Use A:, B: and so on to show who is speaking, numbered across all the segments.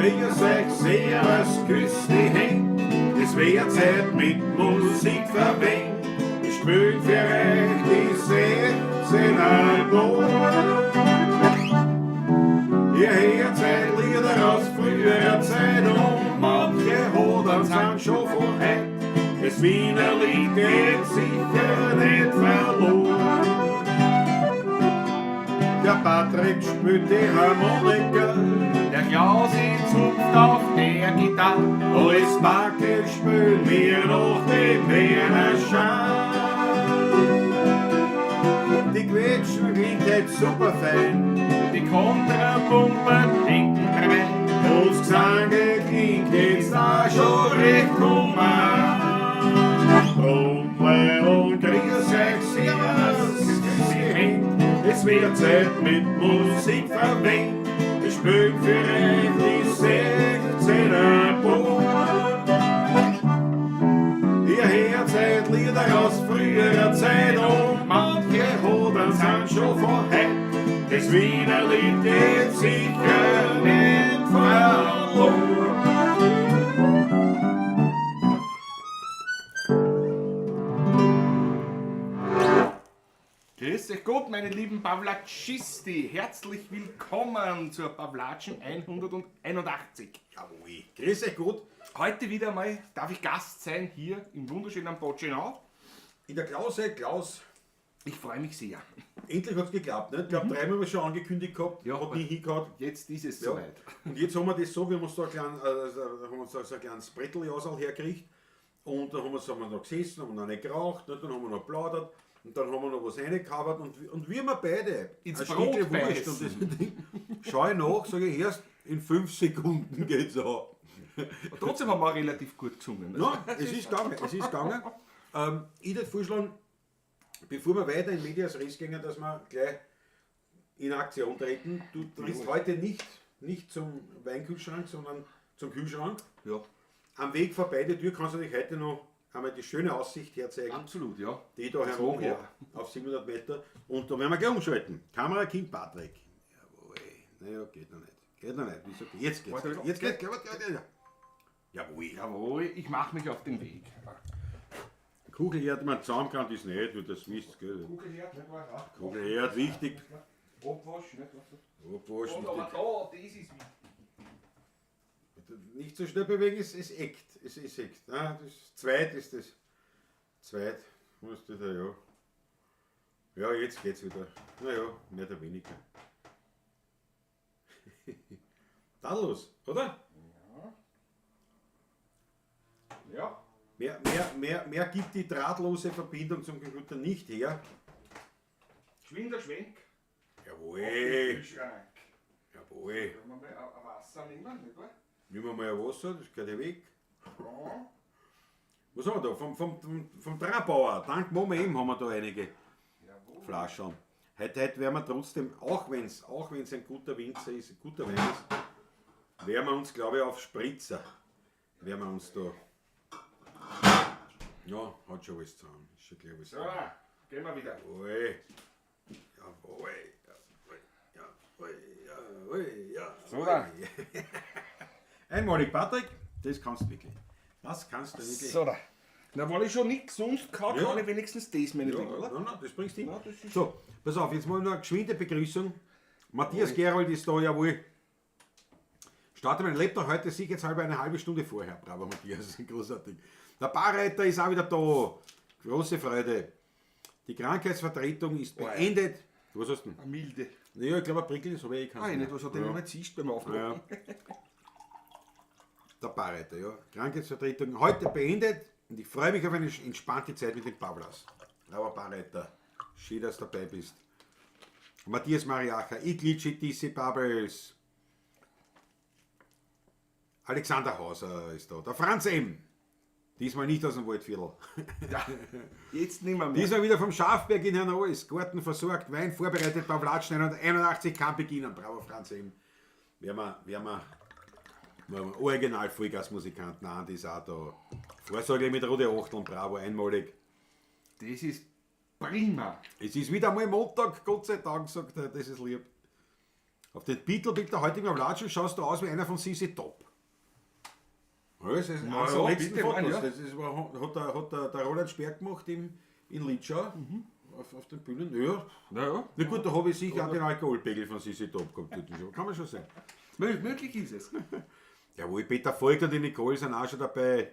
A: Grüß euch, Servus, küss die Hände. Es wär Zeit mit Musik verwendet. Ich spiel für euch die 16er Nummer. Ihr hört Zeit Lieder aus früherer Zeit und manche Hodern sind schon von heut. Das Wiener Lied geht sicher nicht verloren. Der Patrick spielt die Harmonika,
B: Der Klausi zupft auf der Gitarre.
A: als Backe spielen wir noch den Werner Schahn. Die Quetschen klingt jetzt super fein,
B: Die Kontrapumpen hinten rein.
A: das Gesange klingt jetzt auch schon recht human. Rummel und Grüß euch, Servus, sie hängt. Es wird Zeit mit Musik verwendet. Ich spiel für euch die 16er Bund. Ihr hört Zeit Lieder aus früherer Zeit und manche Hodern sind schon von heut. Das Wiener Lied geht sicher nicht verloren.
B: Grüß euch Gott, meine lieben Pavlatschisti. Herzlich willkommen zur Pavlatschen 181.
A: Jawohl, grüß euch gut.
B: Heute wieder mal darf ich Gast sein hier im wunderschönen Botschenau.
A: In der Klause, Klaus,
B: Ich freue mich sehr.
A: endlich hat es geklappt. Ne? Ich glaube, dreimal haben wir schon angekündigt gehabt,
B: Ja,
A: hat nie hingehauen.
B: Jetzt ist es
A: Ja.
B: soweit.
A: Und jetzt haben wir das so, wir haben uns da haben uns da so ein kleines Bretteljasal hergekriegt und dann haben wir noch gesessen, haben noch nicht geraucht, ne? Dann haben wir noch plaudert und dann haben wir noch was reingekabert und wir beide
B: Ins
A: ein
B: Brot
A: Stückle Wurst
B: beißen.
A: und das Ding, schau ich nach, sage ich, erst in 5 Sekunden geht's an.
B: Und trotzdem haben wir relativ gut gesungen.
A: Ja, es ist gegangen, es ist gegangen. Ich würde vorschlagen, bevor wir weiter in Medias Res gehen, dass wir gleich in Aktion treten. Du trittst heute nicht zum Weinkühlschrank, sondern zum Kühlschrank.
B: Ja,
A: Am Weg vorbei die Tür kannst du dich heute noch einmal die schöne Aussicht herzeigen,
B: absolut, ja.
A: die ich da
B: Das
A: herum
B: mag ich.
A: habe, auf 700 Meter. Und da werden wir gleich umschalten. Kamera, Kind, Patrick. Jawohl. Naja, geht noch nicht. Geht noch nicht. Wieso? Jetzt geht's.
B: Warte,
A: Jetzt geht's. Jawohl.
B: Jawohl, ich mache mich auf den Weg.
A: Kugelherd, man Zaumkant ist nicht, wie das wisst, gell?
B: Kugelherd, nicht wahr?
A: Kugelherd, wichtig.
B: Abwasch, nicht wahr?
A: Obwasch,
B: Und aber
A: wichtig.
B: da, das ist wichtig.
A: Nicht so schnell bewegen, es eckt. Es eckt. Ah, das zweit ist das. Zweit. Musst du da, ja. Ja, jetzt geht's wieder. Naja, mehr oder weniger. Tadellos, oder?
B: Ja.
A: Mehr gibt die drahtlose Verbindung zum Computer nicht her.
B: Geschwinder Schwenk.
A: Jawohl.
B: Kühlschrank.
A: Jawohl.
B: Wenn wir mal ein Wasser nehmen, nicht wahr?
A: Nehmen wir mal ein Wasser, das geht ja weg.
B: Ja.
A: Was haben wir da? Vom Trabauer. Dank Mama M haben wir da einige
B: Jawohl.
A: Flaschen. Heute werden wir trotzdem, auch wenn es ein guter Winzer ist, ein guter Wein ist, werden wir uns, glaube ich, auf Spritzer, werden wir uns da, ja, hat schon alles zusammen, ist schon gleich was
B: So,
A: zusammen.
B: gehen wir wieder.
A: Jawohl, jawohl, jawohl, jawohl,
B: So,
A: jawohl. Einmalig, Patrick, das kannst du wirklich. Das kannst du wirklich.
B: So, da. Na, weil ich schon nichts sonst kann,
A: Ja.
B: kann ich wenigstens das, meine
A: Ja,
B: Lieben, oder?
A: nein, das bringst du hin.
B: Ja, das ist-
A: So, pass auf, jetzt mal noch eine geschwinde Begrüßung. Matthias Gerold ist da, jawohl. Starte mein Laptop heute sicherheitshalber eine halbe Stunde vorher. Bravo, Matthias, großartig. Der Barreiter ist auch wieder da. Große Freude. Die Krankheitsvertretung ist beendet. Was hast du denn?
B: Eine milde.
A: Ja, ich glaube, ein Prickel ist aber eh kein.
B: Ah, nicht, was hat der noch nicht siehst beim Aufmachen?
A: Ja. Der Barreiter, ja. Krankheitsvertretung heute beendet und ich freue mich auf eine entspannte Zeit mit den Pavlas. Bravo, Barreiter. Schön, dass du dabei bist. Matthias Mariacha, Iglitschi, Tissi Bubbles. Alexander Hauser ist da. Der Franz M. Diesmal nicht aus dem Waldviertel.
B: Ja. Jetzt nicht mehr.
A: Diesmal wieder vom Schafberg in Hernals. Garten versorgt, Wein vorbereitet, Pavlatschen 181 kann beginnen. Bravo, Franz M. Werden wir Original Vollgasmusikanten an, die ist auch da. Vorsorge mit Rode Achteln, bravo, einmalig.
B: Das ist prima.
A: Es ist wieder mal Montag, Gott sei Dank, sagt er, das ist lieb. Auf den Titelbild der heutigen Pavlatschen schaust du aus wie einer von CC Top. Ja, das ist eines der letzten
B: bitte,
A: Fotos.
B: ja.
A: Das ist, hat der Roland Sperr gemacht in Litschau. Auf den Bühnen. Ja.
B: Naja,
A: Na gut, da habe ich sicher auch den Alkoholpegel von CC Top gehabt. dort schon. Kann man schon sagen.
B: möglich ist es.
A: Jawohl, Peter Volk und die Nicole sind auch schon dabei.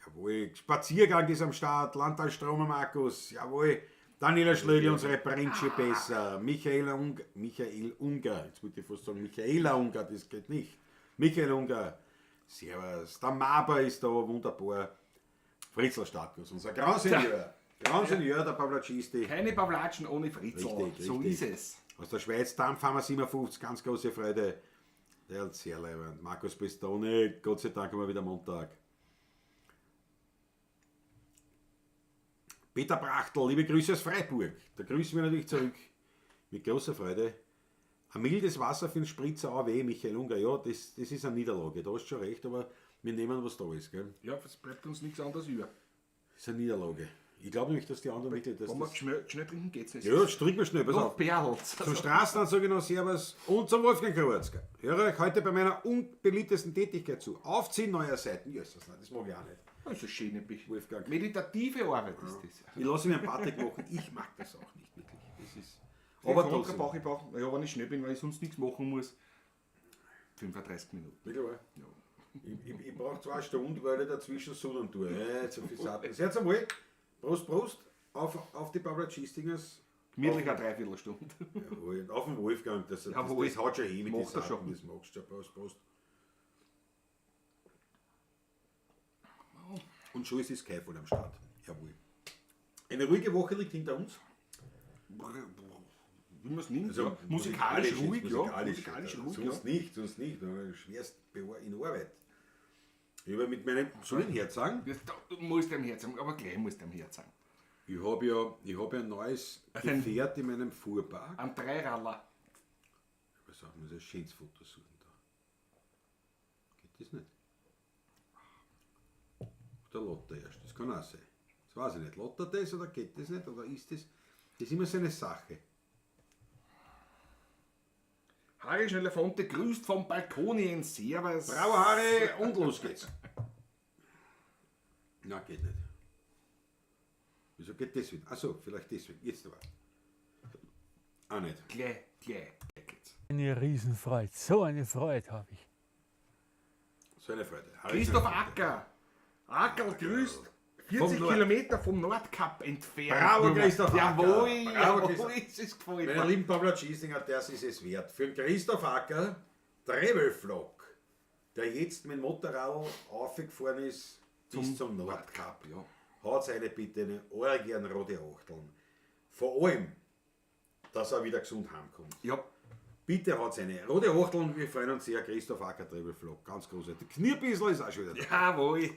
A: Jawohl, Spaziergang ist am Start, Landtalstromer Markus, jawohl, Daniela Schlögl, unsere Brennsche besser, Michael Unger, jetzt würde ich fast sagen Michaela Unger, das geht nicht. Michael Unger, servus, der Maber ist da, wunderbar. Fritzl Stadtguss, unser Grand Seigneur, der Pavlacisti.
B: Keine Pavlatschen ohne Fritzl.
A: Richtig,
B: So
A: richtig.
B: ist es.
A: Aus der Schweiz, Dampfhammer 57, ganz große Freude. Der hat sehr leibend. Markus Pistone, Gott sei Dank haben wir wieder Montag. Peter Brachtl, liebe Grüße aus Freiburg. Da grüßen wir natürlich zurück. Mit großer Freude. Ein mildes Wasser für den Spritzer AW, Michael Unger. Ja, das ist eine Niederlage, da hast du schon recht, aber wir nehmen, was da ist. Gell?
B: Ja, es bleibt uns nichts anderes über.
A: Das ist eine Niederlage. Ich glaube nämlich, dass die anderen Mittel das.
B: Wenn wir schnell trinken, geht's nicht.
A: Ja, strick mal schnell, pass
B: Noch
A: auf.
B: Perls.
A: Zum Straßenland sage ich noch Servus und zum Wolfgang Krawatzka. Höre euch heute bei meiner unbeliebtesten Tätigkeit zu. Aufziehen neuer Seiten. Jesus, nein, das mag ich auch nicht.
B: Das ist eine schöne
A: Wolfgang.
B: meditative Arbeit ist das.
A: Ich lasse mir einen Patrick machen. Ich mag das auch nicht wirklich. Das ist.
B: Aber
A: Aber trotzdem.
B: brauche ich, ja, wenn ich schnell bin, weil ich sonst nichts machen muss, 35 Minuten.
A: Mittlerweile.
B: Ja.
A: Ich brauche 2 Stunden, weil ich dazwischen sudern tue. Ja, so viel Sachen. Seht einmal. Prost, Prost. Auf die Pavlachistingers.
B: Gemütlich eine Dreiviertelstunde.
A: Jawohl, auf den Wolfgang. Das
B: Jawohl.
A: haut schon hin mit den
B: Macht er
A: Sachen.
B: schon.
A: Das magst du schon. Prost, Prost. Und schon ist das Skyfall am Start. Jawohl. Eine ruhige Woche liegt hinter uns.
B: Wie man es nimmt,
A: Also
B: ja. Musikalisch ruhig, ja.
A: Musikalisch ruhig, sonst nicht. Schwerst in Arbeit. Ich habe mit meinem, soll ich Herz sagen?
B: Du musst am Herz sagen, aber gleich musst du am Herz sagen.
A: Ich habe ja ein neues Gefährt in meinem Fuhrpark.
B: Ein Dreiraller.
A: Was sagen wir, das ein schönes Foto suchen da. Geht das nicht? Der Lotter erst, das kann auch sein. Das weiß ich nicht. Lotter das oder geht das nicht? Oder ist das? Das ist immer so eine Sache.
B: Harry Schnellefonte grüßt vom Balkonien. Servus.
A: Bravo Harry und los geht's. Na, geht nicht. Wieso geht das wieder? Achso, vielleicht deswegen. Jetzt aber. Auch nicht.
B: Gleich geht's.
C: Eine Riesenfreude, so eine Freude habe ich.
A: So eine Freude. Harry
B: Christoph
A: Schnellfonte.
B: Acker. Ackerl grüßt. 40
A: Vom Nord-
B: Kilometer vom Nordkap entfernt.
A: Bravo, Christoph Acker.
B: Jawohl,
A: Bravo,
B: jawohl,
A: Christoph.
B: ist es gefällt
A: Meine
B: mir.
A: lieben Pavla Schießlinger, das ist es wert. Für den Christoph Acker, Trevelflock, der jetzt mit dem Motorrad aufgefahren ist bis zum Nordkap.
B: Ja.
A: Hat seine bitte eine Orgien rote Achteln. Vor allem, dass er wieder gesund heimkommt.
B: Ja,
A: Bitte hat seine rote Achteln. Wir freuen uns sehr, Christoph Acker, Trevelflock. Ganz großartig. Knirpissel ist auch schon wieder da.
B: jawohl.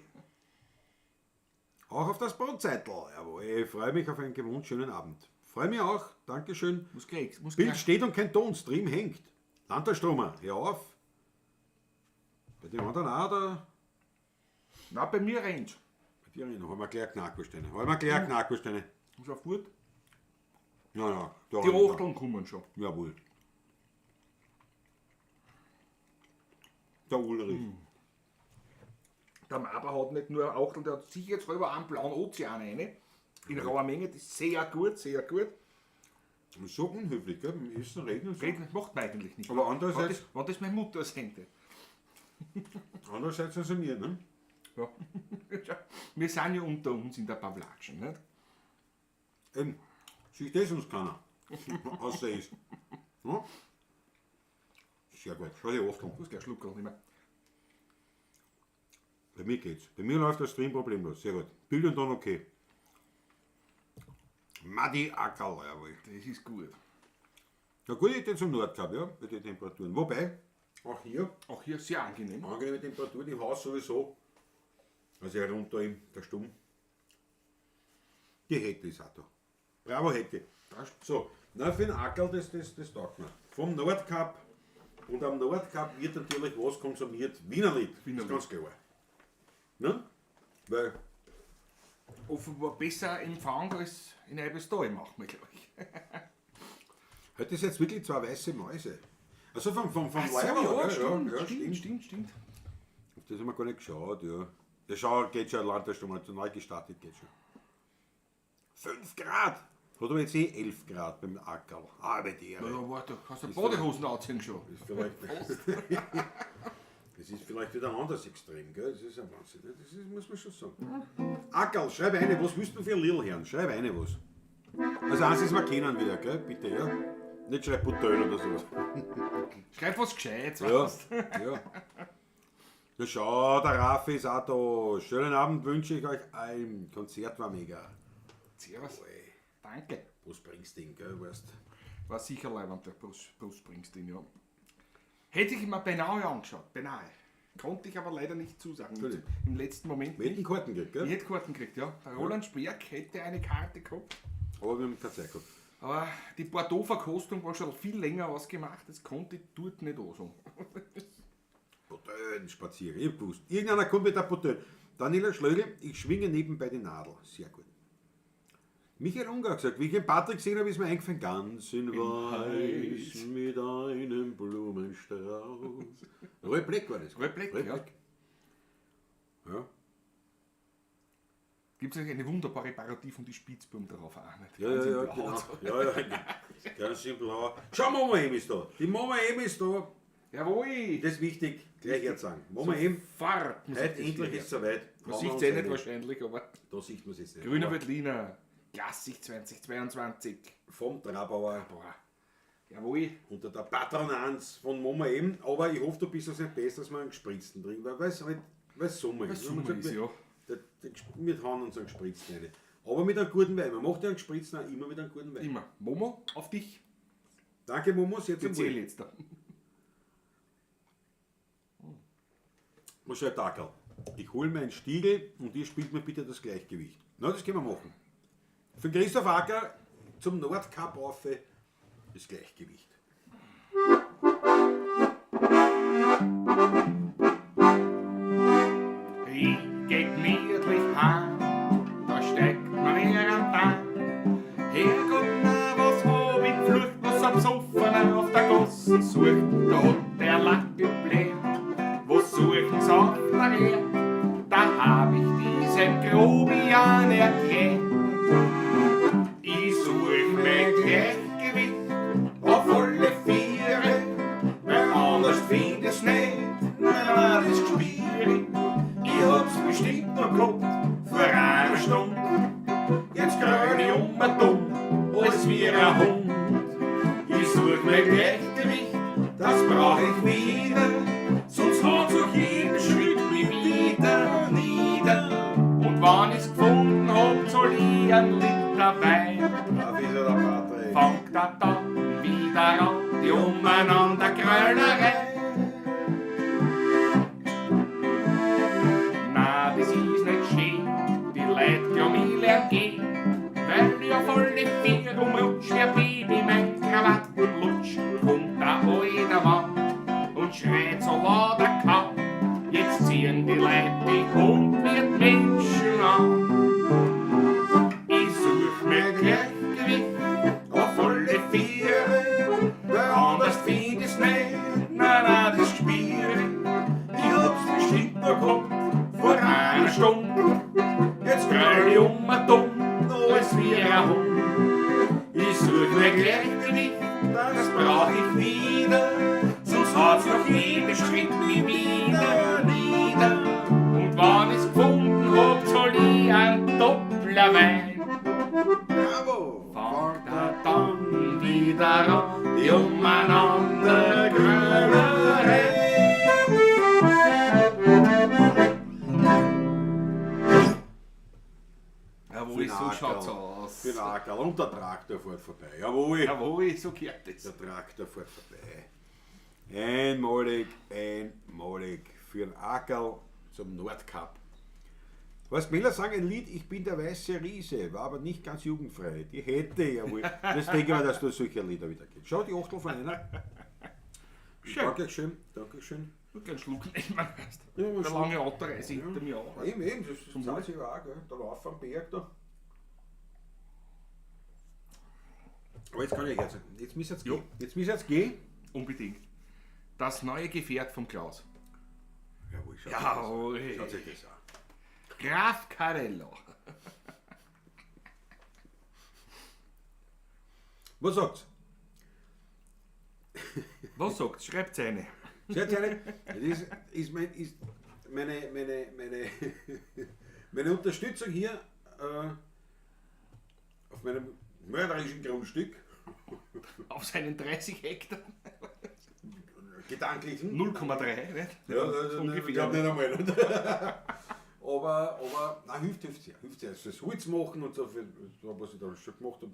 A: Auch auf das Brotzeitel. Jawohl, ich freue mich auf einen gewohnt schönen Abend. Freue mich auch. Dankeschön.
B: Muss gleich.
A: Bild steht und kein Ton, Stream hängt. Landtalstromer, hör auf. Bei den anderen auch, oder?
B: Na, bei mir rennt.
A: Bei dir rein. Hol mal gleich Knackwursteine. Hol mal gleich Knackwursteine.
B: Sofort.
A: Ja, ja. Da
B: Die
A: rein,
B: Achteln kommen schon.
A: da. Jawohl. Der Ulrich.
B: Der Maber hat nicht nur Achteln, der hat sicher jetzt rüber einen blauen Ozean rein. In rauer Menge, das ist sehr gut, sehr gut.
A: Das ist so unhöflich, gell? Im Essen regnen so.
B: Reden macht man eigentlich nicht.
A: Aber andererseits-
B: War das meine Mutter sende.
A: Andererseits sind sie mir, ne?
B: Ja. Wir sind ja unter uns in der Pavlatschen, nicht?
A: Eben. Sieht das uns keiner. Außer ist. Ja? Sehr gut. Schau die Achtung.
B: Du hast gleich Schluckerl nicht mehr.
A: Bei mir geht's. Bei mir läuft der Stream problemlos. Sehr gut. Bild und dann okay. Madi Ackerl, jawohl.
B: Das ist gut.
A: Na gut, ich den zum Nordkap, ja, bei den Temperaturen. Wobei, auch hier,
B: Auch hier sehr angenehm.
A: angenehme Temperaturen im Haus sowieso. Also herunter in der Stumm. Die Hette ist auch da. Bravo Hette. So, na für den Ackerl, das taugt mir. Vom Nordkap und am Nordkap wird natürlich was konsumiert? Wienerlied. Das ist ganz klar. Ne? Weil,
B: Offenbar besser Empfang als in Eibestal, machen wir, glaube ich.
A: Heute ist jetzt wirklich 2 weiße Mäuse. Also vom
B: Ach so,
A: Leiber,
B: stimmt.
A: Auf das haben wir gar nicht geschaut, ja. Der Schau geht schon, Landwirtschaft mal zu neu gestartet, geht schon. 5 Grad! Hat aber jetzt 11 Grad beim Ackerl. Bei dir.
B: Na, warte, kannst du Badehosen anziehen schon.
A: Das ist vielleicht wieder anders extrem, gell? Das ist ein Wahnsinn. Das ist, muss man schon sagen. Ackerl, schreib eine, was willst du für Lil hören? Schreib eine was. Also eins ist wir kennen wieder, gell? Bitte, ja? Nicht schreib Butön oder sowas.
B: Schreib was Gescheites.
A: Ja, ja. Ja, schau, der Raffi ist auch da. Schönen Abend wünsche ich euch allen. Konzert war mega.
B: Servus. Danke.
A: Bruce Springsteen, gell, weißt.
B: War sicher leibend, der Bruce Springsteen, ja. Hätte ich mir beinahe angeschaut, beinahe. Konnte ich aber leider nicht zusagen.
A: Natürlich.
B: Im letzten Moment
A: Wir hätten
B: nicht.
A: Karten gekriegt,
B: Ich
A: gell?
B: hätte Karten gekriegt, ja. Der Roland Sperg hätte eine Karte gehabt.
A: Aber wir haben keine Zeit gehabt.
B: Aber die Bordeaux-Verkostung war schon viel länger ausgemacht, das konnte ich dort nicht ansagen.
A: Butön, spazieren. Ich hab gewusst. Irgendeiner kommt mit der Butön. Daniela Schlögel, ich schwinge nebenbei die Nadel. Sehr gut. Michael Unger hat gesagt, wie ich den Patrick gesehen habe, ist mir eingefallen, ganz in weiß mit einem Blumenstrauß. Roy Black war das.
B: Roy Black, ja.
A: Ja.
B: Gibt es eine wunderbare Parodie von die Spitzbuben darauf auch nicht?
A: Ja,
B: Ganz
A: ja,
B: in
A: ja,
B: Blau.
A: genau. Ja, ja, ganz in Blau. Schau, Mama M ist da. Die Mama M ist da.
B: Jawohl!
A: Das ist wichtig, gleich jetzt sagen. Mama M,
B: Fahrt!
A: heute endlich ist es soweit.
B: Man sieht es eh nicht wahrscheinlich, aber
A: Da sieht man es jetzt nicht.
B: Grüner
A: Aber
B: Veltliner, Klassik 2022.
A: vom Trabauer
B: Boah, jawohl.
A: unter der Patronanz von Mama M. Aber ich hoffe, du bist es nicht besser, dass wir einen gespritzten trinken, weil es halt, Sommer ist.
B: Was Sommer ist, ja.
A: Wir hauen uns einen gespritzten rein. Aber mit einem guten Wein. Man macht ja einen gespritzten auch immer mit einem guten Wein.
B: Immer. Momo, auf dich.
A: Danke, Momos. Jetzt
B: Ich zähle jetzt da.
A: Was schreibt Ackerl? Ich hole mir einen Stiegel und ihr spielt mir bitte das Gleichgewicht. Na, das können wir machen. Für Christoph Acker zum Nordkap auf das Gleichgewicht.
B: Ich geh gemütlich heim, da steckt mir wer am Tag. Herrgott, na, was hab ich geflucht, was am Sofa auf der Gasse sucht. Da hat der Lack gebläht, was sucht's auf der Erde? Da hab ich diesen Grobian erkannt. Ich such mein Gleichgewicht auf alle Viere, weil anders find ich's nicht, na, das ist schwierig. Ich hab's bestimmt noch gehabt, vor einer Stunde. Jetzt gröl ich dumm, als wie ein Hund. Ich such mein Gleichgewicht, das brauch ich wieder, sonst haut's auch jeden Schritt mich wieder nieder. Und wenn ich's gefunden hab, soll ich einen Liter Wein.
A: Da ist er, der Patrick.
B: Fangt er dann wieder an, die Umeinandergrölerei. Na, das ist nicht schön, die Leute, die mich lernen gehen, weil ich auf alle Finger rumrutsch, wie ein Baby mein Krawattenlutsch. Kommt der alte Mann und schreit so laut er kann, jetzt ziehen die Leute die Hund mit Menschen an. Ich such mir Gleichgewicht auf alle Viere, weil anders find ich's nicht, na, das ist schwierig. Ich hab's bestimmt noch gehabt, vor einer Stunde. Jetzt gröl ich dumm, alles wie ein Hund. Ich such mir Gleichgewicht, das brauch ich wieder, sonst hat's noch jeden Schritt mich wieder nieder. Und wenn ich's gefunden hab, soll ich ein Doppler Wein.
A: Bravo!
B: Fangt er dann wieder an, die Umeinandergrölerei. Jawohl, so schaut's aus.
A: Für den Ackerl. Und der Traktor fährt vorbei. Jawohl.
B: Jawohl, so gehört es.
A: Der Traktor fährt vorbei. Einmalig für den Ackerl zum Nordkap. Was Miller sagen, ein Lied, ich bin der weiße Riese, war aber nicht ganz jugendfrei. Die hätte ja wohl. Das denke ich mir, dass du solche Lieder wieder geht. Schau, die Achtel von einer.
B: Schön.
A: Dankeschön, Dankeschön.
B: Du kannst Schluck nehmen, weißt
A: Ja,
B: du. Eine lange Autoreise
A: Ja.
B: hinter mir auch.
A: Eben, das
B: Zum
A: zahlt sich auch, gell? Der Lauf am Berg da. Aber jetzt kann ich jetzt. Jetzt müsst ihr jetzt
B: Ja.
A: gehen. Jetzt müsst ihr jetzt gehen.
B: Unbedingt. Das neue Gefährt vom Klaus.
A: Jawohl, schaut
B: Jawohl.
A: euch das an. Schaut euch das an.
B: Graf Carello.
A: Was sagt's?
B: Was sagt's? Schreibt's eine.
A: Schaut eine, das ist meine Unterstützung hier auf meinem mörderischen Grundstück.
B: Auf seinen 30 Hektar.
A: Gedanklichen.
B: 0,3, nicht?
A: Ja,
B: ungefähr.
A: ich glaube nicht einmal. Nicht. aber nein, hilft sehr. Hilft sehr. Fürs Holz machen und so, was ich da schon gemacht habe.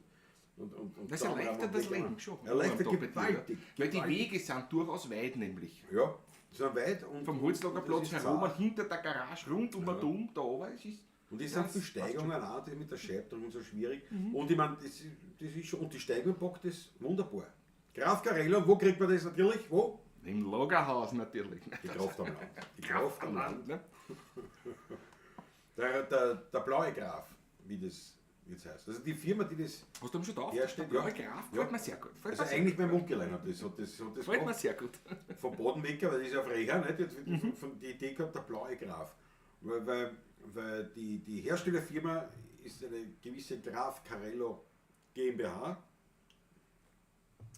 A: Und
B: Das
A: da
B: erleichtert
A: haben wir
B: das Leben schon.
A: Erleichtert
B: Doppelt,
A: gewaltig.
B: Weil die
A: gewaltig.
B: Wege sind durchaus weit, nämlich.
A: Ja, die sind weit. Und
B: Vom Holzlagerplatz
A: und das ist
B: herum,
A: zart.
B: hinter der Garage, rund um den Dom, da oben. Es ist,
A: Und das
B: Ja,
A: sind die
B: das
A: Steigungen auch, die mit der Scheibung so schwierig. Und ich meine, das ist schon, und die Steigung packt das wunderbar. Graf Carello, wo kriegt man das natürlich? Wo?
B: im Lagerhaus natürlich.
A: Die Kraft am Land. Die Kraft am Land.
B: Ne?
A: Der blaue Graf, wie das jetzt heißt. Also die Firma, die das
B: Hast du ihn schon drauf?
A: herstellt,
B: Der
A: ja.
B: blaue Graf?
A: Ja.
B: Gefällt mir sehr gut. Gefällt
A: Also
B: mir sehr
A: eigentlich
B: gut.
A: mein Munkelein hat das
B: Gefällt mir
A: gemacht.
B: sehr gut.
A: Von Boden weg, weil das ist ja Frecher, nicht? Jetzt von die Idee gehabt, der blaue Graf. Weil die Herstellerfirma ist eine gewisse Graf Carello GmbH.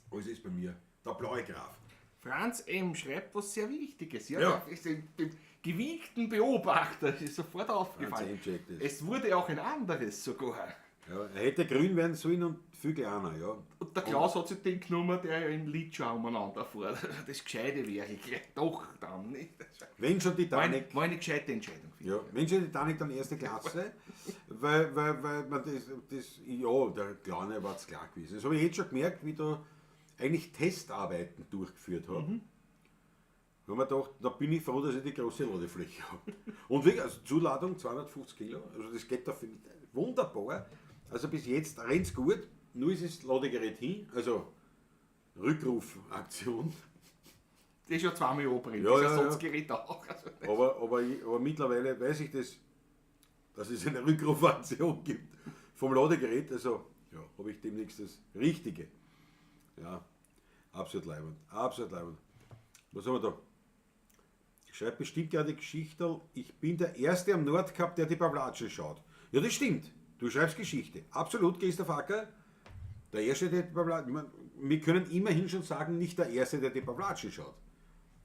A: Also ist bei mir der blaue Graf.
B: Franz M. schreibt was sehr Wichtiges. Ja,
A: Ja.
B: Das ist dem gewiegten Beobachter ist sofort aufgefallen.
A: Franz M. checkt das.
B: Es wurde auch ein anderes sogar.
A: Ja, er hätte grün werden sollen und viel kleiner, ja.
B: Und der Klaus hat sich den genommen, der ja im Lied schon umeinander fährt. Das Gescheite wäre gleich doch dann nicht.
A: Wenn schon Titanic.
B: War eine gescheite Entscheidung. finde
A: Ja, wenn schon Titanic dann erste Klasse, weil man ja, der Kleine war zu klar gewesen. Das habe ich jetzt schon gemerkt, wie da eigentlich Testarbeiten durchgeführt habe. Da habe ich gedacht, da bin ich froh, dass ich die große Ladefläche habe. Und wirklich, also Zuladung 250 Kilo, also das geht da wunderbar. Also bis jetzt rennt es gut, nur ist das Ladegerät hin, also Rückrufaktion.
B: Das ist ja zweimal operiert,
A: Ja,
B: das
A: ja, ja.
B: Ersatzgerät auch. Also,
A: Aber mittlerweile weiß ich das, dass es eine Rückrufaktion gibt vom Ladegerät. Also ja, habe ich demnächst das Richtige. Ja, absolut leibend. Absolut leibend. Was haben wir da? Schreibt bestimmt ja die Geschichte, ich bin der Erste am Nordkap, der die Pavlatschen schaut. Ja, das stimmt. Du schreibst Geschichte. Absolut, Christoph Acker. Der Erste, der die Pavlatschen... Wir können immerhin schon sagen, nicht der Erste, der die Pavlatschen schaut.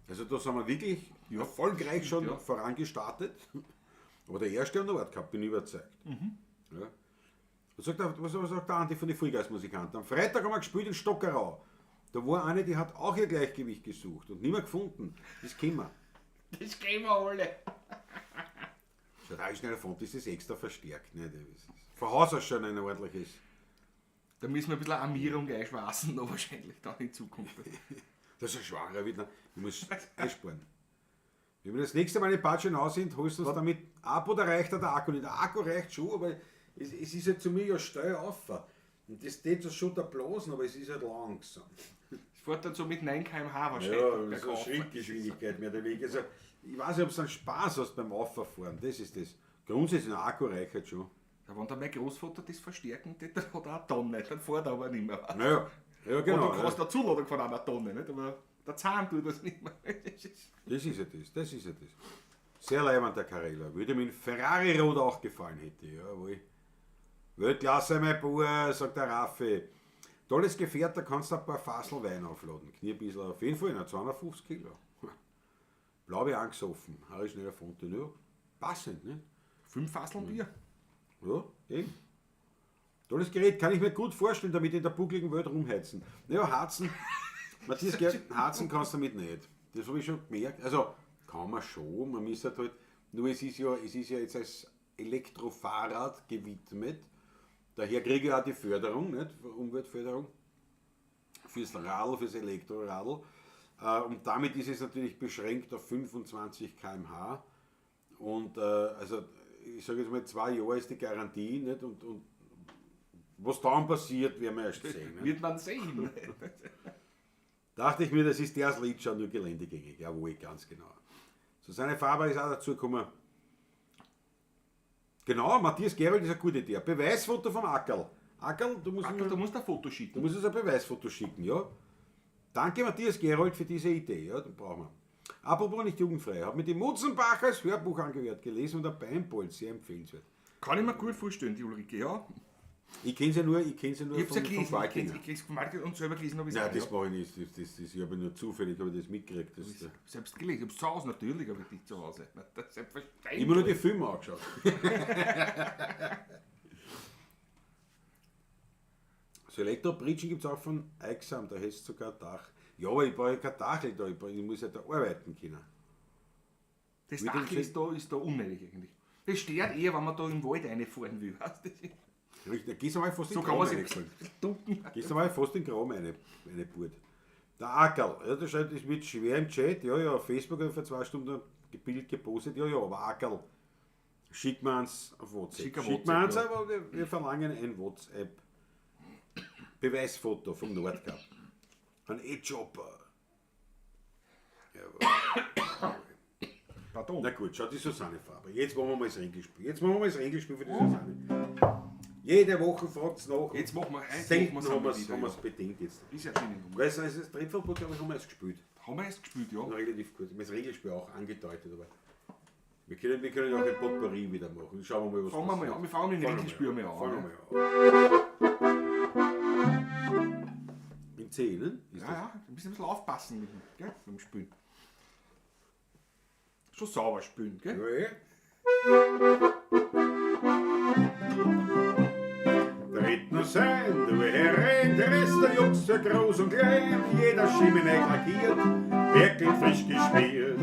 A: Also da sind wir wirklich erfolgreich schon
B: ja.
A: vorangestartet. Aber der Erste am Nordkap, bin ich überzeugt. Ja. Was sagt der Andi von den Frühgeistmusikanten? Am Freitag haben wir gespielt in Stockerau. Da war eine, die hat auch ihr Gleichgewicht gesucht und nicht mehr gefunden. Das kennen wir.
B: das kriegen wir alle.
A: Der Reichschneider Font ist das extra verstärkt. Ne? Das ist von Haus aus schon ein ordentliches.
B: Da müssen wir ein bisschen Armierung einschwaßen, noch wahrscheinlich dann in Zukunft.
A: Das ist ein schwacher Widner. Ich muss einsparen. Wenn wir das nächste Mal in Patschenau sind, holst du uns damit ab oder reicht der Akku nicht? Der Akku reicht schon, aber es ist halt zu mir ja steil auf. Und das geht so schon der Blasen, aber es ist halt langsam.
B: Es fährt dann so mit 9 km/h wahrscheinlich.
A: Ja, so
B: bergauf.
A: Schrittgeschwindigkeit mehr der Weg. Also, ich weiß nicht, ob du dann Spaß hast beim Auffahren. Das ist das. Grundsätzlich ein Akku reicht halt schon.
B: Ja, wenn dann mein Großvater das verstärken tät, dann hat er eine Tonne, dann fährt er aber nicht mehr.
A: Naja, ja, genau.
B: Und du kannst eine Zuladung von einer Tonne, nicht? Aber der Zahn tut das nicht mehr.
A: Das ist ja das. Sehr leibend, der Carella. Würde mir ein Ferrari-Rot auch gefallen hätte. Jawohl. Weltklasse, mein Bauer, sagt der Raffi. Tolles Gefährt, da kannst du ein paar Fassel Wein aufladen. Knie ein bisschen auf jeden Fall, 250 Kilo. Blaue angesoffen, Harry schneller Fonte. Ja, passend, ne?
B: 5 Fasseln Bier.
A: Ja, eben. Tolles Gerät, kann ich mir gut vorstellen, damit in der buckligen Welt rumheizen. Naja, Harzen, Matthias Gerd, Harzen kannst du damit nicht. Das habe ich schon gemerkt. Also, kann man schon, man muss halt, nur es ist ja jetzt als Elektrofahrrad gewidmet. Daher kriege ich auch die Förderung, nicht? Umweltförderung. Fürs Radl, fürs Elektroradl. Und damit ist es natürlich beschränkt auf 25 km/h. Und also, ich sage jetzt mal, 2 Jahre ist die Garantie, nicht? Und was dann passiert, werden wir erst sehen. Nicht?
B: Wird man sehen.
A: Dachte ich mir, das ist der Lied schon nur geländegängig. Jawohl, ganz genau. Susanne Faber ist auch dazu gekommen. Genau, Matthias Gerold ist eine gute Idee. Beweisfoto vom Ackerl. Ackerl, du musst
B: ein Foto
A: Du
B: schicken.
A: musst uns ein Beweisfoto schicken, ja? Danke Matthias Gerold für diese Idee, ja, den brauchen wir. Apropos nicht jugendfrei, ich habe mir die Mutzenbach als Hörbuch angehört, gelesen und der Beinbold, sehr empfehlenswert.
B: Kann ich mir gut vorstellen, die Ulrike, ja.
A: Ich kenne sie ja nur,
B: Ich hab's ja gelesen,
A: Walkinger.
B: ich hab's von Walkinger und selber gelesen habe ich
A: Nein,
B: auch,
A: das mache ich nicht, ich habe nur zufällig habe ich das mitgekriegt. Das,
B: Selbst gelesen, ich hab's zu Hause, natürlich habe ich die zu Hause. Das ist selbstverständlich.
A: immer nur die Filme angeschaut. So Elektrobritschen gibt es auch von Eichsam, da hast du sogar ein Dach. Ja, aber ich brauche kein Dach da, ich muss ja da arbeiten können.
B: Das
A: Wie
B: Dach
A: denn
B: ist da unnötig eigentlich. Das stört eher, wenn man da im Wald reinfahren will. Weißt du?
A: Richtig, da gehst du mal fast
B: So
A: in
B: kann
A: den
B: man
A: Graum
B: sich
A: reingefallen. Gehst du mal fast in den Graum eine Burt. Der Ackerl, ja, das wird schwer im Chat, ja, auf Facebook habe ich vor 2 Stunden ein Bild gepostet, ja, aber Ackerl, schick mir eins auf WhatsApp. Schick mir eins, aber wir verlangen ein WhatsApp. Beweisfoto vom Nordkap. Ein E-Chopper.
B: Pardon.
A: Na gut, schau die Susanne Faber. Jetzt machen wir mal das Ringelspiel. Für die Susanne. Jede Woche fragt es nach.
B: Jetzt machen wir eins.
A: Selten haben wir es bedingt jetzt.
B: Ist ja schön.
A: Weil es das Trefferboot, glaube ich, haben wir erst gespielt.
B: Haben wir erst gespielt, ja.
A: Relativ gut. Wir haben das Regelspiel auch angedeutet, aber wir können ja auch ein Potpourri wieder machen. Schauen wir mal, was
B: Fangen wir mal an. Wir fangen mit dem Regelspiel mal an.
A: Fangen
B: ne?
A: wir mal an. In 10, ne? Ist
B: Ja, ein bisschen aufpassen mit dem Spielen. Schon sauber spielen, gell?
A: Ja. Tritt nur sein, du herein, der Rest der Jungs so groß und klein, jeder Schimmel lackiert, wirklich frisch gespielt.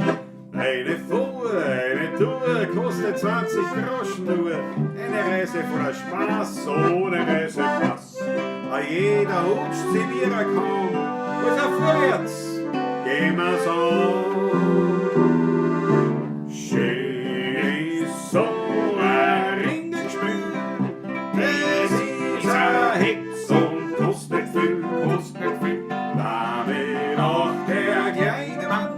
A: Eine Fuhr, eine Tour, kostet 20 Groschen nur, eine Reise voller Spaß, ohne Reisepass. Jeder rutscht sie wie er kann, also vorwärts, gehen wir's an. Schön ist so ein Ringelspiel, das ist ein Hitz und kostet viel, damit auch der kleine Mann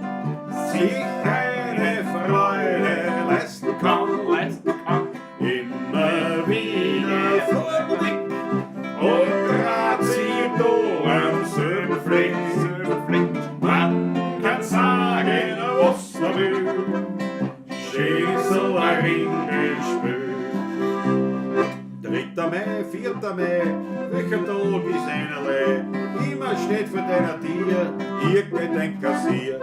A: sich eine Freude leisten kann. Immer wieder vor dem Blick und grad sie da am selben Fleck. Man kann sagen, was man will. Schön ist so ein Ringelspiel. 3. Mai, 4. Mai, welcher Tag ist einerlei? Immer steht vor deiner Tür irgendein Kassier.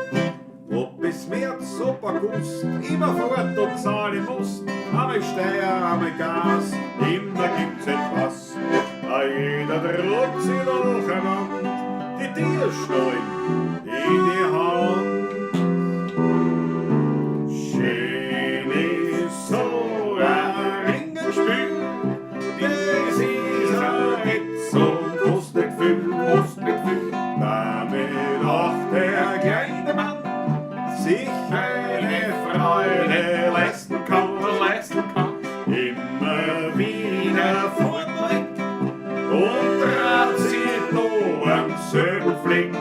A: Ob bis März, ob August, immer fort und zahlen musst. Einmal Steuer, einmal Gas, immer gibt's etwas. Jeder druckt sich nacheinander die Tierstollen in die Hand. Schön ist so ein Ringelspiel, das ist ein Hitz und kostet viel, damit auch der kleine Mann sich eine Freude leisten kann. Immer wieder vorträgt und trat sie noch am selben Fleck.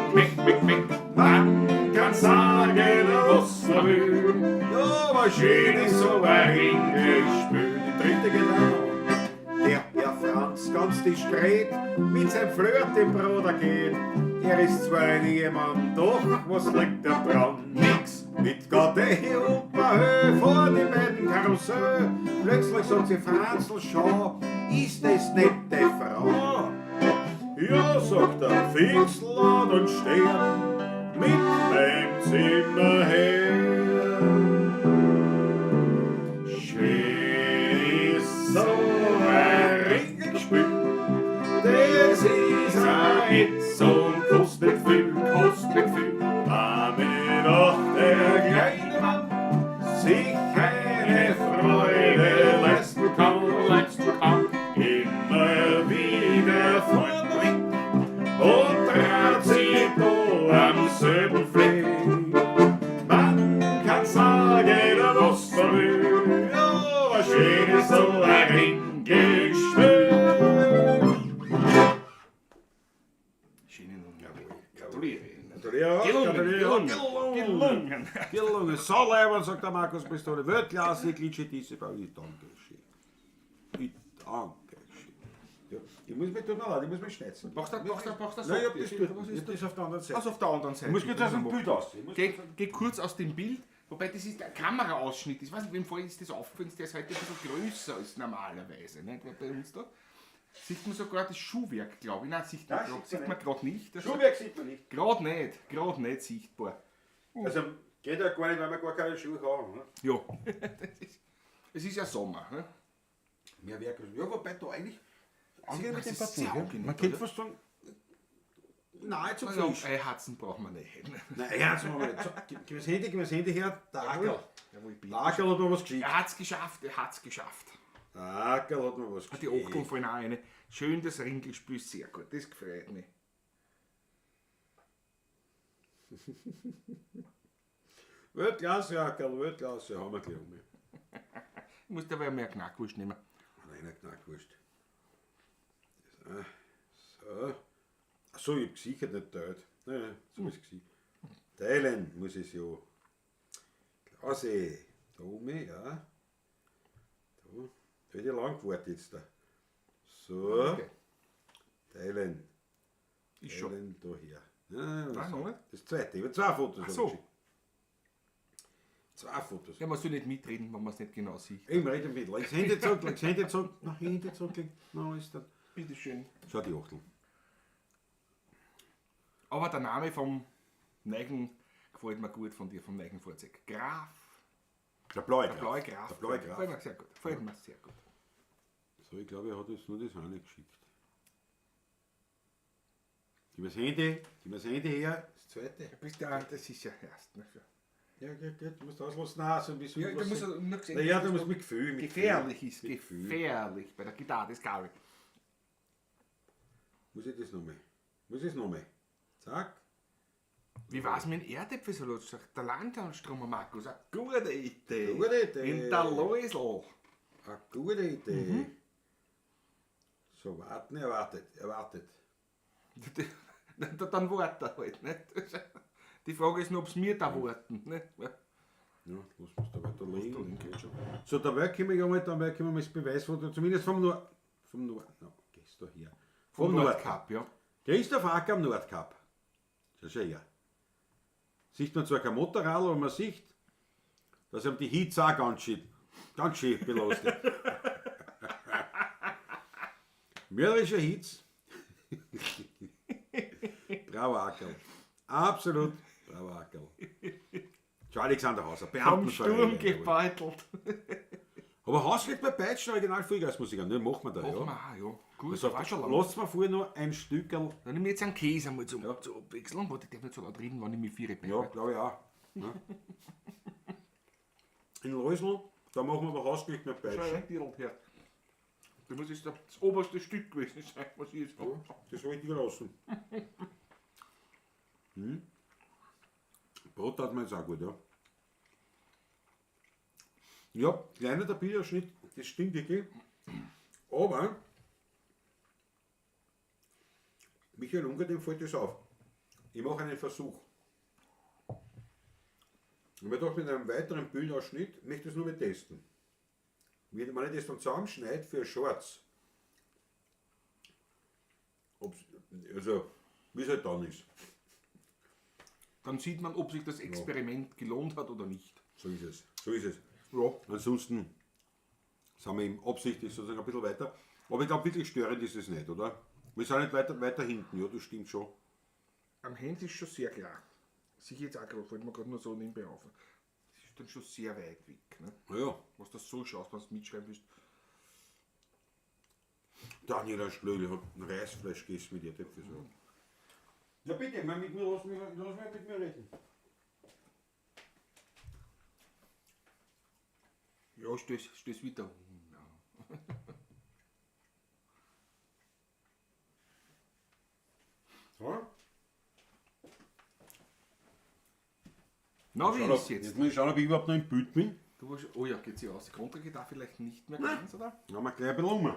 A: Man kann sagen, was man will. Ja, aber schön ist so ein Ringelspiel. Die 3. geht auch noch. Der Herr Franz ganz diskret mit seinem Flirt im Bruder geht. Er ist zwar ein Ehemann, doch was liegt da dran? Nix. Mit Gardei und Bahö vor den beiden Karussell. Plötzlich sagt sie Franzl, schau, ist das nette Frau? Ja, sagt er, fix laut und stehen mit meinem Zimmer her. Schön ist so ein Ringelspiel, das ist ein Hitz und kostet viel, damit auch der kleine Mann sich eine Freude leisten kann. Immer wieder vorträgt und trat sie da am selben Fleck. Man kann sagen, was man will, aber schön ist so ein Ringelspiel.
B: Schöne Nummer. Gratuliere.
A: Gelungen. So leibend, sagt der Markus Pistole. Weltklasse, Glitsche, diese Bau. Ich danke schön. Ja. Ich muss mich tut mir leid, ich muss mich schnetzen.
B: Machst du das?
A: Nein, ich hab das auf der anderen Seite.
B: Also auf der anderen Seite.
A: Ich muss jetzt aus dem Bild aus.
B: Geh kurz aus dem Bild, wobei das ist ein Kameraausschnitt. Ich weiß nicht, wem vorhin ist das aufgefallen, der ist heute ein bisschen größer als normalerweise. Nicht? Weil bei uns da sieht man sogar das Schuhwerk, glaube ich. Nein, sieht man gerade nicht. Das
A: Schuhwerk sieht man nicht.
B: Gerade nicht sichtbar.
A: Also geht ja gar nicht, weil wir gar keine Schuhe haben. Ne?
B: Ja, es ist ja Sommer. Ne?
A: Mehr Werk. Ja, wobei da eigentlich.
B: Angenehm Temperatur, gell?
A: Man könnte fast sagen, nahezu
B: Also,
A: frisch.
B: Heizen braucht man nicht.
A: Nein, ernst mal nicht. So, gib mir das Handy her. Der Akel.
B: Jawohl, bitte.
A: Der Akel hat mir was geschickt.
B: Er hat's geschafft.
A: Der Akel hat mir was geschickt.
B: Die Achteln fallen auch rein. Schön, das Ringelspiel, sehr gut. Das gefällt mir.
A: Weltklasse, Akel, Weltklasse. Haben wir gleich um.
B: Ich muss dabei mehr Knackwurst nehmen.
A: Nein, Knackwurst. So. Achso, ich hab gesichert, nicht teilt. Nein, so ist es gewesen. Teilen muss ich es ja. Klasse. Da oben, ja. Da. Da hätte ich lang gewartet jetzt da. So.
B: Okay.
A: Teilen.
B: Ist schon.
A: Teilen daher. Ja,
B: Nein, noch nicht.
A: das zweite. Ich habe zwei Fotos.
B: Ach so.
A: geschickt. Zwei Fotos.
B: Ja, man soll nicht mitreden, wenn man es nicht genau sieht.
A: Ich rede mit. Leg's Handy zurück, leg's Handy zurück. Nach Handy zurück. Na, ist das.
B: Bitteschön.
A: Schau die Achtel.
B: Aber der Name vom Neigen gefällt mir gut von dir, vom Neigenfahrzeug. Graf.
A: Der blaue
B: Der
A: Graf.
B: blaue Graf.
A: Der blaue
B: Gefällt
A: Graf.
B: mir sehr gut. Gefällt mir sehr gut.
A: So, ich glaube, er hat jetzt nur das eine geschickt. Gib mir das Handy her. Das zweite.
B: Das ist ja erst. Ne?
A: Ja, geht. Du musst auslassen. Nein, so ein bisschen.
B: Ja, da muss er nur gesehen.
A: Naja, du musst mit Gefühl. Mit
B: Gefährlich ist,
A: Mit Gefühl.
B: gefährlich bei der Gitarre, das glaube ich.
A: Muss ich das nochmal? Zack.
B: Wie war es mit dem Erdäpfelsalat? Sagt der Landtagsstrom, Markus, eine gute Idee.
A: Gute Idee.
B: In der Läusel.
A: Eine gute Idee. So, warten, erwartet.
B: Dann wartet er halt. Nicht? Die Frage ist nur, ob es mir da warten. Nicht?
A: Ja, lass uns da weiter liegen. So, dabei können wir ja mal das Beweisfoto, zumindest vom Nordkap. Gehst du her. Vom Nordkap.
B: Ja.
A: Christoph Acker am Nordkap. Das ist ja her. Sieht man zwar kein Motorrad, aber man sieht, dass ihm die Hitze auch ganz schön belastet. Mörderischer Hitze. Bravo Ackerl. Absolut bravo Ackerl. Schau, Alexander Hauser,
B: Vom
A: Beamtenverein.
B: Sturm gebeutelt.
A: Aber Haus geht bei Peitschen Original Vollgasmusik an, ne? Machen wir da,
B: Machen wir
A: ja.
B: auch, ja. Gut,
A: Also,
B: war schon lang.
A: lasst mir vorher noch ein Stückerl.
B: Dann nehme ich jetzt einen Käse einmal zum Abwechseln. Warte, ich darf nicht so laut reden, wenn ich mich vier bin.
A: Ja, glaube ich auch. Ja. In Läusl, da machen wir aber Hausgericht mit
B: Schau
A: Peitschen.
B: ein bisschen her. Das muss jetzt das oberste Stück gewesen sein, was ich jetzt habe.
A: Das habe ich dir gelassen. Brot hat man jetzt auch gut, ja. Ja, kleiner der Bilderschnitt, das stimmt wirklich. Aber Michael Unger, dem fällt das auf. Ich mache einen Versuch. Und mir doch mit einem weiteren Bildausschnitt möchte ich es nur mal testen. Wenn ich das dann zusammenschneide für Shorts, also wie es halt dann ist.
B: Dann sieht man, ob sich das Experiment gelohnt hat oder nicht.
A: So ist es. So ist es.
B: Ja.
A: Ansonsten sind wir im absichtlich sozusagen ein bisschen weiter. Aber ich glaube, wirklich störend ist es nicht, oder? Wir sind nicht weiter hinten, ja, das stimmt schon.
B: Am Handy ist schon sehr klar. Sich jetzt auch gerade, fällt mir gerade nur so nebenbei auf. Das ist dann schon sehr weit weg. Ne?
A: Ja,
B: Was das so schaust, wenn du mitschreiben willst.
A: Daniela Schlögl hat ein Reisfleisch gegessen mit ihr. So. Ja bitte, lass mich mit mir reden.
B: Ja, stöß wieder.
A: So.
B: Na, wie ist jetzt?
A: Jetzt muss ich schauen, ob ich überhaupt noch im Bild bin.
B: Du warst, oh ja, geht sie aus. Die Kontragitarre vielleicht nicht mehr ganz, oder?
A: Dann haben wir gleich ein bisschen um.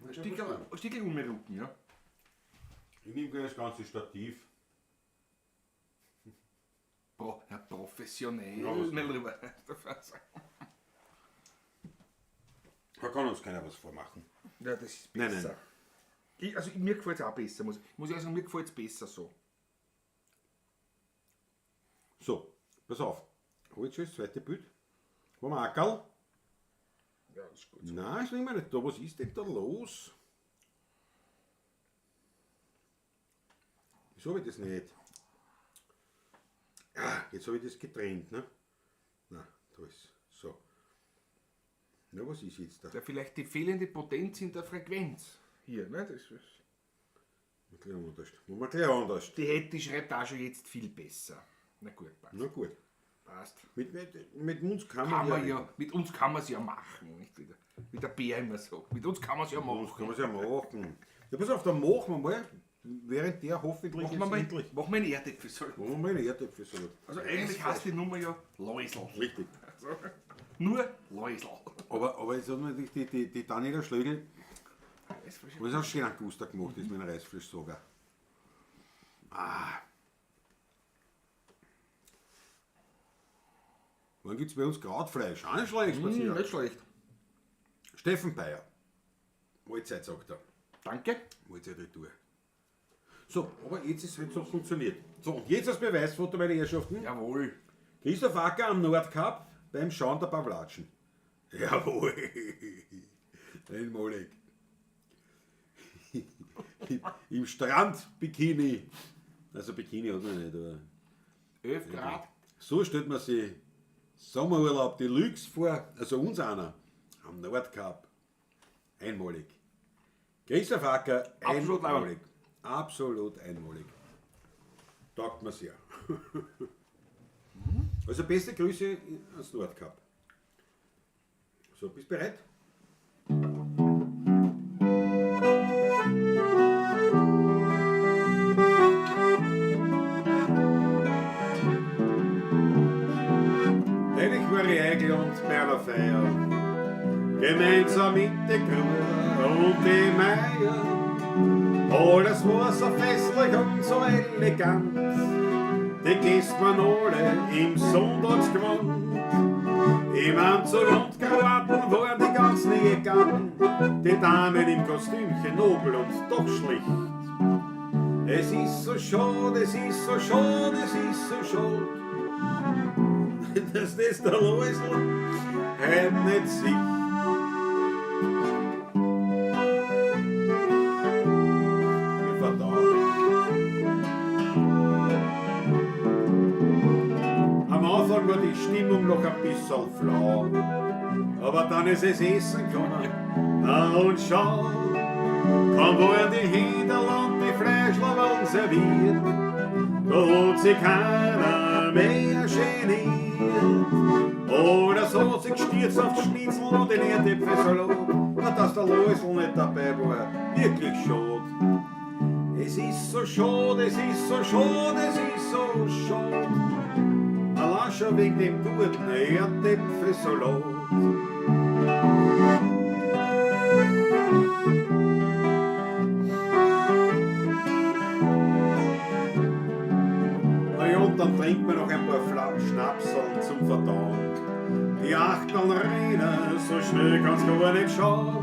B: Ein Stückchen umrücken, ja.
A: Ich nehme gleich das ganze Stativ.
B: Ja, professionell.
A: Ja, was-
B: Mein Lieber.
A: Da kann uns keiner was vormachen.
B: Ja, das ist
A: Nein,
B: besser.
A: nein.
B: Mir gefällt es auch besser. Muss ich sagen, mir gefällt es besser so.
A: So, pass auf. Hol jetzt schon das zweite Bild. Wo wir Ackerl?
B: Ja, das ist gut.
A: Nein, ist nicht mehr nicht da. Was ist denn da los? Wieso habe ich das nicht? Ja, jetzt habe ich das getrennt, ne? Na, da ist so. Na, was ist jetzt da?
B: Ja, vielleicht die fehlende Potenz in der Frequenz. Hier, ne? Das ist,
A: Gleich anders. Machen wir gleich anders.
B: die schreibt auch schon jetzt viel besser. Na gut, passt.
A: Na gut.
B: Passt.
A: Mit uns kann
B: Kann
A: man
B: man ja, mit uns kann man es ja machen. Nicht? Wie der Bär immer sagt. Mit uns kann man es ja
A: Mit uns kann
B: machen.
A: man es ja machen. Ja, pass auf, dann machen wir mal, während der hoffentlich
B: Machen
A: jetzt
B: wir
A: endlich.
B: mal einen Erdäpfelsalat.
A: Machen wir mal einen Erdäpfelsalat.
B: Also eigentlich heißt die Nummer ja Läusel.
A: Richtig.
B: Also, nur Läusel.
A: Aber jetzt hat natürlich die Daniela Schlögl, das ist auch schön an Guster gemacht, das mit einem Reisfleischsager. Wann gibt es bei uns Krautfleisch? Auch nicht schlecht, spazieren.
B: Nicht schlecht.
A: Steffen Bayer. Mahlzeit, sagt er.
B: Danke.
A: Mahlzeit retour. So, aber jetzt ist es halt so funktioniert. So, und jetzt als Beweisfoto, meine Herrschaften.
B: Jawohl.
A: Christoph Acker am Nordkap beim Schauen der Pavlatschen. Jawohl. Einmalig. Im Strandbikini. Also Bikini hat man nicht, aber
B: 11 Grad.
A: so stellt man sich Sommerurlaub Deluxe vor, also uns einer, am Nordkap. Einmalig. Christoph Acker,
B: Absolut
A: einmalig. Absolut einmalig. Taugt mir sehr. Also beste Grüße ans Nordkap. So, bist du bereit? Neulich war ich eingeladen bei einer Feier, gemeinsam mit der Crew und die Meier. Alles war so festlich und so elegant, die Gäste waren alle im Sonntagsgewand. Im Anzug und Krawatten waren die ganzen Ehegatten, die Damen im Kostümchen nobel und doch schlicht. Es ist so schade, es ist so schade, es ist so schade, dass das der Läusel heute nicht sieht. Wie verdammt. Am Anfang war die Stimmung noch ein bisschen flau, aber dann ist es Essen gekommen. Na und schau, kaum waren die Händler und die Fleischler waren serviert, da hat sich keiner mehr geniert. Oder so hat sich gestürzt auf die Schnitzel und den Erdäpfelsalat, na dass der Läusel nicht dabei war, wirklich schade. Es ist so schade, es ist so schade, es ist so schade. Allein schon wegen dem guten Erdäpfelsalat. Na ja, und dann trinkt man noch ein paar Schnapseln zum Verdauen. Die Achteln rennen, so schnell kann's gar nicht schauen.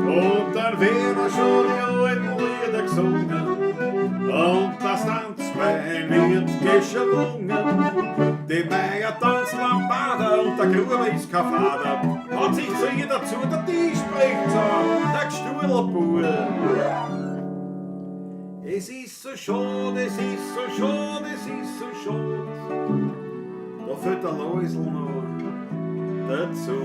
A: Und dann werden schon die alten Lieder gesungen. Und das Tanzbein wird geschwungen. Die Meier tanzt Lambada und der Gruber ist kein Vater. Hat sich zu ihr dazu, der Tisch spricht so, der Gstuhlbub. Es ist so schade, es ist so schade, es ist so schade. Da fällt der Läusel noch dazu.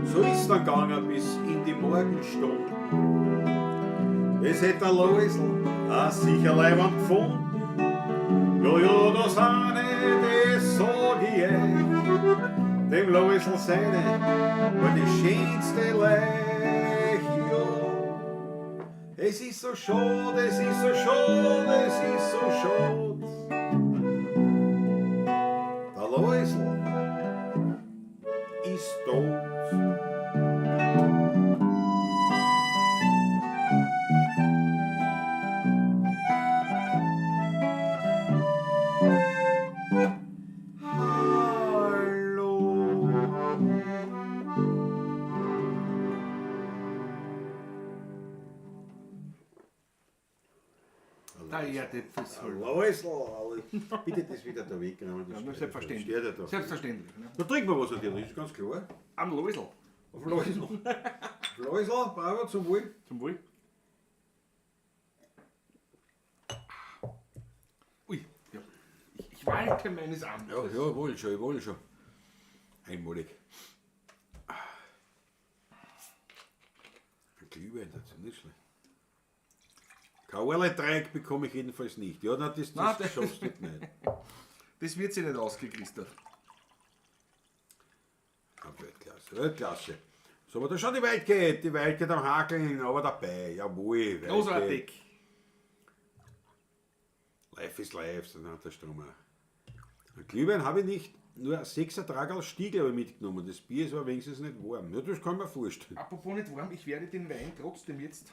A: So ist dann gegangen bis in die Morgenstunde. Es hätte der Läusel auch sicher Leibwand gefunden. Ja, das eine, das sag ich euch. Dem Läusel seine war die schönste Leich, ja. Es ist so schade, es ist so schade, es ist so schade. Der Läusel ist tot.
B: Erdäpfel.
A: Läusel, bitte das wieder da wegnehmen.
B: Ja,
A: Das
B: selbstverständlich.
A: steht ja da.
B: Selbstverständlich. Ne?
A: Da trinken wir was natürlich, ist ganz klar.
B: Am Läusel.
A: Auf Läusel. Läusel, bravo, zum Wohl.
B: Zum Wohl. Ui, ja. Ich walte meines Amtes.
A: Ja, ja, wohl schon. Einmalig. Ein Glühwein dazu, nicht schlecht. Kauerle-Dreieck bekomme ich jedenfalls nicht. Ja, nein, das schaffst du nicht.
B: Das wird sich nicht ausgekristet.
A: Weltklasse. So, aber da schaut die Waldgate am Hakeln, aber dabei, jawohl.
B: Großartig.
A: Life is life, so nennt der Strom. Ein Glühwein habe ich nicht, nur ein 6er Trag als Stiegel habe ich mitgenommen. Das Bier ist aber wenigstens nicht warm. Ja, das kann man vorstellen.
B: Apropos nicht warm, ich werde den Wein trotzdem jetzt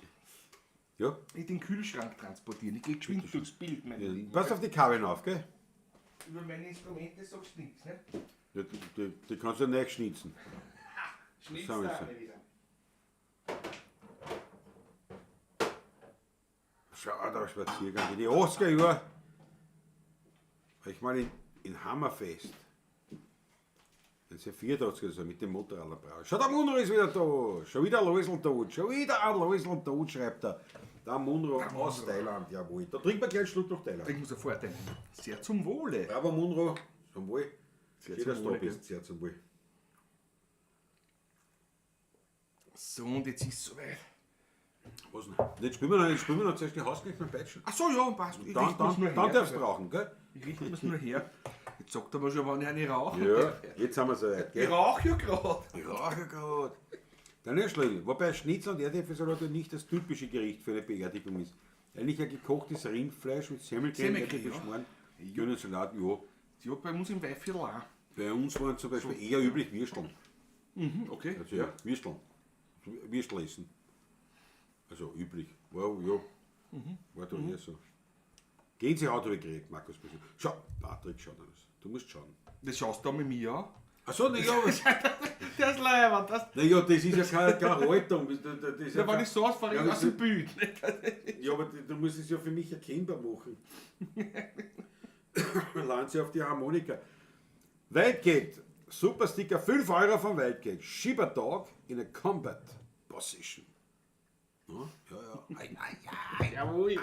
A: Ja,
B: in den Kühlschrank transportieren. Ich gehe geschwind durchs Bild, mein
A: ja.
B: Lieben.
A: Pass auf die Kabeln auf, gell?
B: Über meine Instrumente sagst du nichts, ne?
A: Ja, die kannst du nicht schnitzen.
B: Schnitz
A: Sagen wir
B: da
A: so.
B: eine wieder.
A: Schau da, Spaziergang. In die 80er Jahre war ich mal in Hammerfest. Den C4 oder so mit dem Motorradlerbrauer. Schau, der Munro ist wieder da. Schon wieder ein Läusel tot. Schon wieder ein Läusel tot, schreibt er. Der Munro aus Thailand, jawohl. Da trinkt man gleich einen Schluck nach Thailand.
B: Ich muss sofort einen. Sehr zum Wohle.
A: Aber Munro, zum Wohl.
B: Sehr
A: Schön,
B: zum
A: dass du da
B: Wohle,
A: bist. Sehr zum Wohl.
B: So, und jetzt ist es soweit.
A: Was denn? Jetzt spielen wir noch zuerst die Hausknecht mit Peitschen.
B: Ach so, ja, passt. Ich
A: Dann,
B: richte mir's nur
A: dann
B: her.
A: darfst du rauchen, gell?
B: Ich richte mir's nur her. Jetzt sagt er mir schon, wann ich eine rauche.
A: Ja, jetzt sind wir soweit,
B: Ich
A: gell?
B: rauche ja gerade.
A: Ich rauche gerade. Der Nüschling, wobei Schnitzel und Erdäpfelsalat nicht das typische Gericht für eine Beerdigung ist. Eigentlich ein gekochtes Rindfleisch mit Semmelkern,
B: Semmelkern, ja.
A: Erdäpfelschmarrn, grünen Salat, ja.
B: Ja, bei uns im Weihviertel auch.
A: Bei uns waren zum Beispiel eher üblich Würsteln.
B: Mhm, okay.
A: Also ja, Würsteln. Würstel essen. Also üblich. Wow, ja. War da eher so. Gänsehaut habe ich gekriegt, Markus. Schau, Patrick, schau das. Du musst schauen.
B: Das schaust du mit mir an.
A: Achso, na ja,
B: Der ist leibend.
A: naja, das ist ja keine Haltung. Das ist
B: Ja, wenn ich so ausfahre,
A: Ja,
B: ich aus
A: das-
B: dem Bild.
A: Ja, aber du musst es ja für mich erkennbar machen. Laden Sie auf die Harmonika. Wildgate, super Sticker, 5 Euro von Wildgate. Ship a dog in a combat position. Ja, ja. Ei.
B: Jawohl.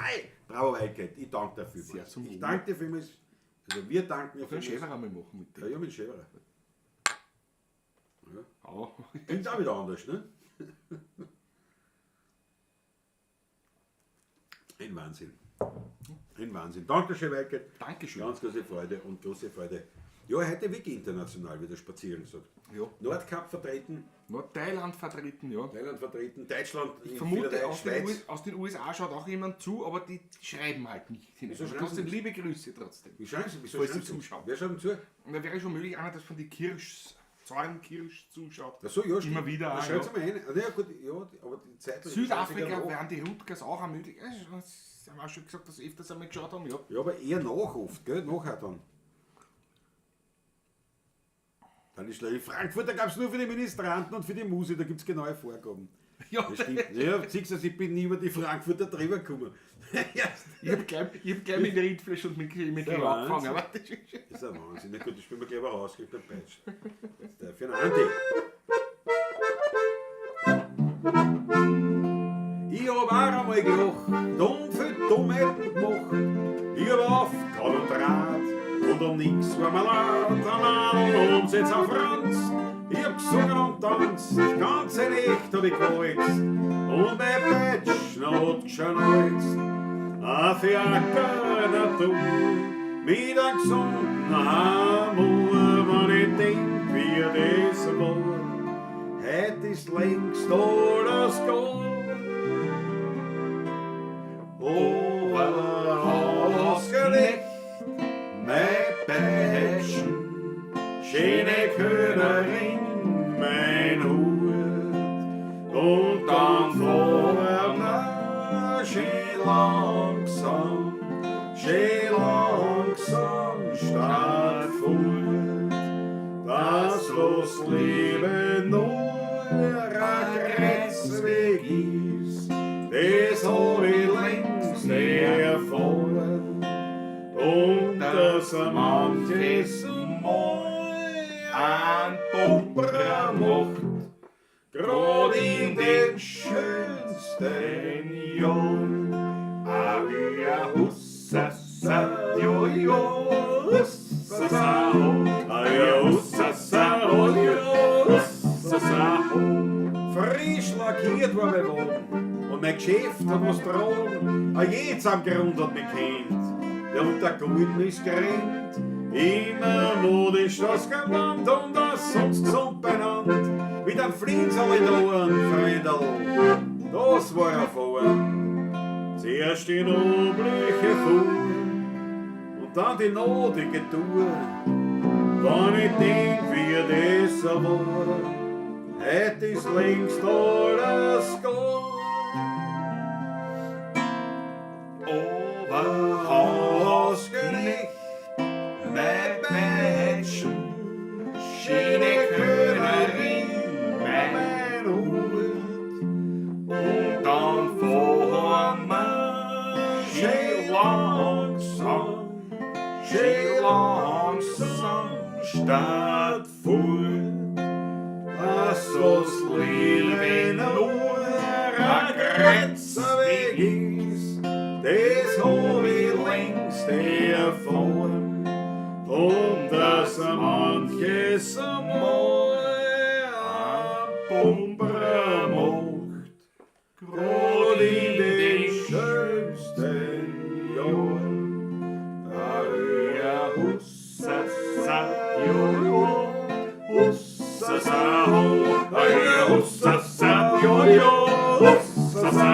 A: Bravo Wildgate, ich danke dafür.
B: Sehr zum
A: Ich
B: Wohl.
A: danke dir vielmals. Also wir danken dir
B: Ich kann einen
A: vielmals.
B: Schäfer einmal machen mit
A: Ja,
B: dir.
A: ja, mit Schäferer.
B: Oh.
A: Klingt auch wieder anders, ne? Ein Wahnsinn. Ein Wahnsinn. Dankeschön, Weike.
B: Dankeschön.
A: Ganz große Freude und große Freude. Ja, heute wirklich international, wie der Spaziergang sagt.
B: Ja.
A: Nordkap vertreten,
B: Thailand vertreten, ja.
A: Thailand vertreten, Deutschland,
B: Ich vermute,
A: vielerlei,
B: aus den USA schaut auch jemand zu, aber die schreiben halt nicht hin.
A: Wieso
B: Also
A: schreiben
B: trotzdem
A: sie
B: liebe Grüße trotzdem.
A: Wie schauen Sie? Wieso
B: Falls
A: schauen
B: Sie
A: Sie?
B: zuschauen.
A: Wer schaut denn zu?
B: Und da wäre schon möglich, einer, das von die Zornkirsch zuschaut.
A: Ach so, ja, stimmt.
B: Immer wieder
A: Da
B: auch,
A: schaut
B: ja.
A: mal ein. Ah, ja, gut, ja, aber die Zeit.
B: Südafrika wären die Rutgers auch eine Möglichkeit. Das haben wir auch schon gesagt, dass sie öfters einmal geschaut haben, ja.
A: Ja, aber eher nach oft, gell? Nachher dann. Dann ist in Frankfurt, da gab es nur für die Ministranten und für die Muse, da gibt es genaue Vorgaben.
B: Ja,
A: Das stimmt. Ja, siehst du, ich bin nie über die Frankfurter drüber gekommen. Ja,
B: ich hab gleich mit Rindfleisch und mit
A: Der
B: Grill angefangen.
A: Wahnsinn.
B: Aber das ist schon-
A: das ist ein Wahnsinn. Na gut, das spielen wir gleich mal raus, kriegt der Peitsch. Der für einen Andi. Ich hab auch einmal gelacht und viel Dummheiten gemacht. Ich hab oft Gott und Rat und um nix war mir leid. An uns jetzt auf Franz. Ich hab gesungen und tanzt, ganz in echt hab ich gewalzt. Und mein Peitsch hat schon alles. Ein Fiaker Natur mit einem gesunden Amor, wenn ich denk, wie das war. Heut ist längst alles gut. Aber ausgelegt, mein Peitschen, schöne Könnerin, mein Hut. Und dann fahren wir schön langsam statt fort, dass das Leben nur ein Kreuzweg ist, das hab ich längst erfahren.
B: und das manches Mal ein Pumper macht, grad in den schönsten Jahren. Ah, wie ein Hussasa, jo, jo, Hussasa, ah, ja, Hussasa, jo, Hussasa.
A: Frisch lackiert war mein Wagen und mein Geschäft hat was tragen. Auch jetzt am Grund hat mich kennt, der unter Golden ist gerannt. Immer modisch das Gewand und das sonst gesund benannt. Mit einem Flinsal in den Ohren, Freundl, das war er vorn. Zuerst die nobliche Fuhr und dann die notige Tour. Wenn ich denk, wie das war, het is längst alles klar.
B: Oberhausknecht mit Menschen, Schiene Könnerin, mein Hut. Und dann fahren wir schön langsam statt fort. So's Leben nur ein Grenzweg ist, das hab ich längst erfahren. Und dass manches Mal ein Pumper macht, grad in den schönsten Jahren. Ja, Hussasa, jo, Hussasa, ja, Hussasa, jo, Hussasa.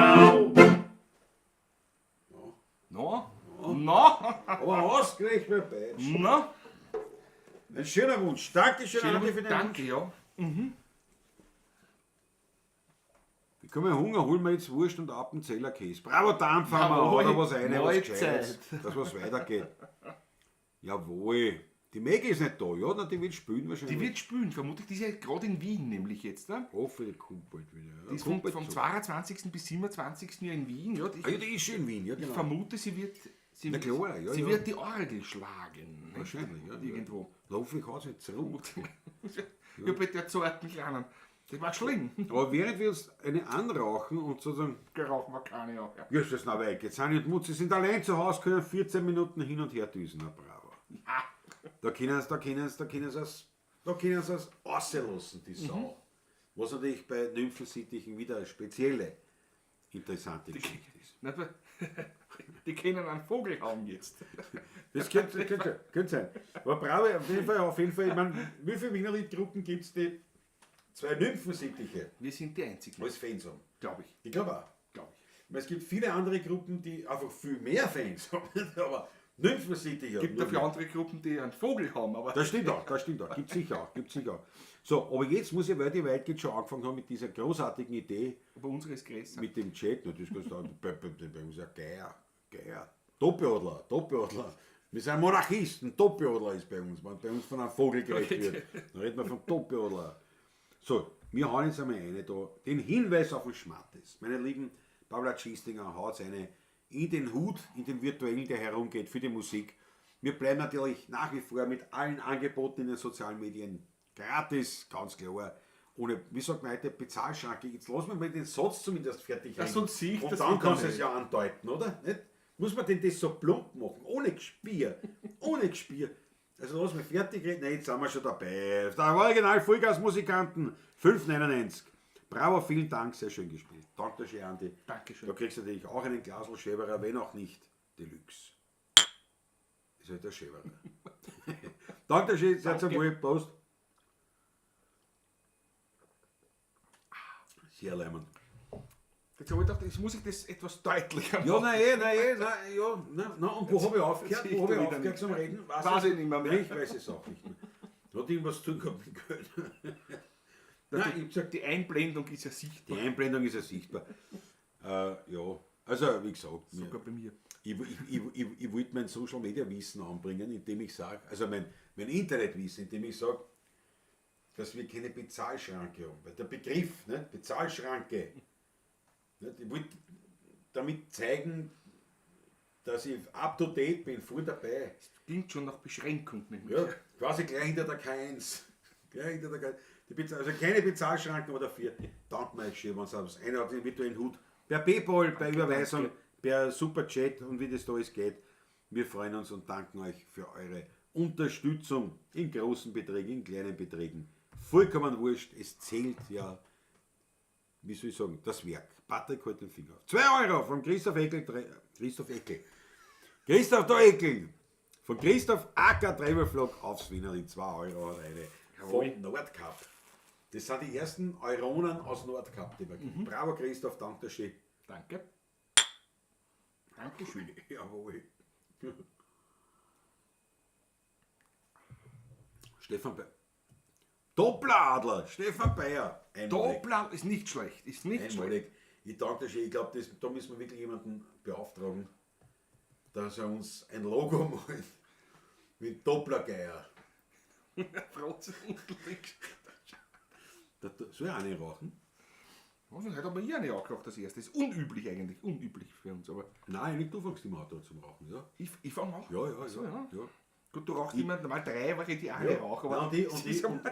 B: No?
A: Aber ausgerechnet Deutsch.
B: No?
A: Ein schöner Wunsch. Dankeschön, Andi, für den
B: Danke, ja.
A: Ich komme Hunger, holen wir jetzt Wurst und Appenzeller Käse. Bravo, Dampf haben wir, oder was rein, was
B: Mahlzeit.
A: Gescheites, dass was weitergeht. Jawohl. Die Meg ist nicht da, ja? Na, die wird spielen wahrscheinlich.
B: Die wird spielen, vermutlich. Die ist ja gerade in Wien, nämlich jetzt. Ne?
A: Hoffe, die kommt bald wieder. Ja,
B: Die ist
A: kommt bald
B: vom
A: zu.
B: 22. bis 27. Jahr in Wien. Ja,
A: Ah, ja, die ist schon in Wien, ja,
B: ich
A: genau.
B: vermute, sie wird
A: Na klar, ja,
B: sie
A: ja.
B: wird die Orgel schlagen. nicht?
A: Wahrscheinlich, ja.
B: Irgendwo.
A: Hoffentlich hat sie nicht zurück.
B: Ich hab mit der zarten Kleinen. Das war schlimm.
A: Aber während wir uns eine anrauchen und sozusagen,
B: Gerauchen wir keine auch. Ja.
A: ja, ist das noch weg. Jetzt sind und Mutzi sind allein zu Hause, können 14 Minuten hin und her düsen. Na, bravo. Da können sie es auslassen, die Sau. Was natürlich bei Nymphensittichen wieder eine spezielle, interessante Geschichte ist.
B: Nicht, weil- Die können einen Vogel haben jetzt.
A: Das könnte sein. Aber bravo, auf jeden Fall, ich meine, wie viele Wienerlied-Gruppen gibt es, die zwei Nymphensittiche
B: Wir sind die Einzigen,
A: als Fans haben?
B: glaube ich.
A: Ich glaube auch.
B: Glaub ich.
A: Weil es gibt viele andere Gruppen, die einfach viel mehr Fans haben, aber Nymphensittiche
B: Es gibt dafür andere Gruppen, die einen Vogel haben, aber
A: Das stimmt auch. Gibt sicher auch. So, aber jetzt muss ich, weil die Weitgehend schon angefangen haben mit dieser großartigen Idee,
B: aber unsere ist größer.
A: mit dem Chat, natürlich kannst du sagen, bei uns ja Geier, Doppelodler. Wir sind Monarchisten, Doppelodler ist bei uns. Wenn bei uns von einem Vogel geredet wird, dann reden wir von Doppelodler. So, wir hauen jetzt einmal eine da. Den Hinweis auf den Schmattes. Meine lieben Paula Schiestinger, haut eine in den Hut, in den virtuellen, der herumgeht für die Musik. Wir bleiben natürlich nach wie vor mit allen Angeboten in den sozialen Medien gratis, ganz klar. Ohne, wie sagt man heute, Bezahlschranke. Jetzt lassen wir mal den Satz zumindest fertig
B: Ja, sonst sehe ich
A: und
B: das
A: dann
B: wieder
A: kannst du
B: nicht.
A: es ja andeuten, oder? Nicht? Muss man denn das so plump machen? Ohne Gespier. Also lass mich fertig reden. Nein, jetzt sind wir schon dabei. Der Original Vollgas-Musikanten 5,99. Bravo, vielen Dank, sehr schön gespielt. Danke schön, Andi.
B: Dankeschön.
A: Da kriegst du natürlich auch einen Glasl Schäberer, wenn auch nicht Deluxe. Ist halt der Schäberer. Danke schön, sehr zum Wohl. Prost. Sehr leimend.
B: Jetzt habe ich gedacht, jetzt muss ich das etwas deutlicher
A: Ja,
B: machen.
A: und wo habe ich aufgehört?
B: Jetzt
A: Wo habe ich
B: wieder
A: aufgehört
B: nichts
A: zum
B: mehr.
A: Reden?
B: Weiß ich nicht mehr.
A: Ich weiß es auch nicht mehr. Hat irgendwas zu tun gehabt mit Geld. Nein, ich hab gesagt,
B: Die Einblendung ist ja
A: die
B: sichtbar.
A: Einblendung ist ja sichtbar. Ja, also wie gesagt,
B: Sogar bei mir.
A: ich wollte mein Social Media Wissen anbringen, indem ich sage, also mein Internetwissen, indem ich sage, dass wir keine Bezahlschranke haben. Weil der Begriff, ne, Bezahlschranke, ne, ich wollte damit zeigen, dass ich up to date bin, voll dabei.
B: Klingt schon nach Beschränkung. Nämlich.
A: Ja, quasi gleich hinter der K1. Gleich hinter der K1. Also keine Bezahlschranken oder dafür. Danke mal schön, wenn es aus einer hat den virtuellen Hut. Per PayPal, per Überweisung,
B: danke.
A: per Superchat und wie das da alles geht. Wir freuen uns und danken euch für eure Unterstützung in großen Beträgen, in kleinen Beträgen. Vollkommen wurscht, es zählt ja, wie soll ich sagen, das Werk. Patrick holt den Finger auf. 2 Euro von Christoph Eckel. Christoph der Eckel. Von Christoph Acker Travelvlog aufs Wiener in 2 Euro hat eine von Nordkap. Das sind die ersten Euronen aus Nordkap, die wir kriegen. Bravo Christoph, danke schön.
B: Danke. Dankeschön.
A: Jawohl. Stefan Bayer. Doppleradler, Stefan Bayer.
B: Doppler ist nicht schlecht. Ist nicht schlecht.
A: Einmalig. Ich danke dir schön. Ich glaube, da müssen wir wirklich jemanden beauftragen, dass er uns ein Logo malt mit Dopplergeier. Soll ich eine rauchen?
B: Was, das hat aber hier eine angekocht, das erste. Das ist unüblich eigentlich. Unüblich für uns. Aber
A: Nein, nicht du fängst im Auto zum Rauchen, ja?
B: ich fange auch.
A: Ja.
B: Ja.
A: ja.
B: Gut, du rauchst immer normal 3, weil ich die eine
A: Ja,
B: rauche.
A: nein,
B: Aber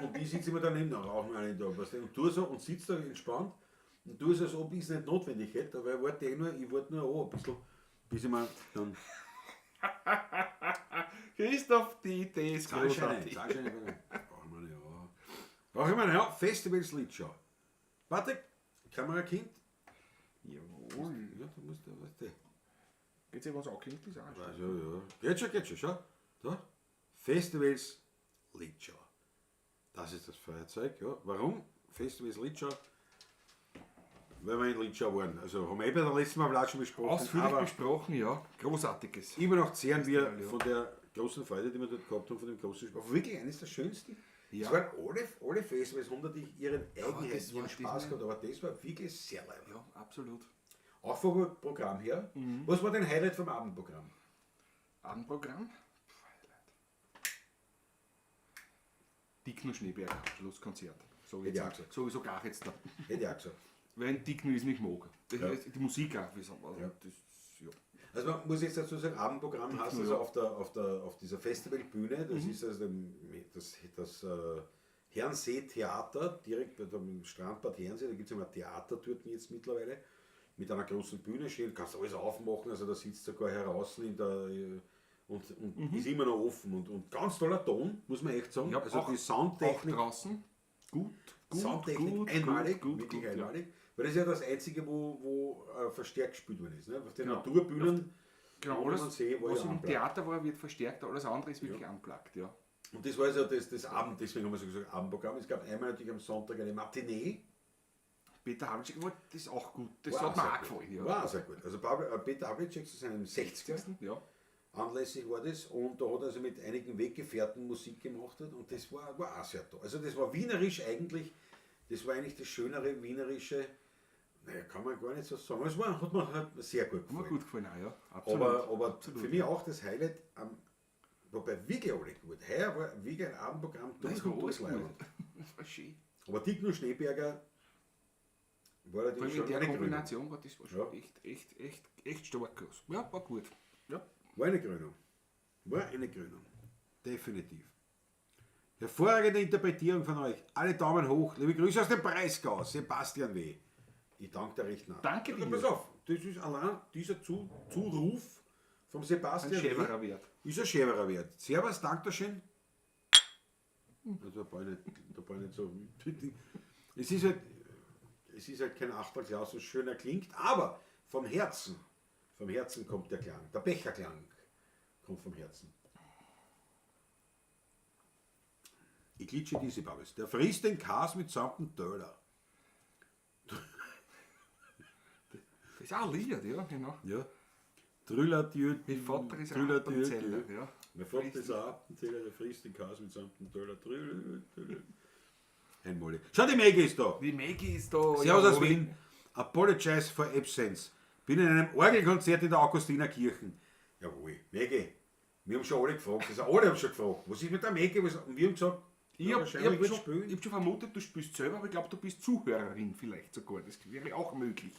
A: und die sitzen immer daneben, dann rauchen wir einen da. Weißt du? Und du so und sitzt da entspannt und du so, als ob ich es nicht notwendig hätte, aber ich warte nur an, ein bisschen, bis ich mir dann.
B: Christoph, die Idee ist
A: Zahlscheine,
B: großartig.
A: Brauchen wir ja, Festivals Liedschau. Patrick, Kamerakind?
B: Jawohl.
A: Ja, du musst ja, weißt du.
B: Geht's ja was anklingt, das auch.
A: Also, ja. Geht schon, schau. Da. Festivals Liedschau. Das ist das Feuerzeug, ja. Warum? Festivals Liedschau? Weil wir in Liedschau waren. Also haben wir beim letzten Mal auch schon besprochen.
B: Ausführlich
A: aber
B: besprochen, ja. Großartiges.
A: immer noch zehren wir
B: Ja.
A: von der großen Freude, die wir dort gehabt haben, von dem großen Spaß. Wirklich eines der schönsten.
B: Ja.
A: Es waren alle Festivals, haben natürlich ihren Eigenheiten,
B: das war
A: ihren Spaß
B: diesmal-
A: gehabt, aber das war wirklich sehr leibend.
B: Ja, absolut.
A: Auch vom Programm her. Was war dein Highlight vom Abendprogramm?
B: Abendprogramm. Dickner Schneeberger, Schlusskonzert. So
A: Hätte ich auch
B: jetzt
A: gesagt.
B: sowieso gar jetzt da.
A: Hätte ich auch gesagt.
B: Weil Dickner ist nicht mag. Das
A: Ja.
B: heißt, die Musik auch, wie sagen wir.
A: Ja.
B: Das, ja.
A: Also man muss jetzt dazu sagen, Abendprogramm heißt also
B: Ja.
A: auf dieser Festivalbühne, das ist also das Herrensee-Theater, direkt am Strandbad Herrensee, da gibt es immer ein Theater dort jetzt mittlerweile, mit einer großen Bühne stehen, kannst alles aufmachen, also da sitzt sogar heraus in der und ist immer noch offen und ganz toller Ton, muss man echt sagen.
B: Ja,
A: Also
B: auch-
A: die
B: Auch
A: Soundtechnik,
B: draußen. Gut.
A: Soundtechnik einmalig,
B: gut,
A: wirklich
B: ja.
A: einmalig. Weil das ist ja das Einzige, wo verstärkt gespielt worden ist. Ne? Auf den
B: Genau.
A: Naturbühnen,
B: Genau,
A: wo
B: alles,
A: man sehen, wo
B: was
A: ja
B: im
A: unplugged.
B: Theater war, wird verstärkt, alles andere ist wirklich unplugged, ja.
A: Und das war also das Abend, deswegen haben wir so gesagt Abendprogramm. Es gab einmal natürlich am Sonntag eine Matinee.
B: Peter Havlicek, das ist auch gut. Das
A: War
B: hat mir
A: sehr
B: auch
A: gut.
B: gefallen, ja.
A: War sehr gut. Also Peter Havlicek zu seinem 60.
B: Ja.
A: anlässlich war das und da hat er also mit einigen Weggefährten Musik gemacht und das war auch sehr toll. Also das war wienerisch eigentlich, das war eigentlich das schönere wienerische, naja, kann man gar nicht so sagen. Es hat mir halt sehr gut
B: Hat mir
A: gefallen.
B: gut gefallen, auch, ja. Absolut.
A: Aber
B: Absolut,
A: für mich auch das Highlight, wobei wirklich alle gut. Heuer war wirklich ein Abendprogramm
B: Das
A: durch
B: war
A: und
B: alles
A: durch
B: gut.
A: leibend.
B: Das war schön.
A: Aber Dickner Schneeberger war
B: Vor
A: natürlich
B: allem
A: schon
B: in der
A: eine Krönung.
B: Kombination war das war schon
A: Ja.
B: echt stark. Ja, war gut. Ja.
A: War eine Krönung. War eine Krönung. Definitiv. Hervorragende Interpretierung von euch. Alle Daumen hoch. Liebe Grüße aus dem Breisgau. Sebastian W. Ich danke dir recht nach.
B: Danke
A: Also,
B: dir.
A: pass auf, das ist allein dieser Zuruf vom
B: Ein
A: Sebastian
B: schäberer Wert.
A: ist ein schäberer Wert. Servus, Dankeschön. Also da brauche ich nicht so. Es ist halt kein Achtelklaus, so schön er klingt, aber vom Herzen kommt der Klang. Der Becherklang kommt vom Herzen. Ich glitsche diese Babes. Der frisst den Kas mit samten Döller.
B: Das ist auch ein Lied, ja, genau.
A: Ja. Trüllertjüt.
B: Mein Vater ist ein Appenzeller, ja.
A: Mein Vater ist ein Appenzeller, der frisst den Kas mit samten Döller. Trüllertjüt. Ein Molly. Schau, die Maggie ist da.
B: Die Maggie ist da.
A: Servus aus
B: jawohl.
A: Wien. Apologize for absence. Bin in einem Orgelkonzert in der Augustinerkirche. Jawohl, Maggie. Wir haben schon alle gefragt. Also alle haben schon gefragt. Was ist mit der Maggie? Und wir haben gesagt,
B: Ich
A: ja,
B: habe
A: wahrscheinlich wird
B: schon,
A: spielen.
B: ich hab schon vermutet, du spielst selber, aber ich glaube, du bist Zuhörerin vielleicht sogar. Das wäre auch möglich.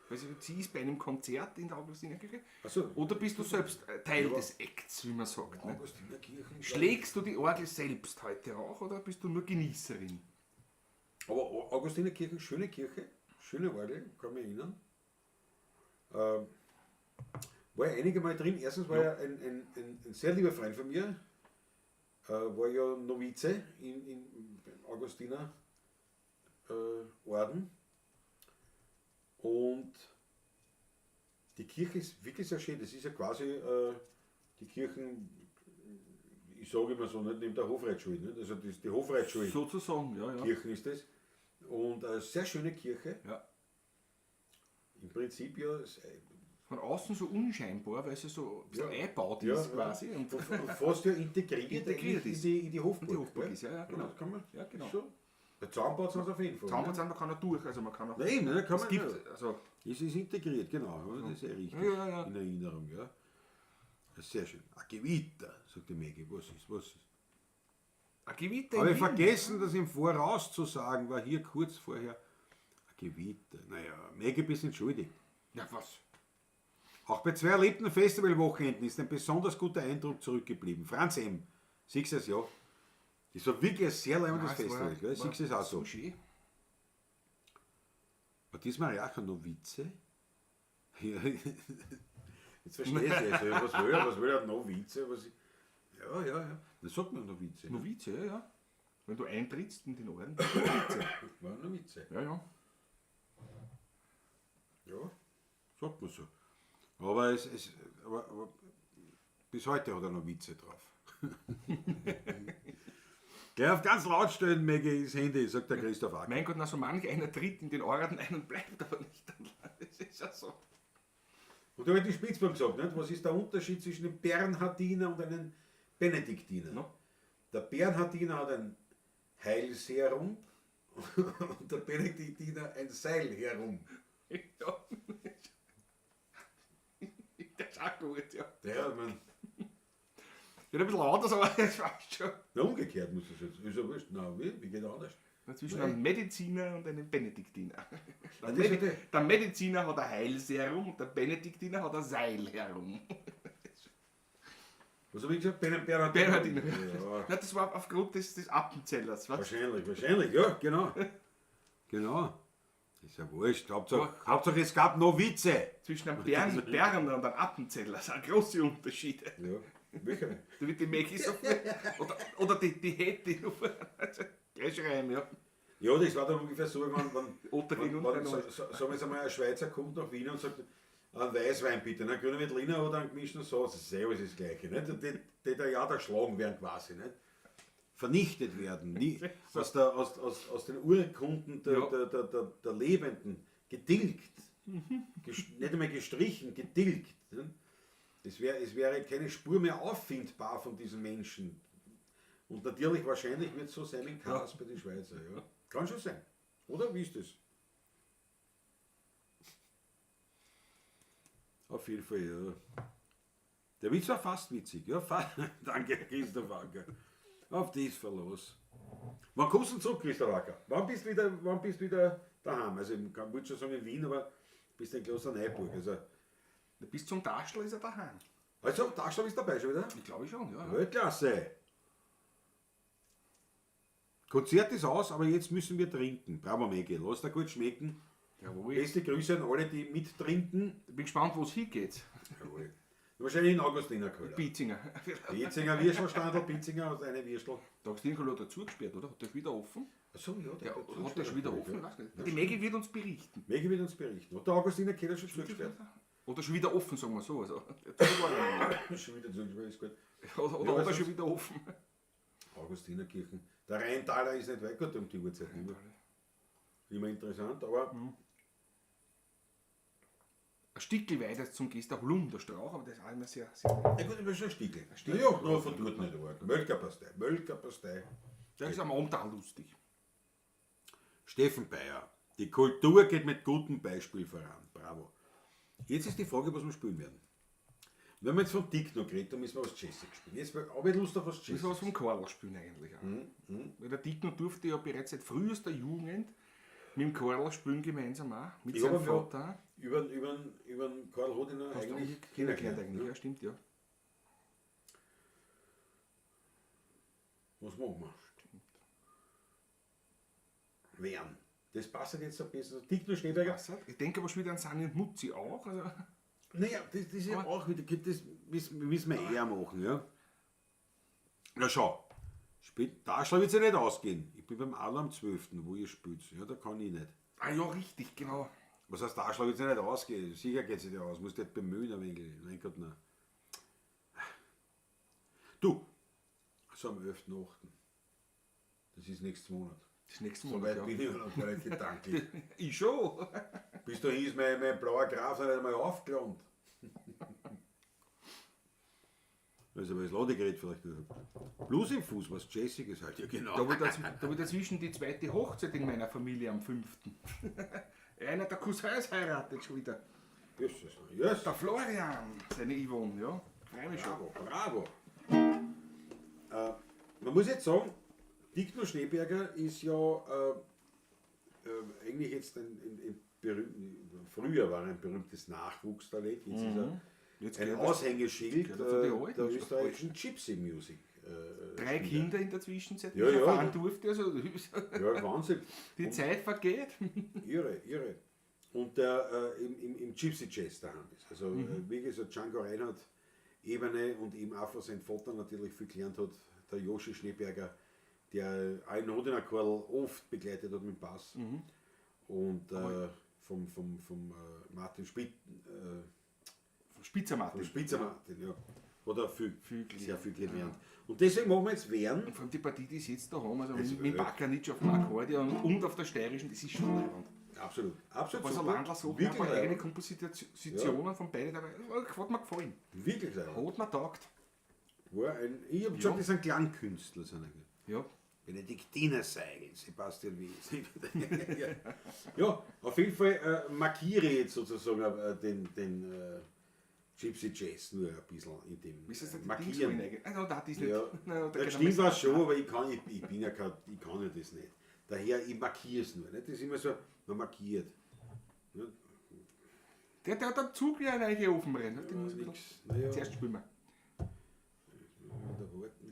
B: Also du ziehst bei einem Konzert in der Augustinerkirche
A: Also,
B: oder bist du selbst Teil
A: Ja.
B: des Acts, wie man sagt? Ne?
A: Augustinerkirchen.
B: Schlägst du die Orgel selbst heute auch oder bist du nur Genießerin?
A: Aber Augustinerkirchen, schöne Kirche, schöne Orgel, kann mich erinnern. War ja einige Mal drin. Erstens war ja ein sehr lieber Freund von mir, war ja Novize in Augustiner Orden. Und die Kirche ist wirklich sehr schön. Das ist ja quasi die Kirchen, ich sage immer so, nicht neben der Hofreitschule. Nicht? Also das ist die Hofreitschule.
B: Sozusagen, ja.
A: Kirchen ist das. Und eine sehr schöne Kirche.
B: Ja.
A: Im Prinzip ja
B: Von außen so unscheinbar, weil sie so ein bisschen eingebaut
A: ja,
B: ist quasi. Und
A: fast ja integriert
B: Integriert
A: eigentlich
B: ist.
A: in die Hofburg.
B: Die Hofburg
A: gell?
B: ist, ja, genau.
A: Das kann man
B: Ja, genau.
A: so. Bei Zahnbad sind sie auf jeden Fall.
B: Zahnbad sind, man kann auch durch, also man kann auch...
A: Nein, eben, ne, kann
B: es
A: man
B: gibt,
A: ja.
B: also,
A: Es ist integriert, genau. Das ist ja richtig.
B: Ja.
A: In Erinnerung, ja. Das ist sehr schön. A Gewitter, sagt die Maggie. Was ist?
B: ein Gewitter
A: Habe
B: in
A: ich
B: Wien.
A: vergessen, das im Voraus zu sagen, war hier kurz vorher a Gewitter. Naja, Maggie, bist entschuldigt.
B: Ja, was?
A: Auch bei 2 erlebten Festivalwochenenden ist ein besonders guter Eindruck zurückgeblieben. Franz M., siehst du es ja? Das war wirklich ein sehr leibendes
B: Ja, es war-
A: Festival, gell? Siehst du es auch so?
B: schön.
A: War diesmal auch ein Novize? Ja, jetzt verstehe ich es. Also, was will ein Novize? Ja. Das sagt man Novize.
B: Novize, ja. Wenn du eintrittst in den Orden, bist du Novize.
A: War ein Novize.
B: Ja.
A: Ja, sagt man so. Aber, aber bis heute hat er noch Witze drauf. Geh auf ganz laut stellen, Maggie, das Handy, sagt der Christoph Acker.
B: Mein Gott, na so manch einer tritt in den Orden ein und bleibt aber nicht an Land. Das ist ja so.
A: Und da hat die Spitzburg gesagt, nicht? Was ist der Unterschied zwischen einem Bernhardiner und einem Benediktiner?
B: No?
A: Der Bernhardiner hat ein Heilserum und der Benediktiner ein Seilherum.
B: Ja. Das ist auch gut, ja.
A: Ja, ich mein,
B: Wird ein bisschen anders, aber das passt schon.
A: na, umgekehrt muss das jetzt. Ist ja wurscht. Na, wie geht anders?
B: Zwischen
A: Nein.
B: einem Mediziner und einem Benediktiner. Der,
A: das ist ja
B: der Mediziner hat ein Heilserum und der Benediktiner hat ein Seilherum.
A: Was habe ich gesagt? Bernhardiner.
B: Bernhardiner.
A: Ja,
B: Na, das war aufgrund des Appenzellers. Was?
A: wahrscheinlich, ja, genau. Genau. Ist ja wurscht. Hauptsache es gab noch Witze.
B: Zwischen einem Berner und einem Appenzeller sind große Unterschiede.
A: Ja, welcher?
B: Da wird die Maggie so oder die Hette nur. Gleich schreiben, ja.
A: Ja, das war dann ungefähr so,
B: Otterin und
A: wenn
B: Bernhard.
A: sagen wir jetzt einmal, ein Schweizer kommt nach Wien und sagt, einen Weißwein bitte, einen grünen Veltliner oder einen gemischten Sauce, das ist selber das Gleiche. Nicht? Die da ja erschlagen werden quasi, nicht? Vernichtet werden, aus den Urkunden der Lebenden, getilgt, nicht einmal gestrichen, getilgt. Nicht? Es wäre keine Spur mehr auffindbar von diesen Menschen. Und natürlich, wahrscheinlich wird es so sein in Chaos bei den Schweizer. Ja. Kann schon sein. Oder? Wie ist das? Auf jeden Fall, ja. Der Witz war fast witzig. Ja, danke, Christoph Acker. Auf das Verlass. Wann kommst du zurück, Christoph Acker? Wann bist du wieder daheim? Also, ich würde schon sagen in Wien, aber bist in Klosterneuburg. Also
B: Bis zum Taschel ist er daheim.
A: Tagstab ist dabei schon wieder?
B: Ich glaube schon, ja.
A: Weltklasse. Konzert ist aus, aber jetzt müssen wir trinken. Bravo, Maggie. Lass dir gut schmecken.
B: Jawohl.
A: Beste Grüße an alle, die mittrinken.
B: Ich bin gespannt, wo es hingeht.
A: Jawohl. Wahrscheinlich in Augustiner Köhler.
B: Bietzinger.
A: Bietzinger Würstelstandel, Bietzinger hat eine Würstel.
B: Der Augustiner hat dazu gesperrt, oder? Hat der wieder offen?
A: Achso, ja,
B: Ja,
A: hat
B: hat der schon wieder offen?
A: Ja.
B: Weiß nicht. Die Maggie wird uns berichten.
A: Maggie wird uns berichten. Hat der Augustiner Köhler schon zugesperrt?
B: Oder schon wieder offen, sagen wir so. Also, der Zug war noch
A: Schon wieder zugesperrt, ist gut.
B: nicht. Oder
A: Ja,
B: hat er
A: was
B: schon
A: ist-
B: wieder offen?
A: Augustinerkirchen. Der Rheintaler ist nicht weit, gut um die Uhrzeit. Immer interessant, aber
B: Ein Stückchen weiter zum Gester Holunderstrauch, aber das ist auch immer sehr, sehr.
A: na gut, aber schon ein Stickel. Ja, nur von dort nicht arg. Mölkerpastei.
B: Das ist am Abend auch lustig.
A: Steffen Bayer. Die Kultur geht mit gutem Beispiel voran. Bravo. Jetzt ist die Frage, was wir spielen werden. Wenn wir jetzt von Dick noch geredet haben, müssen wir was Jessic spielen. Jetzt habe ich Lust auf was
B: Das ist
A: Jessic.
B: was vom Karl spielen eigentlich auch. Weil der Dickner durfte ja bereits seit frühester Jugend Mit dem Karl spielen gemeinsam auch. Mit
A: Ich
B: seinem
A: hab ihn
B: Vater.
A: Über den Karl Rodiner
B: Hast du
A: eigentlich
B: auch kennengelernt eigentlich? Ja, stimmt, ja.
A: Was machen wir? Werden. Das passt jetzt ein bisschen. Diktor Schneeberger.
B: Ich denke aber schon wieder an Sani und Mutzi auch. Also.
A: Naja, das ist ja auch wieder, das müssen wir eher machen, ja. Na schau, Darschler wird es ja nicht ausgehen. Ich bin beim Adler am 12., wo ihr spielt. Ja, da kann ich nicht.
B: Ah ja, richtig, genau.
A: Was heißt, Darschler wird es ja nicht ausgehen? Sicher geht es nicht aus. Musst du nicht bemühen ein wenig. Mein Gott, nein. Du, so am 11.8. Das ist nächsten Monat.
B: Das nächste
A: So
B: Mal.
A: weit bin ich noch gar nicht gedanklich.
B: Ich schon.
A: Bis dahin ist mein blauer Graf noch nicht einmal aufgelohnt. Also, aber das Ladegerät vielleicht nicht. Blues im Fuß, was Jessica ist halt, ja genau.
B: Da war dazwischen die zweite Hochzeit in meiner Familie am 5. Einer der Cousins heiratet schon wieder.
A: Jesus, yes.
B: Der Florian, seine Yvonne, ja. Freue mich schon.
A: Bravo, bravo. Man muss jetzt sagen, Diktor Schneeberger ist ja eigentlich jetzt früher war er ein berühmtes Nachwuchstalent, jetzt ist er
B: Jetzt
A: ein
B: gehört
A: Aushängeschild
B: gehört er zu den Alten,
A: der
B: ist doch
A: österreichischen Gypsy Music.
B: drei Kinder in der Zwischenzeit, die
A: Ja,
B: ich
A: ja.
B: erfahren durfte. Also,
A: Ja, Wahnsinn.
B: die Zeit vergeht.
A: Irre. Und der im Gypsy Jazz daheim ist. Also wie gesagt, Django Reinhardt Ebene und ihm auch von seinem Vater natürlich viel gelernt hat, der Joshi Schneeberger, der einen Hodiner Karl oft begleitet hat mit dem Bass. Und vom Martin
B: Spitzermatten.
A: vom Spitzer Martin, ja. Hat er sehr viel gelernt.
B: Ja.
A: Und deswegen machen wir jetzt Werden.
B: Und vor allem die Partie, die sie jetzt da haben, also
A: Also,
B: mit dem Bakanitsch auf dem Akkordeon und auf der steirischen, das ist schon leibend.
A: Absolut.
B: Also
A: super.
B: Landler so,
A: Wirklich
B: hat eigene
A: leibend.
B: Kompositionen von beiden dabei. Das hat mir gefallen.
A: Wirklich leibend.
B: Hat mir taugt.
A: Ich habe gesagt, das sind Klangkünstler.
B: Ja.
A: Benediktiner Seigel, Sebastian Wies. Ja, auf jeden Fall markiere ich jetzt sozusagen den Gypsy Jazz nur ein bisschen in dem
B: Wie ist das denn?
A: Markieren.
B: Also, das ist nicht.
A: Ja,
B: Nein,
A: das stimmt was schon, aber ich kann ja das nicht. Daher, ich markiere es nur. Nicht? Das ist immer so, man markiert. Ja,
B: Der hat am Zug wie ein Eiche offen rein. Den muss ich
A: nix. Naja,
B: zuerst spielen wir.
A: da warten.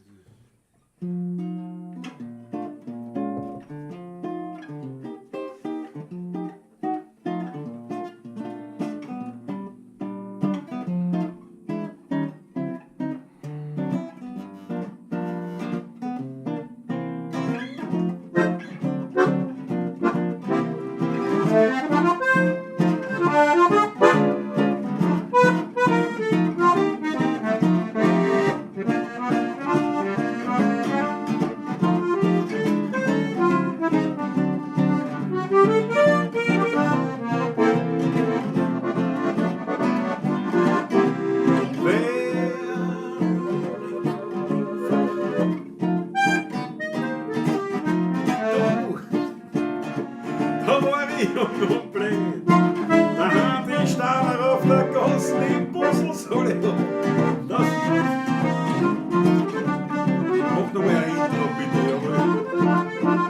A: Da war ich jung und blöd. Da haben die Steiner auf der Gasse im Bussel soll das. Mach noch mal ein Intro bitte, jawohl.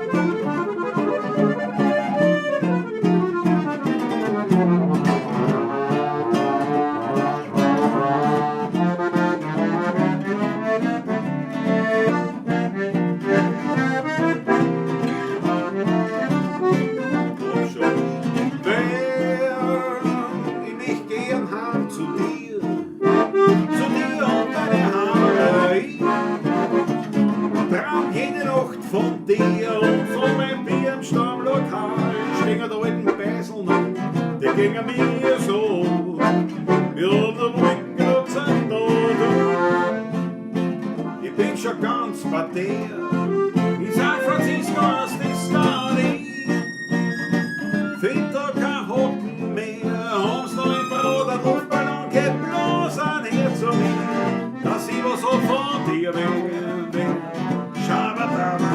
A: Komm schon. Ich möchte gern heim zu dir und deine Haare. Traum jede Nacht von dir und von meinem Bier im Stammlokal. Stehen da alten Beiseln an, die gingen mir so. Wir haben den Rücken und sind da. Ich bin schon ganz bei dir. In San Francisco hast du Story. Find da kein Hocken mehr, haben's noch im Brot, ein Luftballon geht bloß an her zu mir, dass ich was so von dir will. Schabadaba.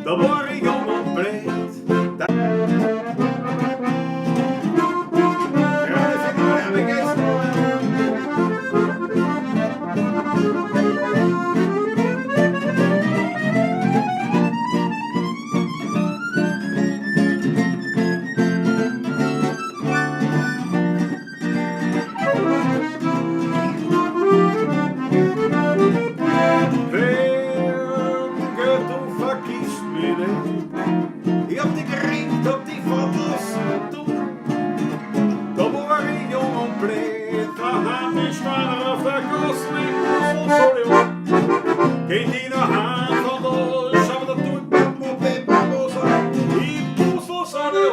A: Da war ich jung und blöd. Gerade für die Werbegäste. Ich hab dich geringt, hab dich verlassen, du. Da war ich jung und blöd, da haben die Steine auf der Gasse mit Soll geht die noch heim von da, schau da tut wo Peppermosa, ich Puzzle Solle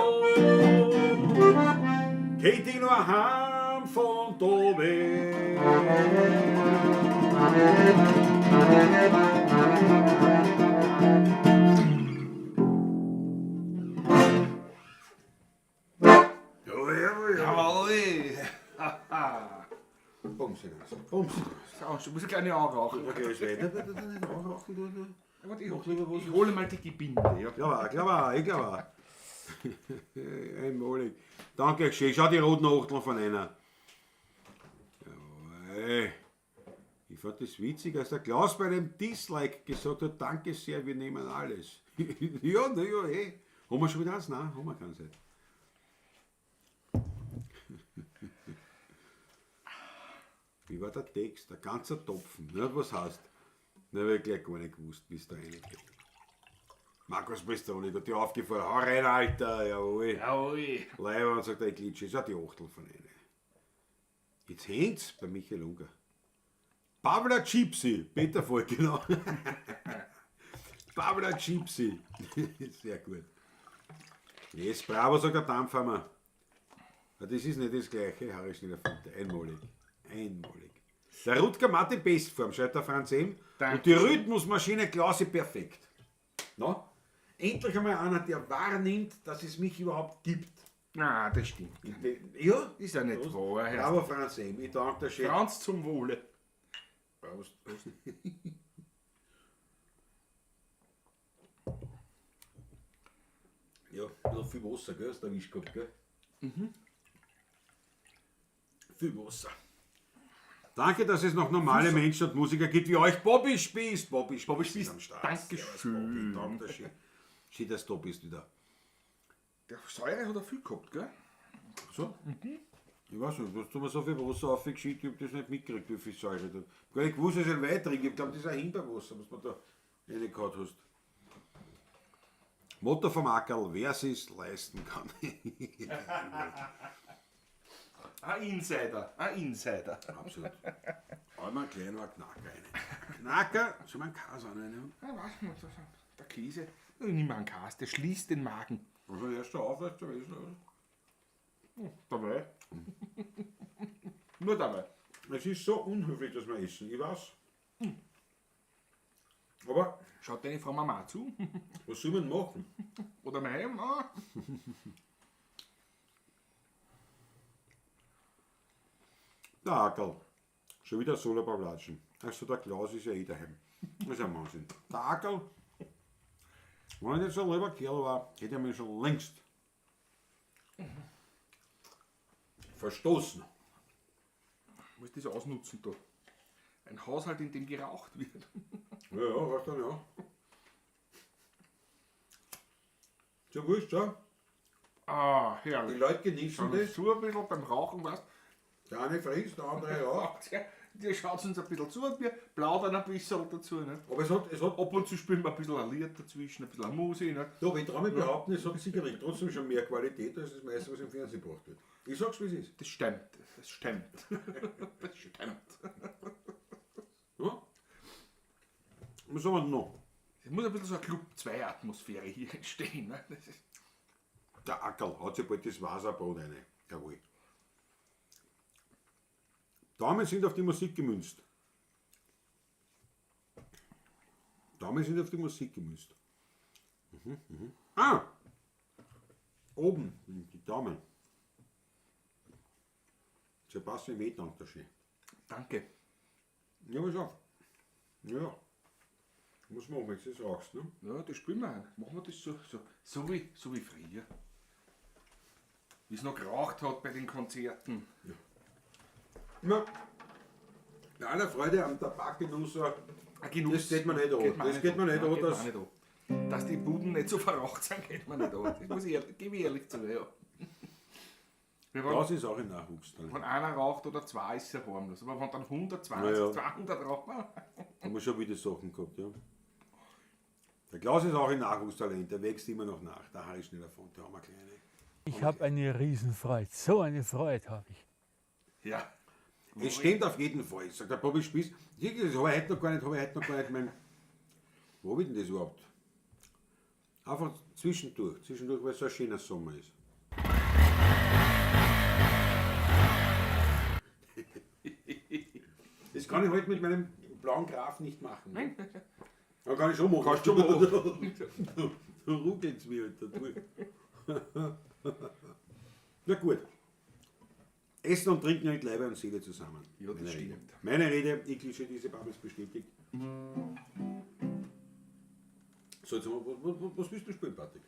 A: geht die noch heim von da weg.
B: Schau, du musst eine kleine anrauchen.
A: Okay, ich werde nicht anrauchen, du.
B: Ich hole mal die Gebinde. Ja.
A: Ich glaube auch. Einmalig. Danke, schön. Schau die roten Achteln von einer. Jawohl. Ich fand das witzig, als der Klaus bei dem Dislike gesagt hat, danke sehr, wir nehmen alles. Ja, naja, hey. Haben wir schon wieder eins? Nein, haben wir keins. Wie war der Text? Der ganze Topfen. Ja, was heißt? Na, hab ich gleich gar nicht gewusst, bis da reingeht. Markus Bristoli, da hat die aufgefahren. Hau rein, Alter, jawohl.
B: Jawohl.
A: Leiber und sagt, ich glitsche, ist auch die Achtel von einer. Jetzt hängt's bei Michael Unger. Pavla Gypsy, Peter Volk, genau. Pavla Gypsy. Sehr gut. Yes, bravo, sagt der Dampfhammer. Das ist nicht das gleiche, Harry Schneider-Finte. Einmalig. Der Rutger macht in Bestform, schreibt der Franz M.
B: Danke.
A: Und die Rhythmusmaschine Klause perfekt. No? Endlich einmal einer, der wahrnimmt, dass es mich überhaupt gibt.
B: Na, das stimmt.
A: Ja,
B: Ist ja nicht wahr. Herr
A: aber Franz M. Ich danke dir schön.
B: Franz zum Wohle.
A: Prost. Ja, ein bisschen viel Wasser, gell? Hast du erwischt gehabt, gell? Viel Wasser. Danke, dass es noch normale Menschen und Musiker gibt wie euch. Bobby Spieß am Start.
B: Dankeschön.
A: Danke schön. Schön, dass du da bist wieder.
B: Der Säure hat er viel gehabt, gell?
A: So? Ich weiß nicht, du hast mir so viel Wasser aufgeschickt, ich hab das nicht mitgekriegt, wie viel Säure da. Gar nicht gewusst, dass ich ein Wein trinke. Ich glaube, das ist ein Himbeerwasser, was du da reingehauen hast. Motto vom Ackerl, wer es leisten kann.
B: Ein Insider.
A: Absolut. Einmal klein war Knacker rein. Knacker, soll man einen Käse rein?
B: Ja, was? Der Käse. Nimm mal einen Käse, der schließt den Magen.
A: Also erst der Aufrecht gewesen, oder?
B: Dabei. Nur dabei.
A: Es ist so unhöflich, dass wir essen, ich weiß. Aber
B: Schaut deine Frau Mama zu?
A: was soll man machen?
B: Oder meine Mama?
A: Der Ackerl, schon wieder Solo beim Latschen. Also der Klaus ist ja eh daheim. Das ist ein Wahnsinn. Der Ackerl, wenn er nicht so ein lieber Kerl war, hätte er mich schon längst verstoßen.
B: Du musst das ausnutzen da. Ein Haushalt, in dem geraucht wird.
A: Ja, weißt du, ja. So wurscht, ja.
B: Ah,
A: Die
B: herrlich.
A: Leute genießen
B: Schauen
A: das.
B: zu ein bisschen beim Rauchen, weißt
A: Der eine frisst, der andere raucht.
B: die schaut uns ein bisschen zu und wir plaudern ein bisschen dazu. Nicht?
A: Aber es hat
B: Ab und zu spielen wir ein bisschen ein Lied dazwischen, ein bisschen Musik. Nicht?
A: doch, ich traue mich behaupten, es hat sicherlich trotzdem schon mehr Qualität als das meiste, was im Fernsehen gebracht wird. Ich sag's, wie es ist.
B: Das stimmt. Das stimmt. Das stimmt.
A: Ja? Was sagen wir denn noch?
B: Es muss ein bisschen so eine Club 2 Atmosphäre hier entstehen. Ne? Das ist
A: Der Ackerl hat sich bald das Wasserbrot rein. Jawohl. Daumen sind auf die Musik gemünzt. Daumen sind auf die Musik gemünzt. Ah! Oben, die Daumen. Sebastian Weht dankt da schön.
B: Danke.
A: Ja, was auf. Ja. Was machen wir jetzt? Das rauchst, ne?
B: Ja, das spielen wir. Machen wir das so wie früher. Wie es noch geraucht hat bei den Konzerten.
A: Ja. Bei aller Freude am Tabakgenuss,
B: Ein Genuss.
A: das geht man nicht an. Das geht man nicht an. Das-
B: Geht man nicht an. Dass die Buden nicht so verraucht sind, geht man nicht an. Das muss ich gebe ich ehrlich zu, ja.
A: Das ist auch ein Nachwuchstalent.
B: Wenn einer raucht oder zwei, ist er harmlos. Aber wenn dann 120,
A: Ja.
B: 200 raucht man.
A: Haben wir schon wieder Sachen gehabt, ja. Der Klaus ist auch ein Nachwuchstalent, der wächst immer noch nach. Der Harry schneller von, der haben wir kleine.
C: Ich habe eine Riesenfreude. So eine Freude habe ich.
B: Ja.
A: Es stimmt auf jeden Fall, sagt der Bobby Spieß. Das habe ich heute noch gar nicht, wo habe ich denn das überhaupt? Einfach zwischendurch, weil es so ein schöner Sommer ist. Das kann ich heute mit meinem blauen Graf nicht machen.
B: Nein.
A: Ja, kann ich schon machen.
B: Kannst du machen.
A: Da ruckelt es mir halt da durch. Na gut. Essen und Trinken hält Leibe und Seele zusammen.
B: Ja, das
A: Meine
B: stimmt.
A: Rede. Meine Rede, ich klische diese Babels bestätigt. So, jetzt haben wir, was willst du spielen, Patrick?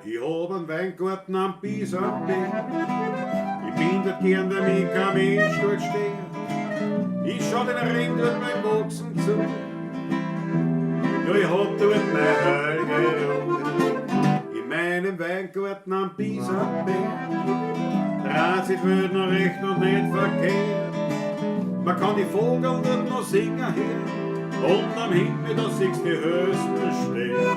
A: Ich hab einen Weingarten am Biesenberg. Ich bin dort gern, der mich kein Mensch dort steht. Ich schau den Ring dort beim Wachsen zu. Ja, ich hab dort meine heilige Ruhe. In meinem Weingarten am Biesenberg. Dreht sich Welt noch recht und nicht verkehrt. Man kann die Vogel dort noch singen hören. Und am Himmel, da siehst du die höchsten Sterne.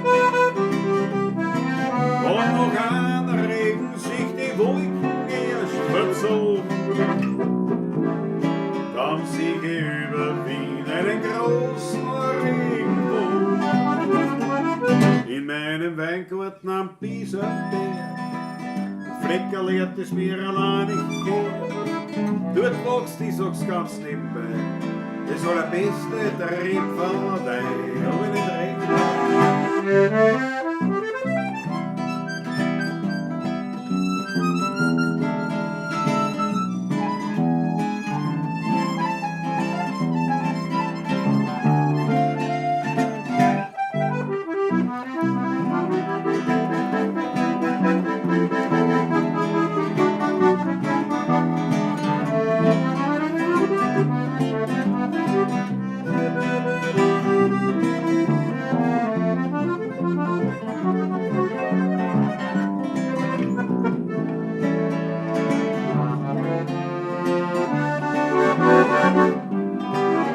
A: Und noch einer regen sich die Wolken erst verzogen. Dann sieh ich über Wien einen großen Regenbogen. In meinem Weingarten am Biesenberg. Fleckerl lehrt es mir allein nicht gehen. Dort wächst, ich sag's ganz nebenbei, das allerbeste Triebfall, aber nicht recht.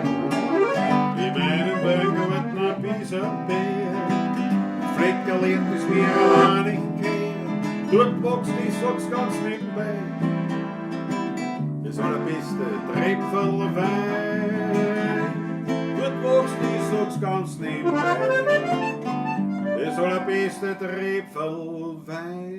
A: In meinem Weingarten am Biesenberg. Flecker lehrt es mir allein nicht gehen. Dort wächst, ich sag's ganz nebenbei, das allerbeste Trepferl Wein. Dort wächst, ich sag's ganz nebenbei, das allerbeste Trepferl Wein.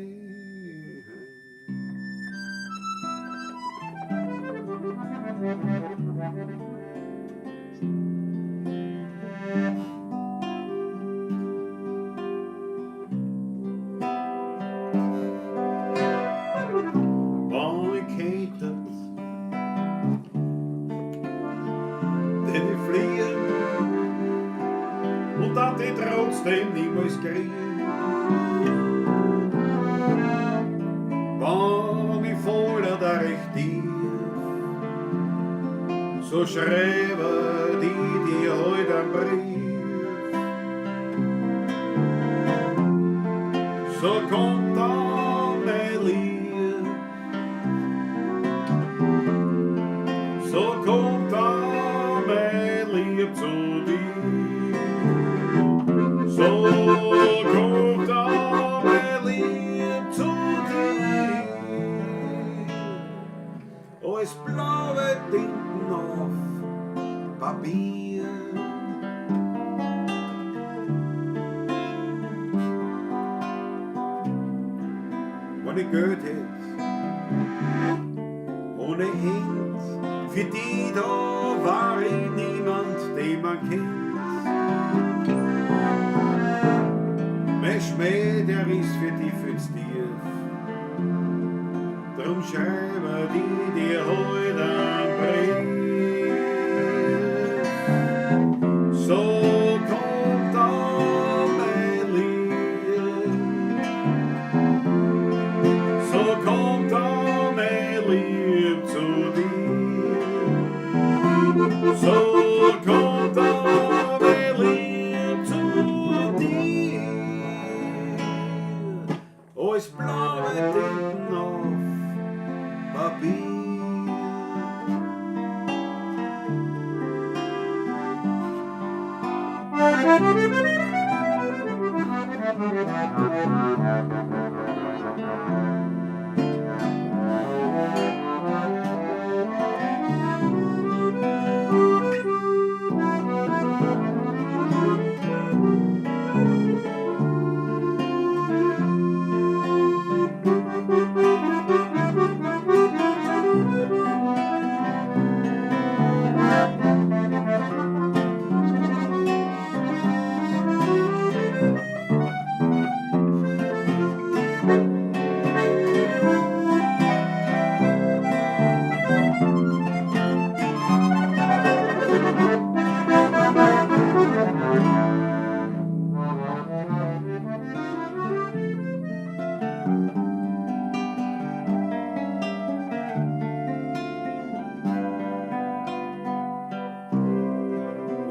A: Barricaded, denn die fliehen und dann die trotzdem niemals kriegen. Wann ich voller der recht tief, so schreibe die dir heute einen Brief. So kommt dann mein Lied, so kommt dann mein Lied zu dir. So kommt dann mein Lied zu dir. Als blaue Tinten auf Papier. Wenn ich Geld hätt, ohne End, für die da war ich niemand, den man kennt. Mein Schmäh, der ist für dich fürs tief. Drum schreibe die dir heute einen Brief. So kommt auch mein Lied. So kommt auch mein Lieb zu dir. So kommt auch mein Lieb zu dir. Als blaue Tinten auf Papier.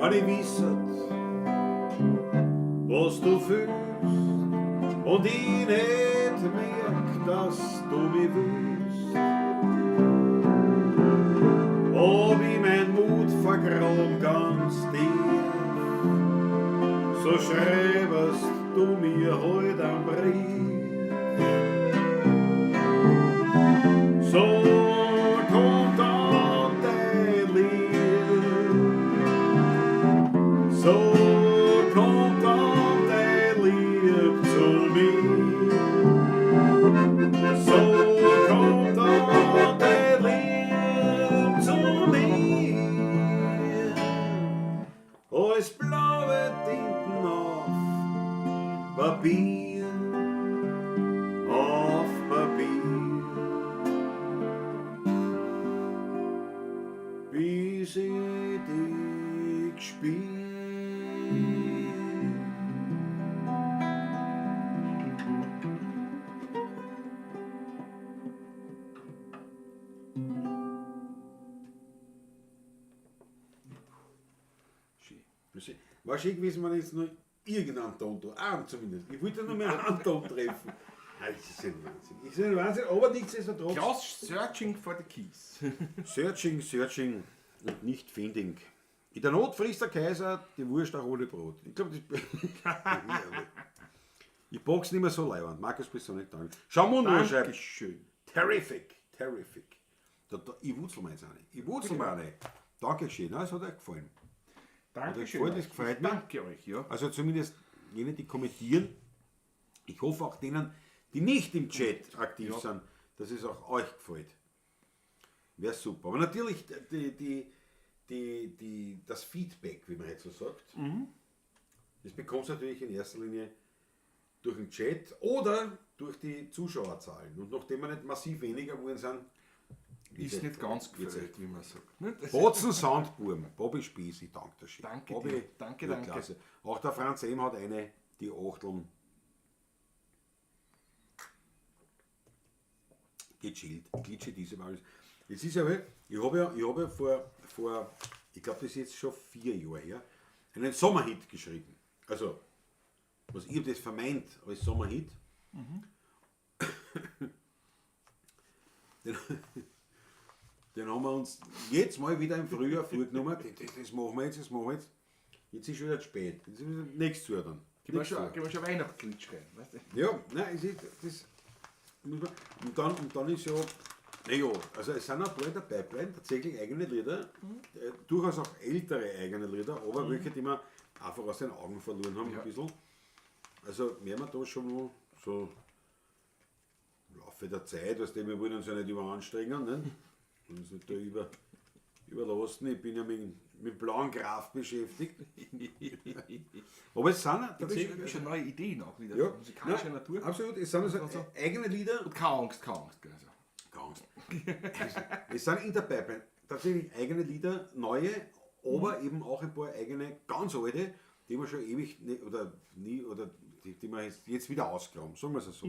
A: Wenn ich wisset, was du fühlst und ich nicht merk, dass du mich willst, ob ich mein Mut vergraben ganz tief, so schreibest du mir heut einen Brief. So kommt dann dein Lied. So kommt dann dein Lieb zu mir. So kommt dann dein Lieb zu mir. Als blaue Tinten auf Papier, auf Papier. Bis ich dich spiel. War schön gewesen, wenn ich jetzt noch irgendeinen Ton tue. Einen zumindest. Ich wollte nur mehr einen Ton treffen. Das ist ein Wahnsinn. Das ist ein Wahnsinn, aber nichtsdestotrotz.
B: Just searching for the keys.
A: Searching, searching und nicht finding. In der Not frisst der Kaiser die Wurst auch ohne Brot. Ich glaube, das. Ich boxe nicht mehr so leibend. Markus, bist du nicht danken. Schau mal nur, schreibt.
B: Dankeschön.
A: Terrific, terrific. Ich wurzel mir jetzt eine. Ich wurzel mir eine. Dankeschön, es hat euch gefallen.
B: Dankeschön.
A: Das gefällt mir.
B: Danke euch, ja.
A: Also zumindest jene, die kommentieren. Ich hoffe auch denen, die nicht im Chat aktiv sind, dass es auch euch gefällt. Wäre super. Aber natürlich das Feedback, wie man jetzt so sagt, das bekommst du natürlich in erster Linie durch den Chat oder durch die Zuschauerzahlen. Und nachdem wir nicht massiv weniger geworden sind,
B: Ist nicht ganz gefällt, wie man sagt. Nicht?
A: Botzen Sandburm, Bobby Spieß, ich danke dir schön.
B: Danke
A: Bobby,
B: dir. Danke,
A: ja,
B: danke.
A: klasse. Auch der Franz Ehm hat eine, die Achteln gechillt. Ich glitsche diese Mal. Es ist aber, ich habe ja vor, ich glaube, das ist jetzt schon 4 Jahre her, einen Sommerhit geschrieben. Also, was ich das vermeint als Sommerhit. Den haben wir uns jetzt mal wieder im Frühjahr vorgenommen. Das machen wir jetzt, das machen wir jetzt. Jetzt ist schon wieder zu spät. Jetzt ist wieder nichts zu tun.
B: Gib mir schon Weihnachtsglitsch rein. Weißt du?
A: Ja, nein, es ist, das muss man, und dann ist ja, naja, also es sind ein paar in der Pipeline, tatsächlich eigene Lieder, durchaus auch ältere eigene Lieder, aber welche, die wir einfach aus den Augen verloren haben, ein bisschen. Also werden wir da schon noch so im Laufe der Zeit, wir wollen uns ja nicht überanstrengen, ne? Und uns nicht da überlassen. Ich bin ja mit blauen Graf beschäftigt. Aber es sind
B: Das ist eine neue Idee auch wieder.
A: ja,
B: Musikalischer Natur.
A: absolut, es sind also eigene Lieder.
B: Und keine Angst, keine Angst. Also.
A: Angst. Es sind in der Pipeline tatsächlich eigene Lieder, neue, aber eben auch ein paar eigene, ganz alte, die wir schon ewig die wir jetzt wieder ausgraben, sagen wir es so.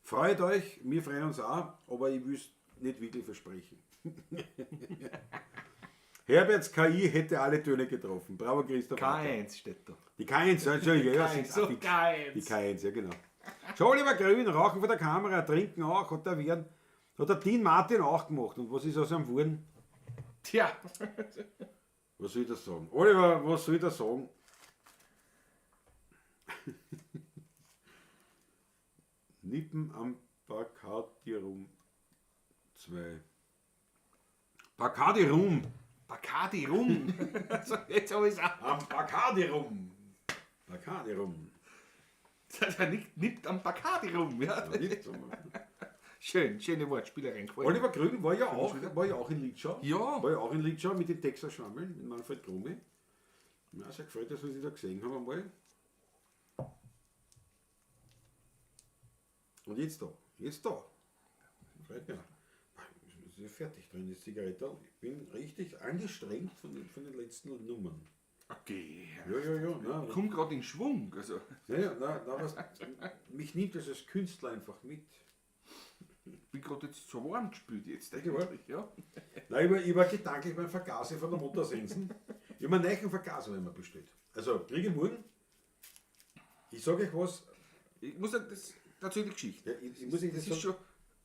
A: Freut euch, wir freuen uns auch, aber ich will es nicht wirklich versprechen. Herberts KI hätte alle Töne getroffen. Bravo, Christoph.
B: K1 steht da.
A: Die K1, Entschuldigung, ja,
B: K1,
A: sind
B: so
A: fix.
B: K1.
A: Die K1, ja genau. Schau, Oliver Grün, rauchen vor der Kamera, trinken auch, hat der Dean Martin auch gemacht. Und was ist aus einem Wurden?
B: Tja,
A: Was soll ich da sagen? Oliver, was soll ich da sagen? Nippen am Bacardi Rum 2. Bacardi Rum.
B: Bacardi Rum. So, jetzt habe ich es auch.
A: Am Bacardi Rum. Bacardi Rum.
B: Der nickt am Bacardi rum. Ja.
A: Ja, nicht so.
B: Schöne Wortspielereien.
A: Oliver Grün war ja auch in Lidschau.
B: Ja.
A: War ja auch in Lidschau mit den Texas Schwammeln, mit Manfred Krumme. Mir sehr gefreut, dass wir sie da gesehen haben einmal. Und jetzt da. Freut mich. Ist ja fertig drin, die Zigarette. Ich bin richtig angestrengt von den letzten Nummern.
B: Okay.
A: Ja.
B: Ich komme gerade in Schwung. Also.
A: Mich nimmt das als Künstler einfach mit.
B: Ich bin gerade jetzt so warm gespielt jetzt.
A: Ja.
B: Eigentlich, ja.
A: Nein, ich war gedanklich beim Vergaser von der Motorsensen. Ich habe einen neuen Vergaser, wenn man bestellt. Also, kriege ich morgen. Ich sage euch was.
B: Ich muss sagen, das dazu die Geschichte.
A: Ja, ich muss euch
B: Das
A: das
B: ist schon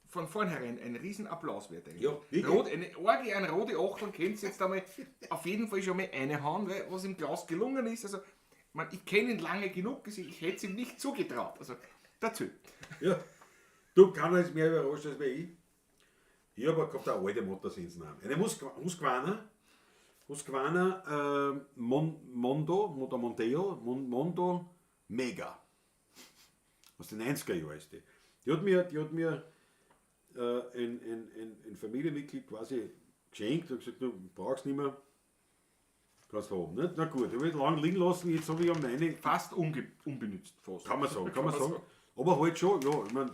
B: von vornherein ein riesen Applaus wert eigentlich.
A: Ja, wirklich.
B: Eine Orgie, eine rote Achtel könnt ihr jetzt einmal auf jeden Fall schon mal eine haben, weil was im Klaus gelungen ist. Also, ich kenne ihn lange genug, also ich hätte es ihm nicht zugetraut. Also, dazu.
A: Ja. Du kannst jetzt mehr überrascht als ich. Ich habe gehabt eine alte Motorsensen haben. Eine Husqvarna Mondo Mega. Aus den 90er Jahren ist die. Die hat mir ein Familienmitglied quasi geschenkt und gesagt, du brauchst nicht mehr, kannst du haben. Nicht? Na gut, ich habe lange liegen lassen, jetzt habe ich an meine.
B: Fast unbenutzt. Fast.
A: Kann man sagen. Aber halt schon, ja, ich meine,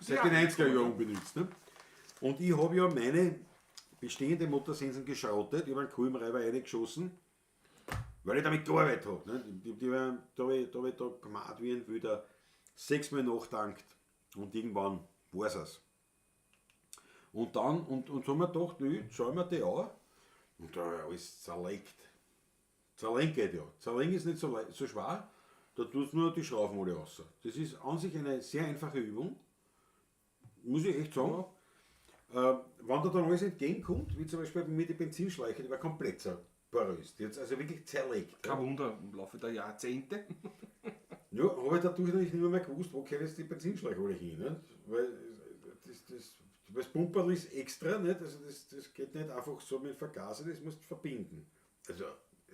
A: seit den 90er Jahren unbenutzt. Ne? Und ich habe ja meine bestehende Motorsensen geschrottet, ich habe einen Kulmreiber reingeschossen, weil ich damit gearbeitet habe. Ne? Da habe ich da gemacht wie ein Wilder, 6 Mal nachgedankt und irgendwann war es. Und dann, und so haben wir gedacht, nö, schauen wir die an und da habe ich alles zerlegt. Zerlegen geht ja. Zerlegen ist nicht so schwer, da tust du nur die Schrauben alle raus. Das ist an sich eine sehr einfache Übung, muss ich echt sagen. Wenn da dann alles entgegenkommt, wie zum Beispiel mit den Benzinschläuchen, die war komplett porös. Die hat also wirklich zerlegt.
B: Kein Wunder, im Laufe der Jahrzehnte.
A: Ja, habe ich dadurch natürlich nicht mehr gewusst, wo können jetzt die Benzinschläuche alle hin. Nicht? Weil das Pumperl ist extra, nicht? Also das geht nicht einfach so mit Vergaser, das musst du verbinden. Also,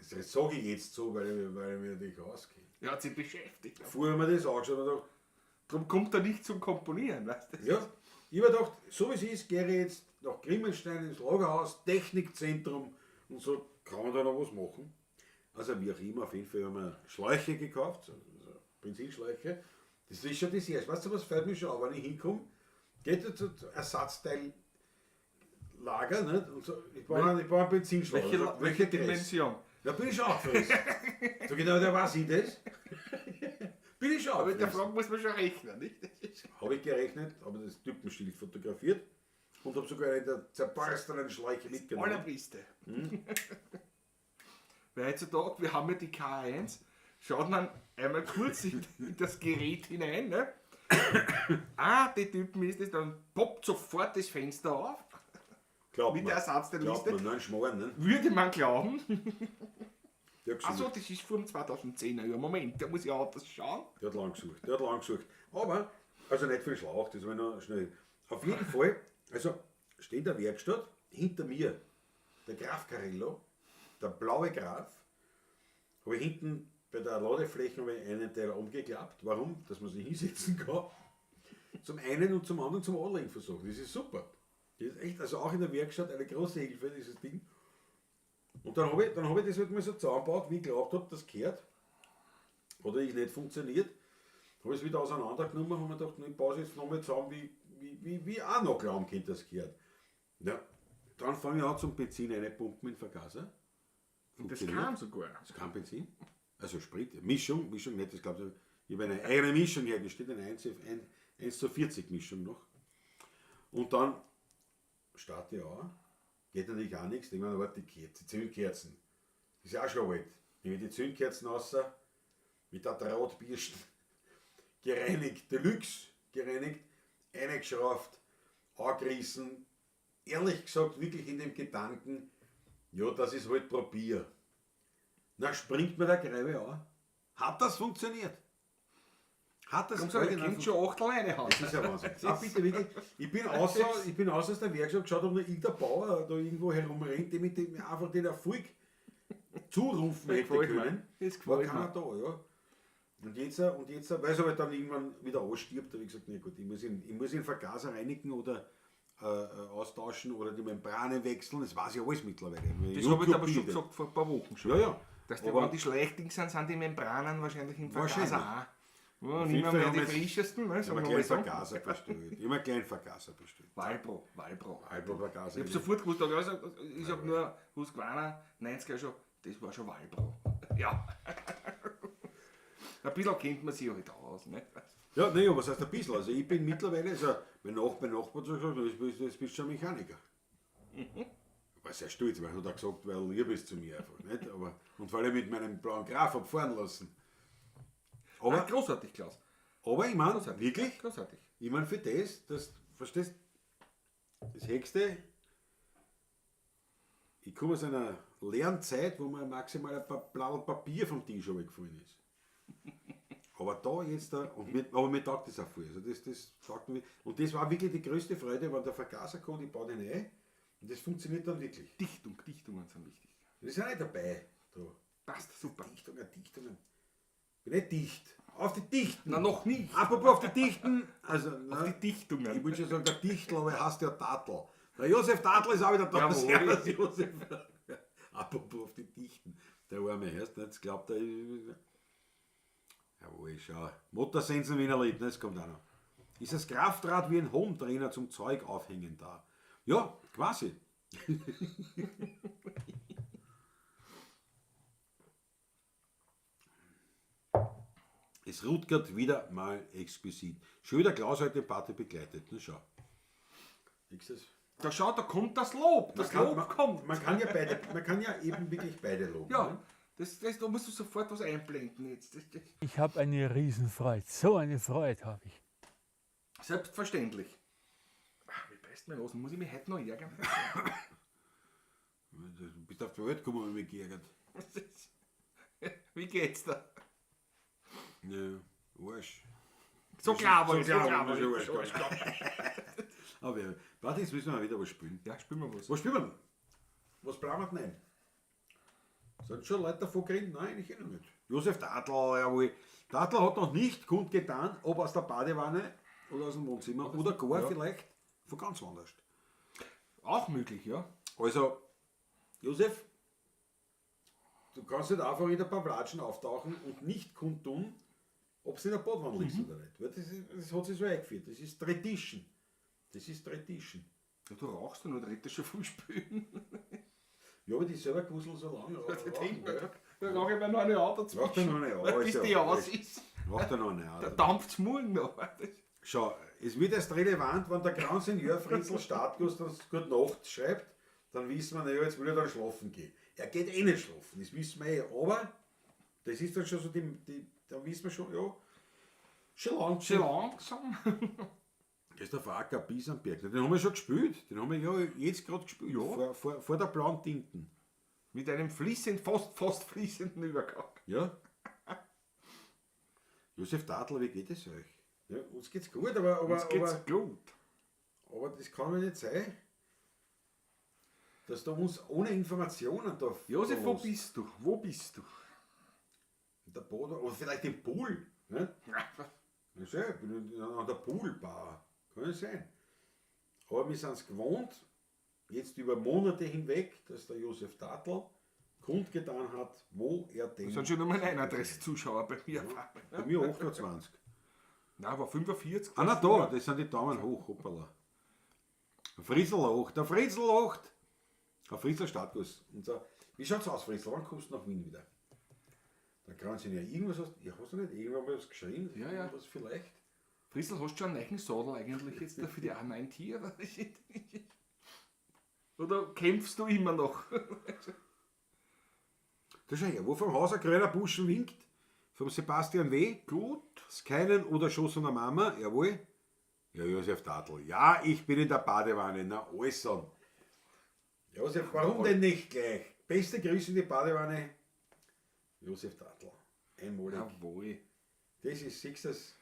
A: das sage ich jetzt so, weil ich mich natürlich auskenne.
B: Er hat sich beschäftigt.
A: Vorher haben wir das angeschaut und gedacht,
B: Darum kommt er nicht zum Komponieren, weißt du?
A: ja, ich habe gedacht, so wie es ist, gehe ich jetzt nach Grimmelstein ins Lagerhaus, Technikzentrum und so kann man da noch was machen. Also wie auch immer, auf jeden Fall haben wir Schläuche gekauft, also Benzinschläuche. Das ist schon das erste. Weißt du, was fällt mir schon auf, wenn ich hinkomme? Geht jetzt ein Ersatzteillager, nicht? Und so, ich brauche einen Benzinschläuche.
B: Welche Dimension?
A: Da bin ich schon aufgerissen. So genau, der weiß ich das. Bin ich schon
B: Aber mit der
A: aufgerissen.
B: Frage muss man schon rechnen, nicht?
A: Habe ich gerechnet, habe das Typenschild fotografiert und habe sogar eine der zerbarstenen Schläuche mitgenommen.
B: Allerbeste. Weil heutzutage, wir haben ja die K1, schaut man einmal kurz in das Gerät hinein, ne? Die Typen ist es, dann poppt sofort das Fenster auf.
A: Glaubt
B: Mit
A: man.
B: der Ersatz der
A: Glaubt
B: Liste.
A: man, nein, Schmarrn, ne?
B: Würde man glauben.
A: Der hat
B: Achso,
A: gesucht.
B: das ist vom 2010er Jahr. Moment, da muss ich auch das schauen.
A: Der hat lang gesucht. Aber, also nicht viel Schlauch, das war noch schnell. Auf jeden Fall, also steht in der Werkstatt, hinter mir der Graf Carello, der blaue Graf, habe ich hinten bei der Ladefläche habe ich einen Teil umgeklappt. Warum? Dass man sich hinsetzen kann. Zum einen und zum anderen zum Anlegen versuchen. Das ist super. Das ist echt, also auch in der Werkstatt eine große Hilfe, dieses Ding. Und dann hab ich das halt mal so zusammengebaut, wie ich glaubt habe, das gehört. Hat eigentlich nicht funktioniert. Habe ich es wieder auseinandergenommen und habe mir gedacht, ich baue es jetzt nochmal zusammen, wie auch noch glauben könnte, das gehört. Ja, dann fange ich an zum Benzin reinpumpen in den Vergaser.
B: Und das
A: Funktioniert.
B: kam sogar.
A: Das ist kein Benzin. Also Sprit, Mischung nicht, das glaube ich habe eine eigene Mischung hergestellt, eine 1:40 Mischung noch. Und dann starte ich an, geht natürlich auch nichts, denke mir, die Zündkerzen. Das ist auch schon alt. Nehme die Zündkerzen raus, mit der Drahtbürsten gereinigt, Deluxe gereinigt, eingeschraubt, angerissen. Ehrlich gesagt, wirklich in dem Gedanken, ja, das ist halt probier. Na, springt mir der Greife an. Hat das funktioniert? Hat das
B: Komm, so, ihr kennt schon 8 Leute haben.
A: Das ist ja Wahnsinn. Ah, bitte wirklich. Ich bin außer aus der Werkstatt geschaut, ob noch irgendein Bauer da irgendwo herumrennt, der mit dem einfach den Erfolg zurufen hätte können.
B: Das
A: War
B: gefällt
A: keiner
B: mir.
A: da, ja. Und jetzt, weil es aber dann irgendwann wieder ausstirbt, habe ich gesagt, na gut, ich muss den Vergaser reinigen oder austauschen oder die Membrane wechseln, das weiß ich alles mittlerweile.
B: Das habe ich aber schon gesagt vor ein paar Wochen schon.
A: Ja, ja.
B: Dass die,
A: Aber-
B: wenn die schlecht sind die Membranen wahrscheinlich im
A: Wahrscheinlich.
B: Vergaser auch. Ja,
A: Auf
B: nicht
A: jeden
B: mehr
A: Fall
B: mehr
A: haben
B: die
A: wir jetzt-
B: frischesten, ne?
A: Ich habe
B: Sagen
A: einen
B: wir
A: kleinen
B: mal so.
A: Vergaser bestellt. Ich habe einen kleinen Vergaser bestellt.
B: Walbro.
A: Vergaser.
B: Ich habe sofort gewusst, ich habe nur Husqvarna, 90er schon, das war schon Walbro. Ja. Ein bisschen kennt man sich halt aus. Ne?
A: Ja, naja, was heißt ein bisschen? Also ich bin mittlerweile, also mein Nachbar hat gesagt, du bist schon Mechaniker. Ich war sehr stolz, weil er hat gesagt, weil lieb ist zu mir einfach. Nicht? Aber, und weil ich mit meinem blauen Graf habe fahren lassen.
B: Aber
A: Aber,
B: großartig, Klaus.
A: aber ich meine,
B: Großartig.
A: wirklich,
B: Großartig.
A: ich meine für das, verstehst das Höchste, ich komme aus einer leeren Zeit, wo mir maximal ein Blatt Papier vom Tisch gefallen ist. Aber da jetzt da, aber mir taugt das auch viel. Also das taugt mir. Und das war wirklich die größte Freude, wenn der Vergaser kommt, ich baue den ein und das funktioniert dann wirklich.
B: Dichtungen sind wichtig.
A: Das ist auch nicht dabei. Da.
B: Passt, super.
A: Dichtungen. Bin nicht dicht. Auf die Dichten.
B: Na, noch nicht.
A: Apropos auf die Dichten. Also,
B: Auf die Dichtungen.
A: ich würde schon sagen, der Dichtel, aber er heißt ja Tatl. Der Josef Tatl ist auch wieder da.
B: Jawohl.
A: Servus, Josef. Apropos auf die Dichten. Der arme Herst, jetzt glaubt er. Jawohl, schau. Motorsensen wie ein Lied, das kommt auch noch. Ist das Kraftrad wie ein Home-Trainer zum Zeug aufhängen da? Ja, quasi. Es rutgert wieder mal exquisit. Schön der Klaus heute die Party begleitet. Na schau. Siehst du das?
B: Da schau, da kommt das Lob. Das Lob kommt.
A: Man kann ja eben wirklich beide loben.
B: Ja,
A: Ne?
B: da musst du sofort was einblenden jetzt.
C: Ich habe eine Riesenfreude. So eine Freude habe ich.
B: Selbstverständlich. Ach, wie beißt mir los? Muss ich mich heute noch ärgern?
A: Du bist auf die Welt gekommen und mich geärgert.
B: Wie geht's da?
A: Ja, Arsch.
B: So klar war ich,
A: so
B: so
A: klar
B: klar
A: war
B: war
A: ich,
B: ich.
A: Aber ja, warte, jetzt müssen wir wieder was spielen.
B: Ja, spielen wir was.
A: Was spielen wir denn? Was planen wir denn ein? Sind schon Leute davon geredet? Nein, eigentlich eh noch nicht. Josef Tatl, jawohl. Tatl hat noch nicht kundgetan, ob aus der Badewanne oder aus dem Wohnzimmer oder gar
B: ja.
A: vielleicht von ganz woanders.
B: Auch möglich, ja.
A: Also, Josef, du kannst nicht einfach in der Pavlatschen auftauchen und nicht kundtun, ob es in der Badwanne liegt oder nicht. Weil das hat sich so eingeführt. Das ist Tradition. Das ist Tradition.
B: Ja, du rauchst ja nur, da hättest du schon viel spülen.
A: Ja, aber die selber gewusseln so lange.
B: Da rauche ich mir noch eine Auto
A: Raucht er noch eine an,
B: bis
A: ist
B: die
A: ja
B: aus
A: wurscht.
B: ist.
A: Macht er noch eine
B: Da
A: Art.
B: dampft's Mullen noch.
A: Schau, es wird erst relevant, wenn der Grand Seigneur Fritzl Stadtgust dann Gute Nacht schreibt, dann wissen wir, naja, jetzt will er dann schlafen gehen. Er geht eh nicht schlafen, das wissen wir eh. Aber das ist dann schon so, da wissen wir schon, ja, schon langsam.
B: Schon langsam.
A: Das ist der Faker bis am Berg. Den haben wir schon gespielt. Den haben wir ja jetzt gerade gespielt.
B: Ja.
A: Vor der blauen Tinten.
B: Mit einem fast fließenden Übergang.
A: Ja. Josef Tatl, wie geht es euch? Ja, uns geht's gut, aber
B: Uns geht's gut.
A: Aber das kann doch nicht sein, dass du uns ohne Informationen da
B: Josef, wo
A: lässt.
B: bist du? Wo bist du?
A: Der Boden, oder vielleicht im Pool. Ne? Ja, schön, ich bin an der Poolbar. Kann ja sein. Aber wir sind es gewohnt, jetzt über Monate hinweg, dass der Josef Tatl kundgetan hat, wo er
B: Das
A: den...
B: sind schon nochmal 39 Zuschauer bei mir. Ja.
A: Bei mir 28.
B: Nein, aber 45.
A: Ah, na da, das sind die Daumen hoch, hoppala. Der Friesel lacht, der Friesel lacht. Der Friesel Stadtguss. Und so, wie schaut's aus, Friesel? Wann kommst du nach Wien wieder? Da kann sie ja irgendwas, hast du nicht irgendwann mal was geschrien?
B: Ja, ja.
A: Was vielleicht?
B: Friesel, hast du schon einen neuen Sadel eigentlich jetzt für die A9 oder? Oder kämpfst du immer noch?
A: Das ist ja, wo vom Haus ein grüner Buschen winkt. Vom Sebastian W.
B: Gut.
A: Skylen oder Schuss von der Mama, jawohl. Ja, Josef Dadl. Ja, ich bin in der Badewanne. Na, alles an. Josef, warum denn nicht gleich? Beste Grüße in die Badewanne. Josef Dadl. Einmalig.
B: Jawohl.
A: Das ist, siehst du das?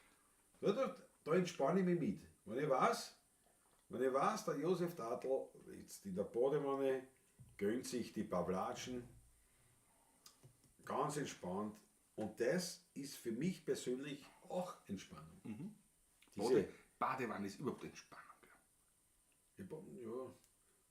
A: Da entspanne ich mich mit. Wenn ich weiß, der Josef Dadl jetzt in der Badewanne gönnt sich die Pavlatschen ganz entspannt. Und das ist für mich persönlich auch Entspannung. Diese,
B: Badewanne ist überhaupt Entspannung.
A: ja,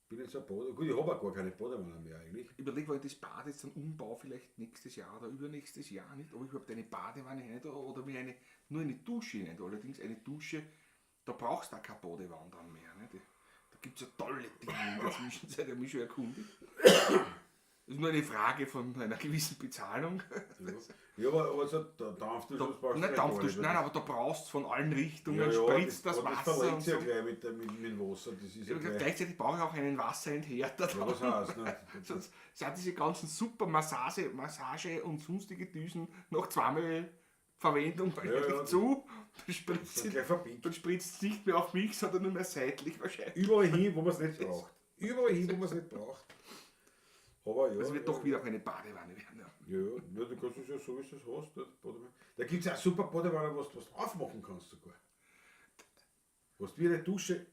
A: bin jetzt ein Bade. Gut, ich habe auch gar keine Badewanne mehr eigentlich.
B: Ich überlege, weil das Bad jetzt einen Umbau vielleicht nächstes Jahr oder übernächstes Jahr nicht, ob ich überhaupt eine Badewanne hätte oder mir nur eine Dusche nicht. Allerdings eine Dusche, da brauchst du auch keine Badewanne dann mehr. Nicht? Da gibt es ja tolle Dinge in der Zwischenzeit, ich habe mich schon erkundigt. Das ist nur eine Frage von einer gewissen Bezahlung.
A: Ja, aber so Dampfduschen, das brauchst du
B: Nicht
A: nicht
B: Dampfduschen,
A: alle.
B: nein, aber da brauchst du von allen Richtungen,
A: Ja,
B: spritzt das
A: das
B: Wasser
A: verlenkt
B: und
A: sich ja
B: so.
A: gleich mit dem Wasser. Das ist ja gleich,
B: Gleichzeitig brauche ich auch einen Wasserenthärter.
A: ja, was heißt, ne?
B: Sonst sind diese ganzen super Massage und sonstige Düsen nach zweimal Verwendung
A: ja.
B: zu. Dann
A: Das ist
B: spritzt
A: gleich verbiegt.
B: es nicht mehr auf mich, sondern nur mehr seitlich wahrscheinlich.
A: Überall hin, wo man es nicht braucht. Überall hin, wo man es nicht braucht. Aber ja.
B: Also wird doch wieder auch eine Badewanne werden. Ja.
A: Ja, du kannst es ja so, wie du es hast. Nicht? Badewanne. Da gibt es auch super Badewanne, was du aufmachen kannst sogar. Was du wie eine Dusche.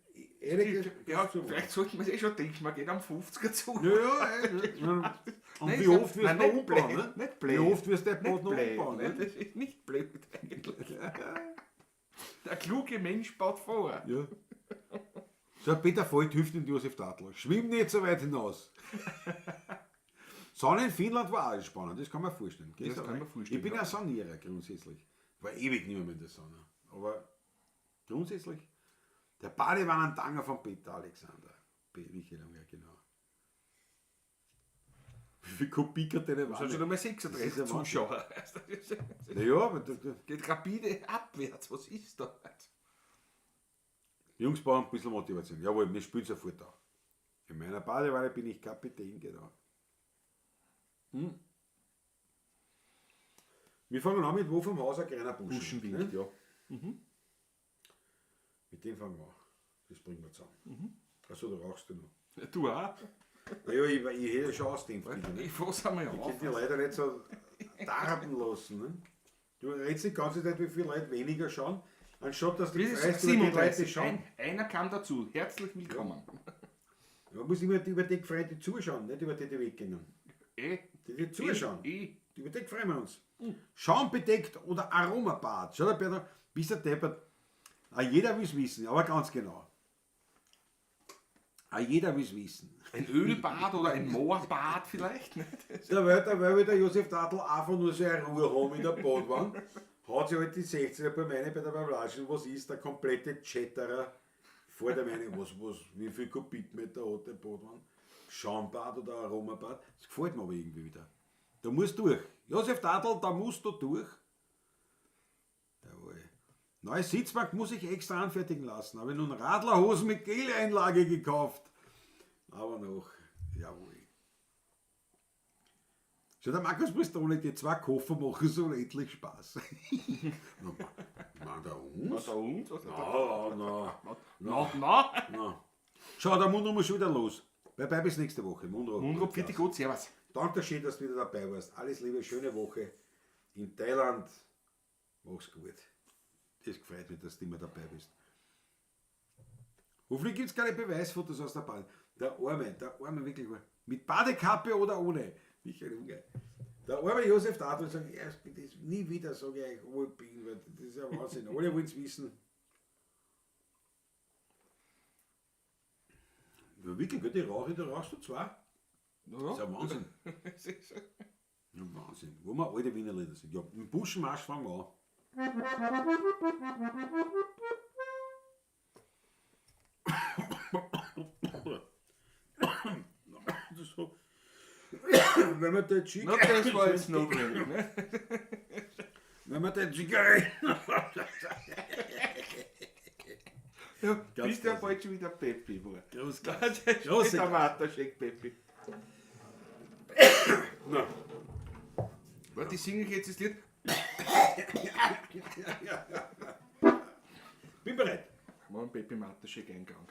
B: Ja, vielleicht sollten wir es schon denken, man geht am 50er zu.
A: Ja. Und
B: Nein,
A: wie
B: ich
A: oft
B: sag-
A: wirst
B: nein,
A: du noch
B: nicht
A: umbauen?
B: blöd,
A: Ne?
B: nicht blöd.
A: Wie oft wirst du den Bad
B: Nicht
A: noch
B: blöd,
A: umbauen?
B: ne?
A: Ne?
B: Das ist nicht blöd eigentlich. Der kluge Mensch baut vor.
A: Ja. So ein Peter Voigt hilft den Josef Dadl. Schwimm nicht so weit hinaus. Sonne in Finnland war auch spannend, das kann man vorstellen.
B: Das kann man vorstellen,
A: Ich bin
B: ja.
A: ein Sanierer grundsätzlich. War ewig nicht mehr in der Sonne. Aber grundsätzlich, der Badewannentanger von Peter Alexander. Welche lange, genau. Wie viel Kubik hat deine
B: Das sind schon
A: Wanne?
B: einmal
A: Das ist
B: 36
A: ja Wahnsinn.
B: Zuschauer.
A: Naja, aber
B: Geht rapide abwärts. Was ist da?
A: Jungs brauchen ein bisschen Motivation. Jawohl, wir spielen sofort auch. In meiner Badewanne bin ich Kapitän, genau. Wir fangen an mit wo vom Haus ein kleiner Buschen
B: Buschenwind,
A: ja. Mit dem fangen wir an. Das bringen wir zusammen. Achso, da rauchst du noch.
B: Ja, du auch?
A: Ja, ich hätte schon ausdämpft. Bitte, ne?
B: Ich fass einmal
A: Ich kann
B: auf.
A: die leider nicht so darben lassen. Ne? Du redest die ganze Zeit, wie viele Leute weniger schauen, anstatt dass du
B: Das
A: freust
B: ist
A: über die Leute
B: 37.
A: schauen.
B: Einer kam dazu. Herzlich willkommen.
A: Man muss immer über die gefreut, die zuschauen, nicht über die weggehen. Die zuschauen. Über die freuen wir uns. Schaumbedeckt oder Aromabad. Schau, Peter, bist du deppert. Jeder will es wissen, aber ganz genau. Jeder will es wissen.
B: Ein Ölbad oder ein Moorbad vielleicht? Nicht?
A: Da weil der Josef Dadl einfach nur so eine Ruhe haben in der Badwanne, hat sich halt die 16er bei der Pavlatschen, was ist der komplette Chatterer vor der Meine, wie viel Kubikmeter hat der Badwanne? Schaumbad oder Aromabad? Das gefällt mir aber irgendwie wieder. Da musst du durch. Josef Dadl, da musst du durch. Jawohl. Neue Sitzbank muss ich extra anfertigen lassen. Habe ich nun Radlerhosen mit Geleinlage gekauft. Aber noch, jawohl. Schau, der Markus Bristoli, die 2 Koffer machen so unendlich Spaß. Na, der uns?
B: Na, und?
A: Na. Schau, der Mundro muss schon wieder los. Bye bis nächste Woche.
B: Mundro, bitte gut, servus.
A: Danke schön, dass du wieder dabei warst. Alles Liebe, schöne Woche in Thailand. Mach's gut. Das gefreut mich, dass du immer dabei bist. Hoffentlich gibt es keine Beweisfotos aus der Bahn. Der Arme wirklich. Mit Badekappe oder ohne. Michael Unge. Der arme Josef Dadl sagt, erst bitte nie wieder sage ich euch, wo ich bin, weil das ist ja Wahnsinn. Alle wollen es wissen. Ja, wirklich, die rauche, da rauchst du 2. Das ist ein Wahnsinn. Ja, Wahnsinn. Wo wir alte Wiener Lieder sind. Ja, im Buschenmarsch fangen wir an. So. Wenn man den
B: Na, das war jetzt notwendig, ne?
A: Wenn man den Zigaretten.
B: Ja, bist ja bald schon wieder Peppi geworden.
A: Groß,
B: Das ist schon
A: Große
B: der Marterscheck Peppi.
A: Na.
B: Warte, ich singe jetzt das Lied.
A: Bin bereit.
B: Mal ein Peppi Marterscheck Eingang.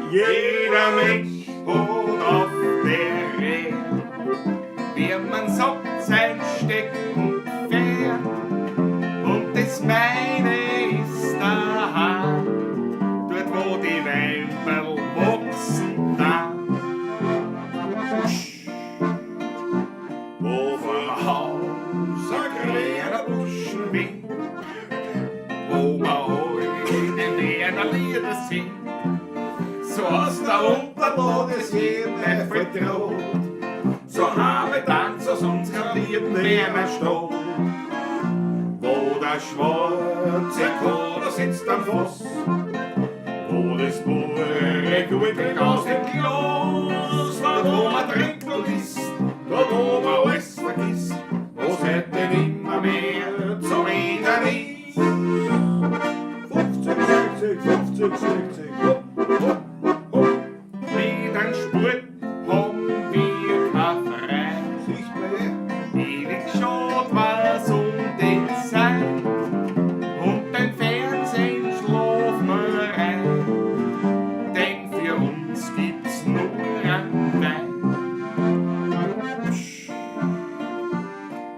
B: Jeder Mensch hat auf der Erde, wie man sagt, sein Steckenpferd. Und das meine ist daheim, dort wo die Weiberl wachsen da. Wo vom Haus ein grüner Buschenwind, wo man heute Wiener Lieder singt. So aus der Unterlage ist jeder vertraut. So haben wir Tanz aus unserer lieben Wiener Stadt. Wo der schwarze Kader sitzt am Fass, wo das pure Gute aus dem Glas, dort wo man trinkt und isst, dort wo man alles vergisst, was heute nimmer mehr zum Ende ist.
A: 50, 60, 50, 60. Hopp, hopp, hopp.
B: Mit einem Spurt haben wir kein Frei.
A: Siehst du,
B: Ewig schad war's um die Zeit und beim Fernsehen schlafen wir rein, denn für uns gibt's nur ein Wein.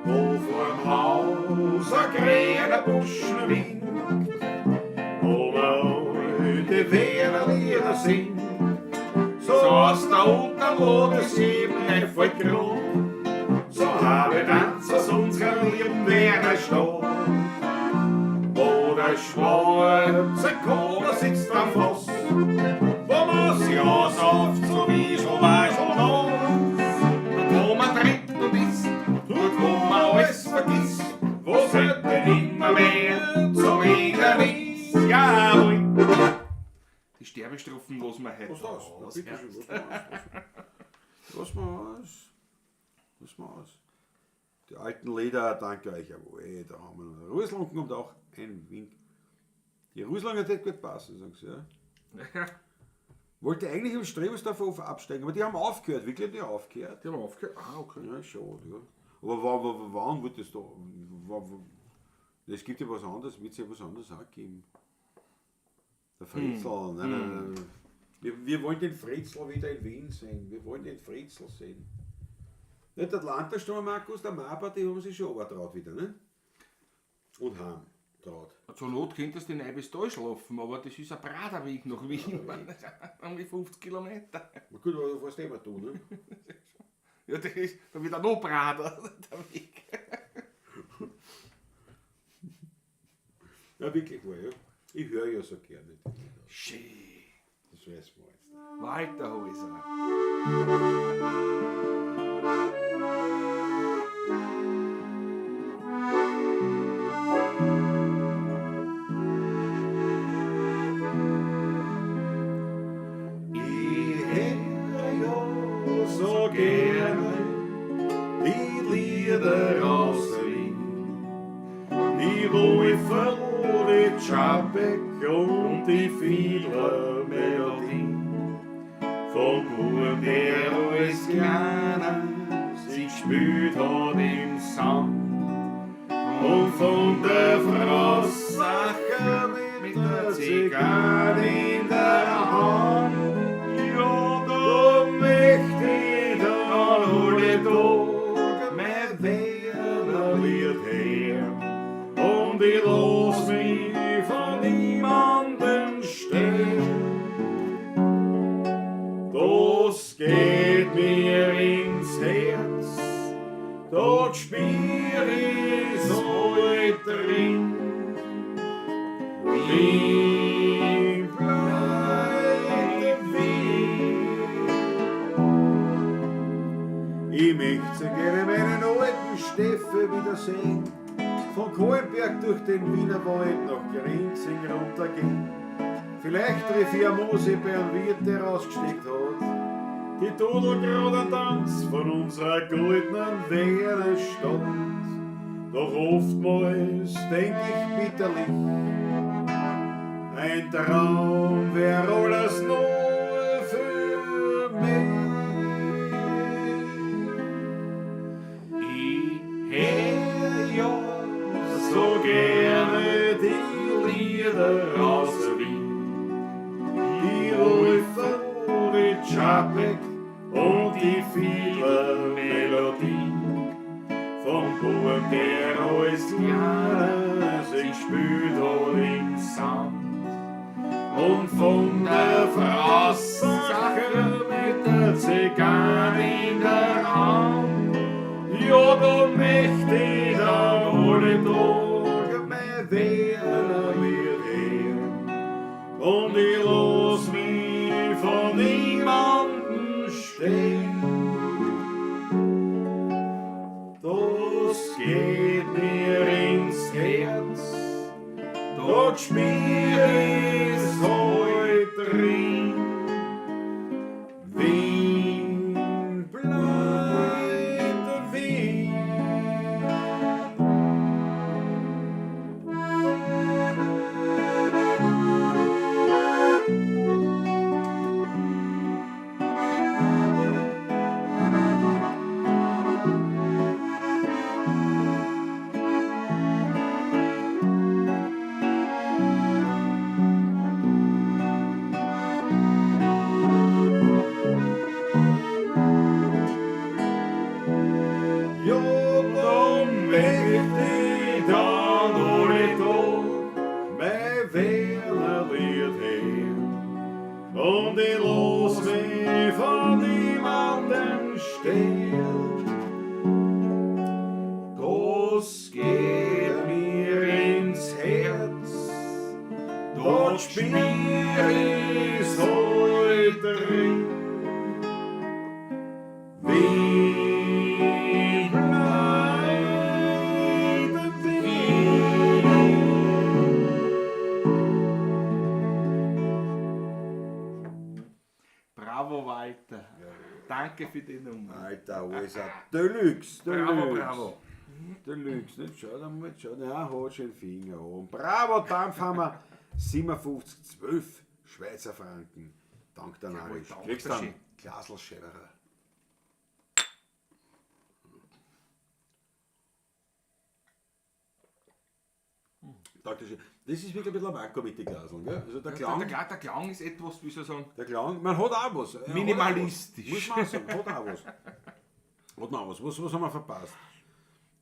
B: Wo vorm Haus ein grüner Buschenwind, wo wir heute Wiener Lieder singt, so aus der Unterlage das Ebene voll grad. So habe Tanz aus unserer lieben Wiener Stadt, wo der schwarze Kader sitzt am Fass, wo man sich aussauft, so wie schon weiß und aus. Dort wo man trinkt und isst, dort wo man alles vergisst, was heute nimmer mehr zum Ende ist. Jawohl! Die Sterbestrophen lassen wir heute
A: was das?
B: aus.
A: Bitte schön, was aus? Was aus? Die alten Lieder, danke euch, jawohl, da haben wir noch. Russland kommt auch ein Wink. Die Russland hätte gut passen, sagen sie, ja. Wollte eigentlich im Strebensdorf absteigen, aber die haben aufgehört, wirklich haben die aufgehört.
B: Die haben aufgehört? Ah, okay.
A: Ja, schade, ja. Aber wann wird das da? Es gibt ja was anderes, wird es ja was anderes auch geben. Der Fritzl, nein. Wir wollen den Fritzl wieder in Wien sehen. Wir wollen den Fritzl sehen. Nicht der Atlantasturm, Markus, der Mapa, die haben sich schon traut wieder, ne? Und haben traut.
B: Zur Not könntest du nicht bis da schlafen, aber das ist ein Praderweg nach Wien. Um die 50 Kilometer.
A: Na gut, aber was immer tun, ne?
B: Ja, das ist dann wieder noch Prader, der Weg.
A: Ja, wirklich wahr, ja. Ich höre ja so gerne.
B: Schön.
A: Das weiß man jetzt.
B: Walter Häuser. Ich höre ja so gerne die Lieder aus Wien, die Wohlfahrt, die Czapek und die viele Melodie. Von Bub, der als Kleiner sich gespielt hat im Sand, und von der Frau Sacher mit der Zigarre in der Hand. Ja, da möchte ich dann alle Tage mein Wiener Lied hören, und ich lass mich von niemandem stehen. Das geht mir ins Herz, dort spür ich so drin. Wie bleibt
A: See. Von Kohlenberg durch den Wienerwald nach Grinzing runtergehen. Vielleicht treffe ich eine Mose bei einem Wirt, der rausgesteckt hat. Die tut gerade einen Tanz von unserer goldenen Wienerstadt. Doch oftmals denk ich bitterlich, ein Traum wär alles nur für mich.
B: Ich hör ja so gerne die Lieder aus Wien, die Rolfer, die Czapek und die Fiedler-Melodie. Vom Buben, der als Kleiner sich spült hat im Sand. Und von der Frauensache mit der Zigarre in der Hand. Ja, da möchte ich dann alle Tage mein Wähler wird her. Und ich lass mich von niemandem stehen. Das geht mir ins Herz, dort spür ich's heut drin. Wien bleibt Wien. Und ich los mich von niemandem stehlen. Das geht mir ins Herz, dort spür ich's heut drin. Wien bleibt Wien.
D: Bravo, Walter. Danke für die Nummer.
A: Alter, alles ein Deluxe,
D: Bravo, bravo.
A: Deluxe, nicht? Schau da mal, schau, ja, hat schon den Finger an. Bravo, Dampfhammer, 57,12 Schweizer Franken. Dank der Narisch.
D: danke
A: Kriegst dann
D: schön.
A: Glasl Scheverer. Dankeschön. Das ist wirklich ein bisschen ein Manko mit den Glaseln, gell? Also der Klang,
D: Der Klang ist etwas, wie soll ich sagen,
A: der Klang, man hat auch was.
D: minimalistisch.
A: Muss man auch sagen, hat auch was. Hat noch was. Was haben wir verpasst?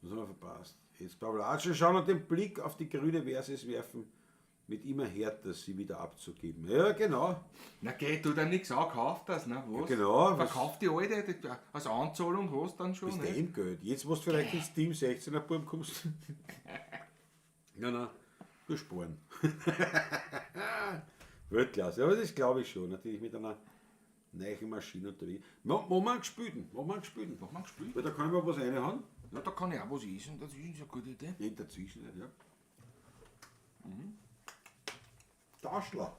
A: Was haben wir verpasst? Jetzt Pavlatschen schauen und den Blick auf die grüne Versis werfen, mit immer härter sie wieder abzugeben. Ja, genau.
D: Na geht du dann nichts an, kauf das, ne? Was?
A: Ja, genau.
D: Verkauf die alte als Anzahlung hast dann schon,
A: Bis
D: ne?
A: dem Geld. Jetzt, wo du vielleicht ins Team 16er Burm kommst. Nein, wir sparen. Weltklasse. Aber das glaube ich schon. Natürlich mit einer neuen Maschine unterwegs. Machen wir einen gespielten.
D: Mach mal gespielt.
A: Weil da können wir was reinhauen.
D: Ja, da kann ich auch was essen, das ist eine gute Idee.
A: In dazwischen, ja. Taschler.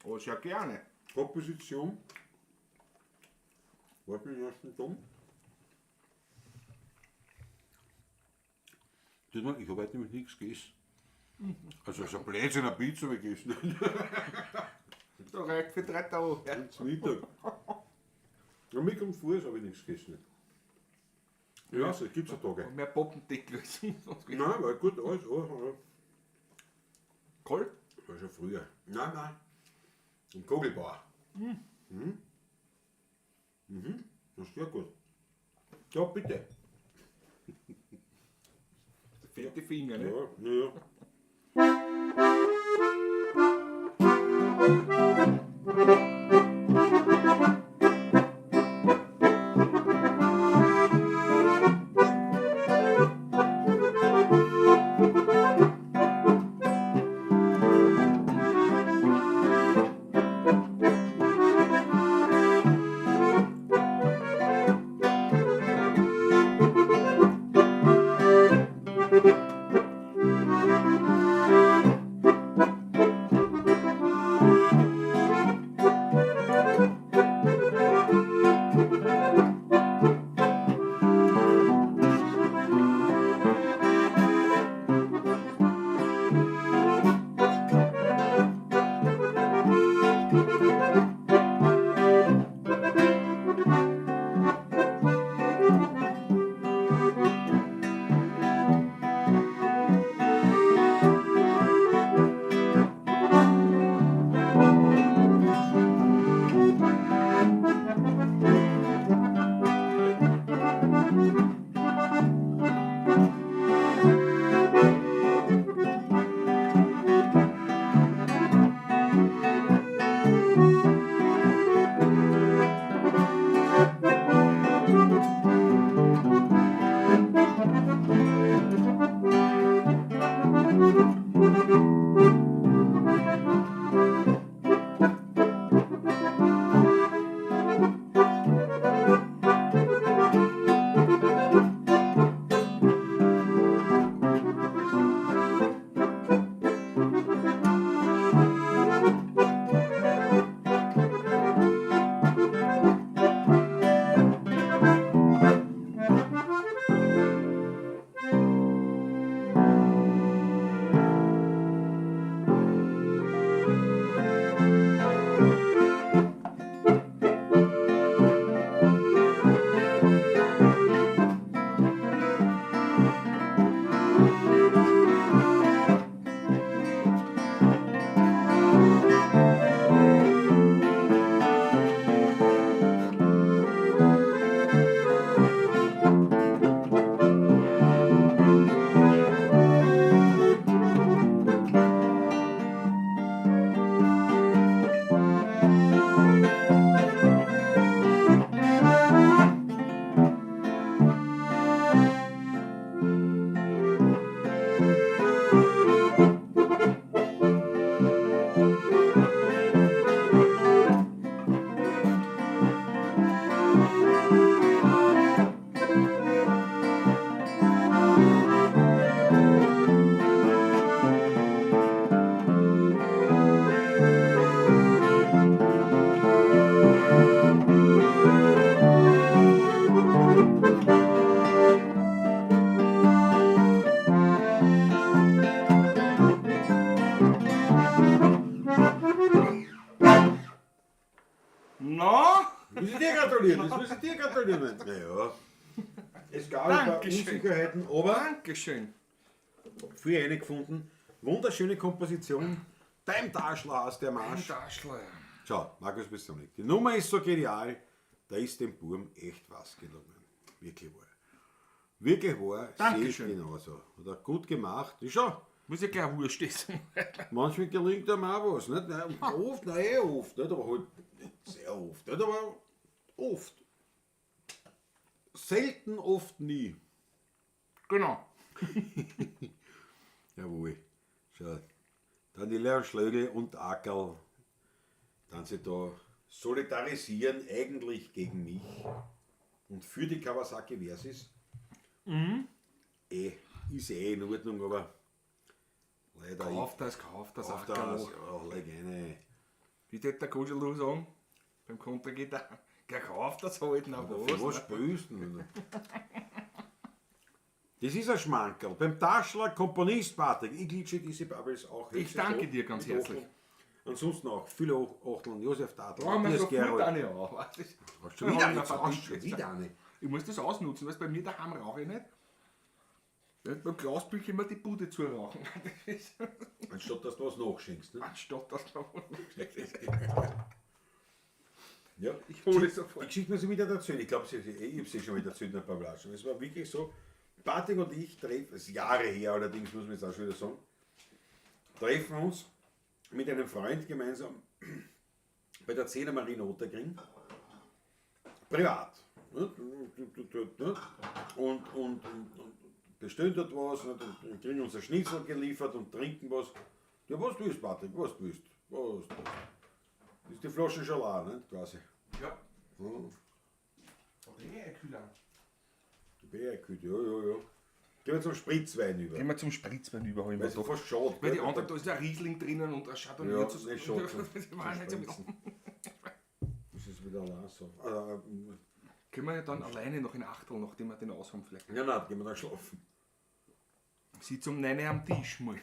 D: Oh, sehr gerne.
A: Proposition. Was mit dem ersten Tom? Ich habe heute nämlich nichts gegessen. Also so ein Blödsinn, eine Pizza habe ich gegessen.
D: Da reicht für 3 Tage.
A: Zum Mittag. Ja, mit am Fuß habe ich nichts gegessen. Ja, es gibt es Tage.
D: Mehr Poppendeckel als sonst.
A: Nein, war gut, alles.
D: Kalt?
A: War schon früher. Nein. Im Kogelbauer. Das ist ja gut. Ja, bitte.
D: Fette Finger, ne?
A: Ja.
B: Na?
A: Muss ich dir gratulieren, das muss ich dir gratulieren. Naja, es gab ein paar
B: Dankeschön.
A: Unsicherheiten, aber
B: Dankeschön.
A: viel eingefunden. Wunderschöne Komposition. Dein Taschler aus der
B: Ein
A: Marsch.
B: Taschler.
A: Schau, Markus Bessonik, die Nummer ist so genial, da ist dem Burm echt was gelungen. Wirklich wahr. Wirklich wahr, sehe ich
B: Dankeschön.
A: genauso. Hat er gut gemacht. Ist schon.
B: Muss ja gleich wurscht essen.
A: Manchmal gelingt einem auch was. Nicht? Nein, oft, nein, oft. Nicht? Aber halt nicht sehr oft. Nicht? Aber oft. Selten, oft nie.
B: Genau.
A: Jawohl. Schau. Dann die Leon Schlögl und Ackerl. Dann sie da solidarisieren eigentlich gegen mich und für die Kawasaki Versys. Ist in Ordnung, aber leider
B: Kauf das
A: auf
B: auch.
A: das, leg eine.
B: Wie tät der Kuschel sagen? Beim Kontergitarre. Der kauft das halt noch
A: Für was
B: was.
A: spielst du denn? Das ist ein Schmankerl. Beim Taschler Komponist Patrick, ich glitsche diese Bubbles auch.
B: Ich
A: höchstens
B: danke
A: hoch
B: dir ganz
A: mit
B: herzlich.
A: Ochteln. Ansonsten auch viele Ochteln, Josef Tadl,
B: Oh, man
A: Matthias
B: so gut
A: Gerold.
B: eine auch. weißt du?
A: Hast schon wieder eine,
B: Ja,
A: hast schon wieder eine.
B: Ich muss das ausnutzen, weil bei mir daheim rauche ich nicht. Ja, beim Klaus will ich immer die Bude zu rauchen. Das ist
A: Anstatt dass du was nachschenkst. Ne?
B: anstatt das noch.
A: Ja.
B: Ich hole es sofort.
A: Die Geschichte muss ich wieder erzählen. Ich glaube, ich habe sie schon wieder erzählt in ein paar Flaschen. Es war wirklich so, Patrick und ich treffen, das ist Jahre her allerdings, muss man jetzt auch schon wieder sagen, treffen uns mit einem Freund gemeinsam bei der 10er Marine Otterkring, privat. Ne? Und bestellen dort was und kriegen uns ein Schnitzel geliefert und trinken was. Ja, was du willst, Patrick, was du willst. Was? Das ist die Flasche schon leer, ne? Quasi.
B: Ja.
A: Hm.
B: Kühler.
A: Die Bärküte, ja. Gehen wir zum Spritzwein über.
B: Gehen wir zum Spritzwein über,
A: Weil es
B: doch.
A: fast schade.
B: Weil die
A: gell?
B: anderen, da ist ein Riesling drinnen und ein Chardonnay.
A: Ja,
B: zu-
A: nicht schade.
B: Die waren nicht so mit-
A: Das ist wieder allein so.
B: Können wir ja dann alleine noch in Achtel, nachdem wir den aus haben vielleicht.
A: Ja, nein, gehen wir dann schlafen.
B: Sitz um 9 am Tisch mal.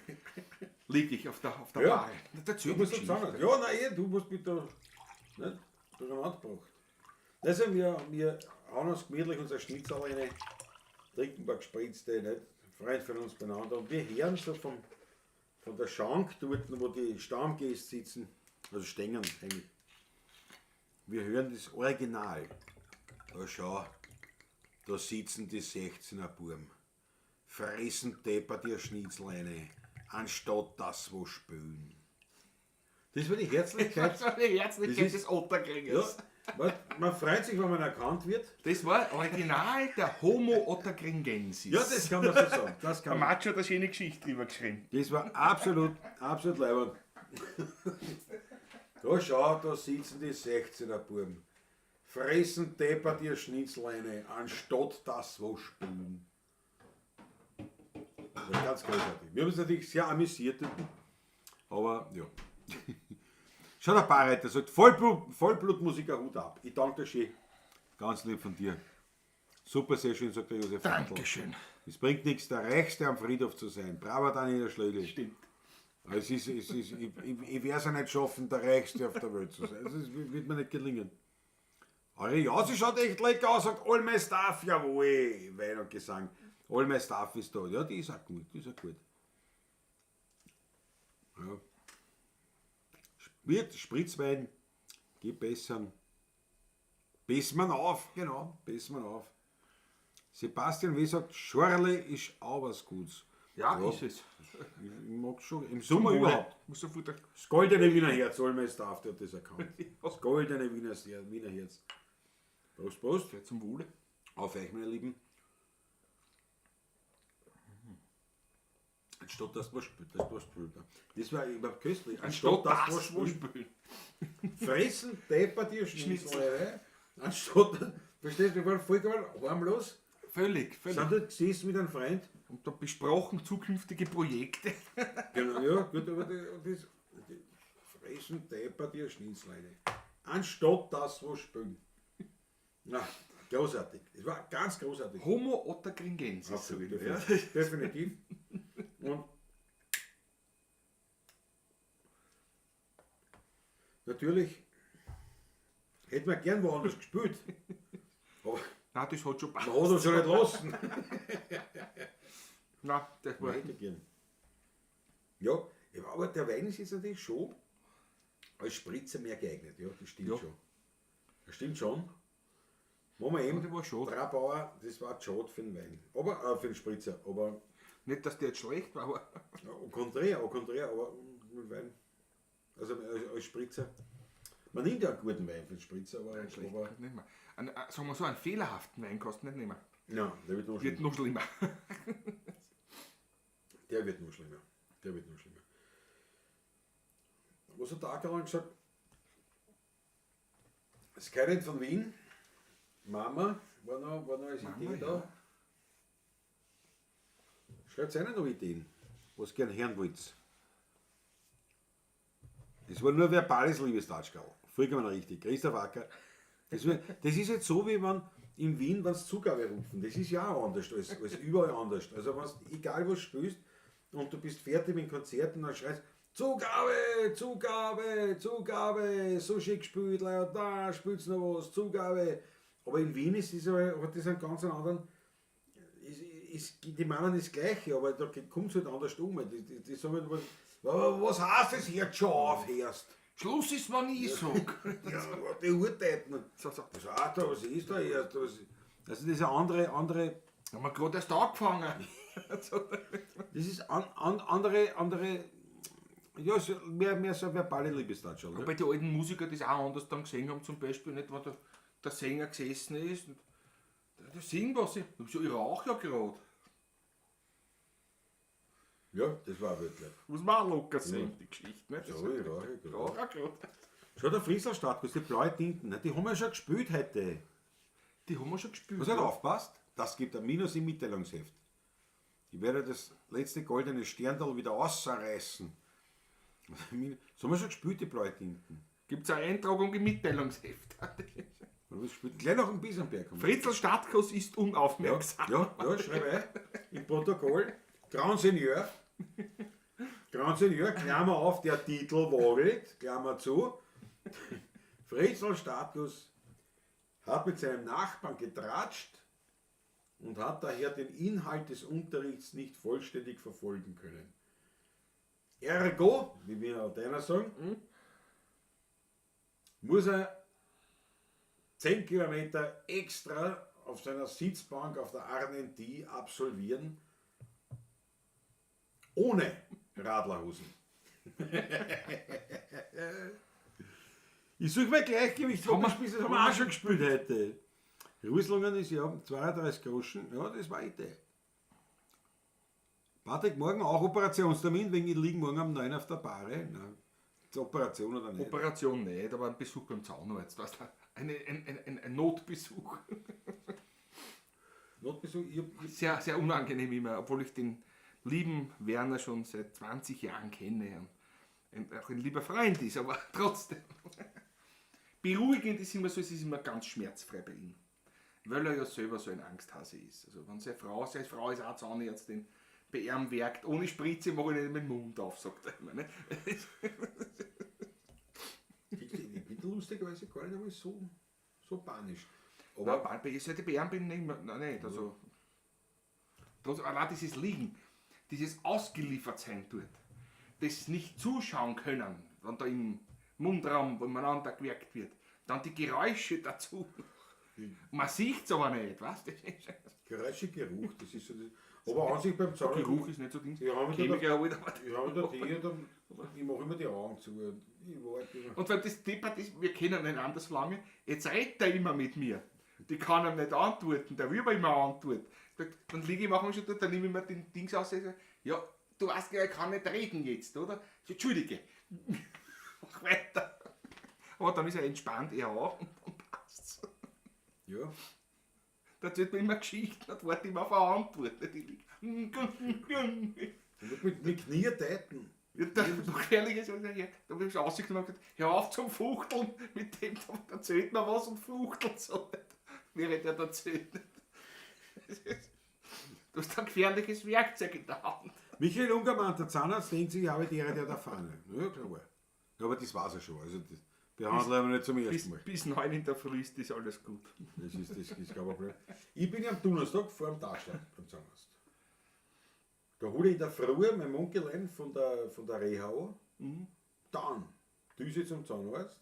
B: Lieg ich auf der
A: Ja.
B: Bar. Das
A: Du
B: erzählt
A: musst
B: die
A: jetzt sagen.
B: Geschichte.
A: Ja, nein, du musst bitte nicht durcheinander gebracht. Also wir hauen uns gemütlich unser Schnitzel rein, trinken ein paar Gespritzte, nicht? Freund von uns beieinander. Und wir hören so von der Schank dort, wo die Stammgäste sitzen, also Stängern eigentlich. Wir hören das Original. Da schau, da sitzen die 16er Burm, fressen deppert ihr Schnitzel rein, anstatt das wo spülen. Das war die Herzlichkeit.
B: Das war die Herzlichkeit
A: Das ist-
B: des Otterkriegers.
A: Ja, Man freut sich, wenn man erkannt wird.
B: Das war original der Homo ottagringensis.
A: Ja, das kann man so sagen. Das
B: Der
A: kann man.
B: Macho hat eine schöne Geschichte drüber geschrieben.
A: Das war absolut leibend. Da schau, da sitzen die 16er Buben. Fressen deppert ihr Schnitzleine, anstatt das wo spülen. Das war ganz großartig. Wir haben uns natürlich sehr amüsiert, aber ja. Schau, der Barreiter sagt, Vollblutmusiker, Hut ab. Ich danke dir schön. Ganz lieb von dir. Super, sehr schön, sagt der Josef Hartl.
B: Dankeschön.
A: Es bringt nichts, der Reichste am Friedhof zu sein. Bravo, Daniel Schlegel.
B: Stimmt.
A: Ich werde es ja nicht schaffen, der Reichste auf der Welt zu sein. Das wird mir nicht gelingen. Aber ja, sie schaut echt lecker aus, sagt All my stuff, jawohl, Wein und Gesang. All my stuff ist da. Ja, die ist auch gut, die ist auch gut. Ja. Wird Spritzwein, gebessern. Bessern auf, genau, bessern auf. Sebastian W. sagt, Schorle ist auch was Gutes.
B: Ja, ist es.
A: Ich mag schon, im Sommer
B: Wohle.
A: überhaupt.
B: Muss sofort der
A: Das goldene Wiener Herz, Allmeister auf, der hat das erkannt. Das goldene Wiener Herz. Prost, Prost.
B: Geh zum Wohle.
A: Auf euch, meine Lieben. Anstatt dass man spült, das war überhaupt köstlich. Anstatt dass man spült.
B: spülen.
A: Fressen, deppert ihr Schnitzel. Anstatt, verstehst du, wir waren vollkommen harmlos.
B: Völlig.
A: Sind dort gesessen mit einem Freund.
B: Und da besprochen zukünftige Projekte.
A: Genau, ja, gut, aber das Fressen, deppert ihr Schnitzleine. Anstatt das wo spülen. Na, großartig. Es war ganz großartig.
B: Homo ottagringensis.
A: Absolut,
B: Ja.
A: definitiv. Und natürlich hätte man gern woanders gespielt. Aber
B: Nein, das hat schon
A: man hat uns ja nicht lassen.
B: Nein, das
A: Man
B: war
A: hätte gern. Ja, aber der Wein ist jetzt natürlich schon als Spritzer mehr geeignet. Ja, das stimmt
B: Ja.
A: schon. Das stimmt schon. Machen wir eben,
B: das war schade.
A: Trabauer, das war schade für den Wein. Aber für den Spritzer. Aber
B: Nicht, dass der jetzt schlecht war, aber
A: au contraire, aber mit Wein. Also als Spritzer. Man nimmt ja einen guten Wein für den Spritzer, aber,
B: schlecht
A: aber
B: kannst du nicht mehr. Sagen wir so, einen fehlerhaften Wein kannst du nicht nehmen.
A: ja, der wird noch
B: Wird
A: schlimmer.
B: noch schlimmer.
A: Der wird noch schlimmer. Der wird noch schlimmer. Was hat der Ackermann gesagt? Skyline von Wien. Mama war noch als
B: Mama,
A: Idee
B: ja.
A: da. Schreibt einer noch Ideen, was ihr gerne hören wollt. Es war nur verbales Liebestatschkal. Vollkommen richtig. Christoph Acker. Das ist jetzt so, wie wenn in Wien, wenn sie Zugabe rufen. Das ist ja auch anders als überall anders. Also wenn du, egal was du spielst und du bist fertig mit dem Konzert und dann schreist Zugabe, Zugabe, Zugabe, so schick gespielt, Leute, da spielt's noch was, Zugabe. Aber in Wien hat das einen ganz anderen, die meinen das Gleiche, aber da kommt es halt anders um. Die sagen halt, was heißt das, jetzt schon aufhörst?
B: Schluss ist, wenn ich sage.
A: Ja, die Urteilten.
B: So.
A: Was ist da erst? Also diese andere,
B: Haben wir gerade erst angefangen.
A: das ist andere, ja, mehr so verbale Liebestatsch.
B: Wobei die alten Musiker das auch anders dann gesehen haben, zum Beispiel nicht, wenn der Sänger gesessen ist. Und der singt was. Ich rauche ja gerade.
A: Ja, das war wirklich.
B: Muss man auch locker sehen, die Geschichte. Nicht?
A: Ja, ich rauche
B: Ich
A: gerade.
B: rauche auch gerade.
A: Schau, der Frieselstadtkuss, die blaue Tinten, ne, die haben wir schon gespielt heute.
B: Die haben wir schon gespielt.
A: Was nicht aufpasst, das gibt ein Minus im Mitteilungsheft. Ich werde das letzte goldene Sterndal wieder ausreißen. So haben wir schon gespielt, die blaue Tinten.
B: Gibt es eine Eintragung im Mitteilungsheft.
A: Und was gespielt? Gleich nach dem Biesenberg.
B: Fritzl Stadtkuss ist unaufmerksam.
A: Ja, schreibe ein. Im Protokoll. Grand Seigneur, Klammer auf, der Titel wogelt, Klammer zu. Fritzl Stadtkuss hat mit seinem Nachbarn getratscht und hat daher den Inhalt des Unterrichts nicht vollständig verfolgen können. Ergo, wie wir Lateiner sagen, muss er 10 Kilometer extra auf seiner Sitzbank auf der Arnentie absolvieren, ohne Radlerhosen. Ich suche mal Gleichgewicht, das haben wir auch schon gespielt heute. Ruslungen ist ja 32 Groschen, ja, das war Idee. Patrick, morgen auch Operationstermin, wegen ich liege morgen um 9 auf der Bahre. Nein, ist Operation oder nicht?
B: Operation nicht, aber ein Besuch beim Zahnarzt. Weißt du? Ein Notbesuch.
A: Notbesuch?
B: Sehr, sehr unangenehm immer, obwohl ich den lieben Werner schon seit 20 Jahren kenne und auch ein lieber Freund ist, aber trotzdem. Beruhigend ist immer so, es ist immer ganz schmerzfrei bei ihm. Weil er ja selber so ein Angsthase ist. Also wenn seine Frau ist auch Zahnärztin, bei ihm werkt, ohne Spritze mache ich nicht meinen Mund auf, sagt er immer. Ne?
A: Ich bin lustigerweise gar nicht einmal so panisch.
B: Aber bei ihm bin ich nicht. Also, allein dieses Liegen, dieses Ausgeliefertsein dort, das nicht zuschauen können, wenn da im Mundraum umeinander gewirkt wird, dann die Geräusche dazu. Man sieht es aber nicht, weißt du?
A: Geräusche, Geruch, das ist so das. Aber an sich beim
B: Der
A: Zahnarzt.
B: Geruch ist nicht so Ding.
A: Ich habe
B: Käme
A: da
B: ja halt, aber
A: ich mache immer die Augen zu. Ich warte immer.
B: und weil das Deppert ist, wir kennen einander so lange, jetzt redet er immer mit mir. Die kann ihm nicht antworten, der will mir immer antworten. Dann liege ich manchmal schon dort, dann nehme ich mir den Dings aus und sage, ja, du weißt ja, ich kann nicht reden jetzt, oder? Ich Entschuldige. Mach weiter. Aber dann ist er entspannt, er auch, und dann passt's.
A: Ja.
B: Da erzählt mir immer Geschichten und warte immer auf eine Antwort.
A: Mit Knie täten.
B: Das Gefährliche ist, da habe ich rausgenommen und gesagt, hör auf zum Fuchteln, mit dem da erzählt man was und fuchtelt so nicht. Während er erzählt. Du hast ein gefährliches Werkzeug in der Hand.
A: Michael Ungermann, der Zahnarzt, denkt sich, ich habe die Ehre der Fahne. Ja, klar. Ja, aber das weiß er schon. Also das behandle ich nicht zum ersten Mal.
B: Bis 9 in der Früh ist das alles gut.
A: Das ist kein Problem. Ich bin ja am Donnerstag vor dem Taschler beim Zahnarzt. Da hole ich in der Früh mein Munkelein von der Reha an. Dann Düse zum Zahnarzt.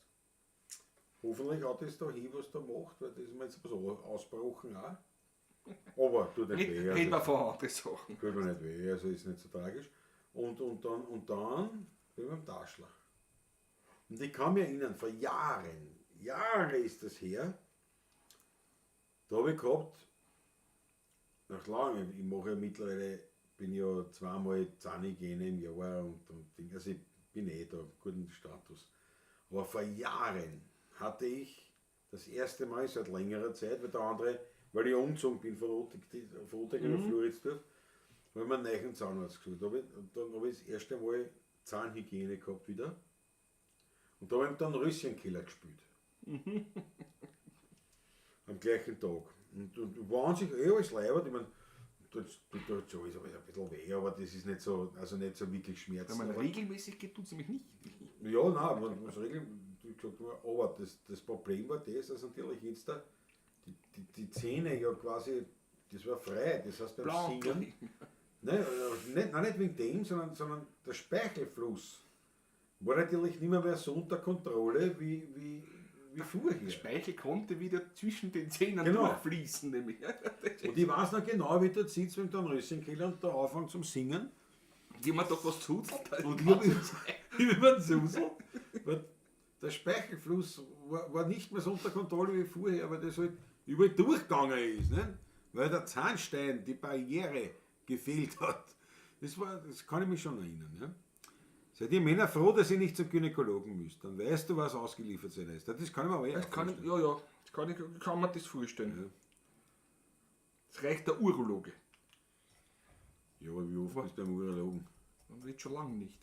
A: Hoffentlich hat es da hin, was da macht, weil das ist mir jetzt so ausgebrochen auch. Aber tut nicht weh.
B: Reden wir von anderen Sachen.
A: Tut mir nicht weh, also ist nicht so tragisch. Und dann bin ich beim Taschler. Und ich kann mich erinnern, vor Jahre ist das her, da habe ich gehabt, nach langem, ich mache ja mittlerweile, bin ja zweimal Zahnhygiene im Jahr und Ding, also ich bin da, guten Status. Aber vor Jahren hatte ich das erste Mal seit längerer Zeit, weil der andere, weil ich umgezogen bin von Rotek nach Floridsdorf, weil ich mir einen neuen Zahnarzt gesucht habe. Und dann habe ich das erste Mal Zahnhygiene gehabt wieder. Und da habe ich dann Röschenkeller gespielt. Am gleichen Tag. Und war an sich alles leibert. Ich meine, das tut schon alles ein bisschen weh, aber das ist nicht so, also nicht so wirklich schmerzhaft.
B: Wenn man regelmäßig geht, tut es nämlich nicht.
A: Ja, nein, man muss aber das Problem war das, dass natürlich jetzt da die Zähne ja quasi, das war frei, das heißt beim Singen, nicht wegen dem, sondern der Speichelfluss war natürlich nicht mehr so unter Kontrolle wie vorher.
B: Der Speichel konnte wieder zwischen den Zähnen
A: Genau.
B: durchfließen. Nämlich.
A: Und ich weiß noch genau, wie du sitzt mit dem Röschenkeller und da anfängt zum Singen.
B: Wie man doch was zuzelt.
A: Und ich bin so, weil der Speichelfluss war nicht mehr so unter Kontrolle wie vorher, weil das halt überall durchgegangen ist, ne? Weil der Zahnstein, die Barriere gefehlt hat. Das kann ich mich schon erinnern. Ne? Seid ihr Männer froh, dass ihr nicht zum Gynäkologen müsst? Dann weißt du, was ausgeliefert sein ist. Das kann ich mir aber
B: Das kann man das vorstellen.
A: Ja.
B: Das reicht der Urologe.
A: Ja, aber wie oft bist du beim Urologen?
B: Man wird schon lange nicht.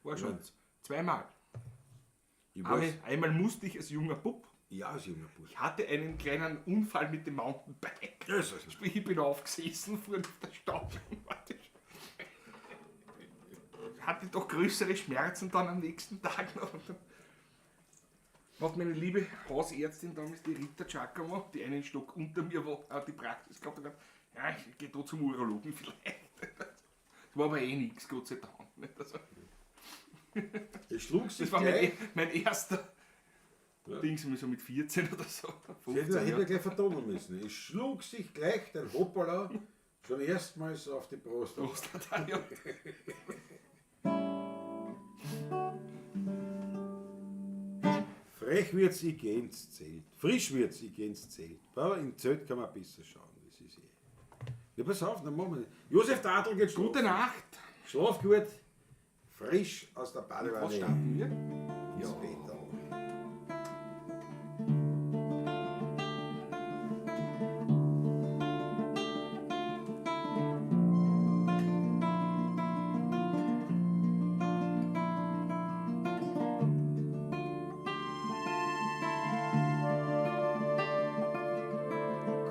B: War
A: Ja.
B: schon zweimal.
A: Ich weiß,
B: Einmal musste ich als junger Bub.
A: ja, als junger Bursch.
B: Ich hatte einen kleinen Unfall mit dem Mountainbike. Sprich, ich bin aufgesessen, fuhr auf der Stadt. Hatte doch größere Schmerzen dann am nächsten Tag noch. Und dann hat meine liebe Hausärztin damals, die Rita Giacomo, die einen Stock unter mir war, die Praxis gehabt, hat, ja, ich gehe da zum Urologen vielleicht. Das war aber eh nichts, Gott sei Dank. Nicht? Also,
A: Es schlug sich
B: das war
A: gleich.
B: mein erster Dings, so mit 14 oder so.
A: Ich hätte gleich vertonen müssen. Es schlug sich gleich der Hoppala schon erstmals auf die Brust. Frech wird's, ich geh ins Zelt. Frisch wird's, ich geh ins Zelt. Aber im Zelt kann man besser schauen. Das ist Ja, pass auf, dann machen wir das. Josef Tadl geht schlafen.
B: Gute Nacht.
A: Schlaf gut. Frisch aus der Badewanne.
B: Was starten wir?
A: Ins Bett auch.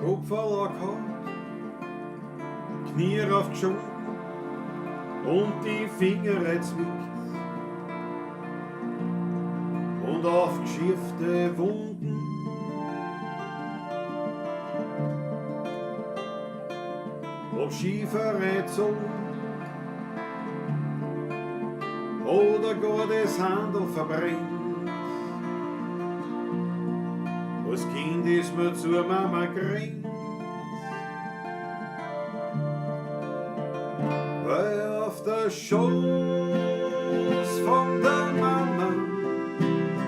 A: Kopfverlag hat, Knie aufgeschoben und die Finger zwickt und aufgeschürfte Wunden ob Skifahrrad so oder gar das Handel verbrennt. Als Kind ist mir zur Mama gerannt, weil auf der Schoß von der Mama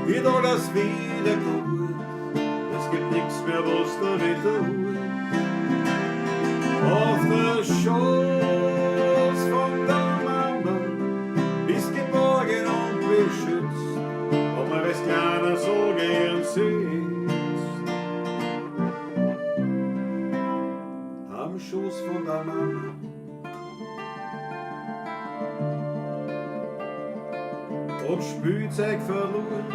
A: wird alles wieder gut. Es gibt nichts mehr, was damit tut. Auf der Schoß von der Mama bist geborgen und beschützt, ob man als Kleiner so gern sitzt. Am Schoß von der Mama ob Spielzeug verloren,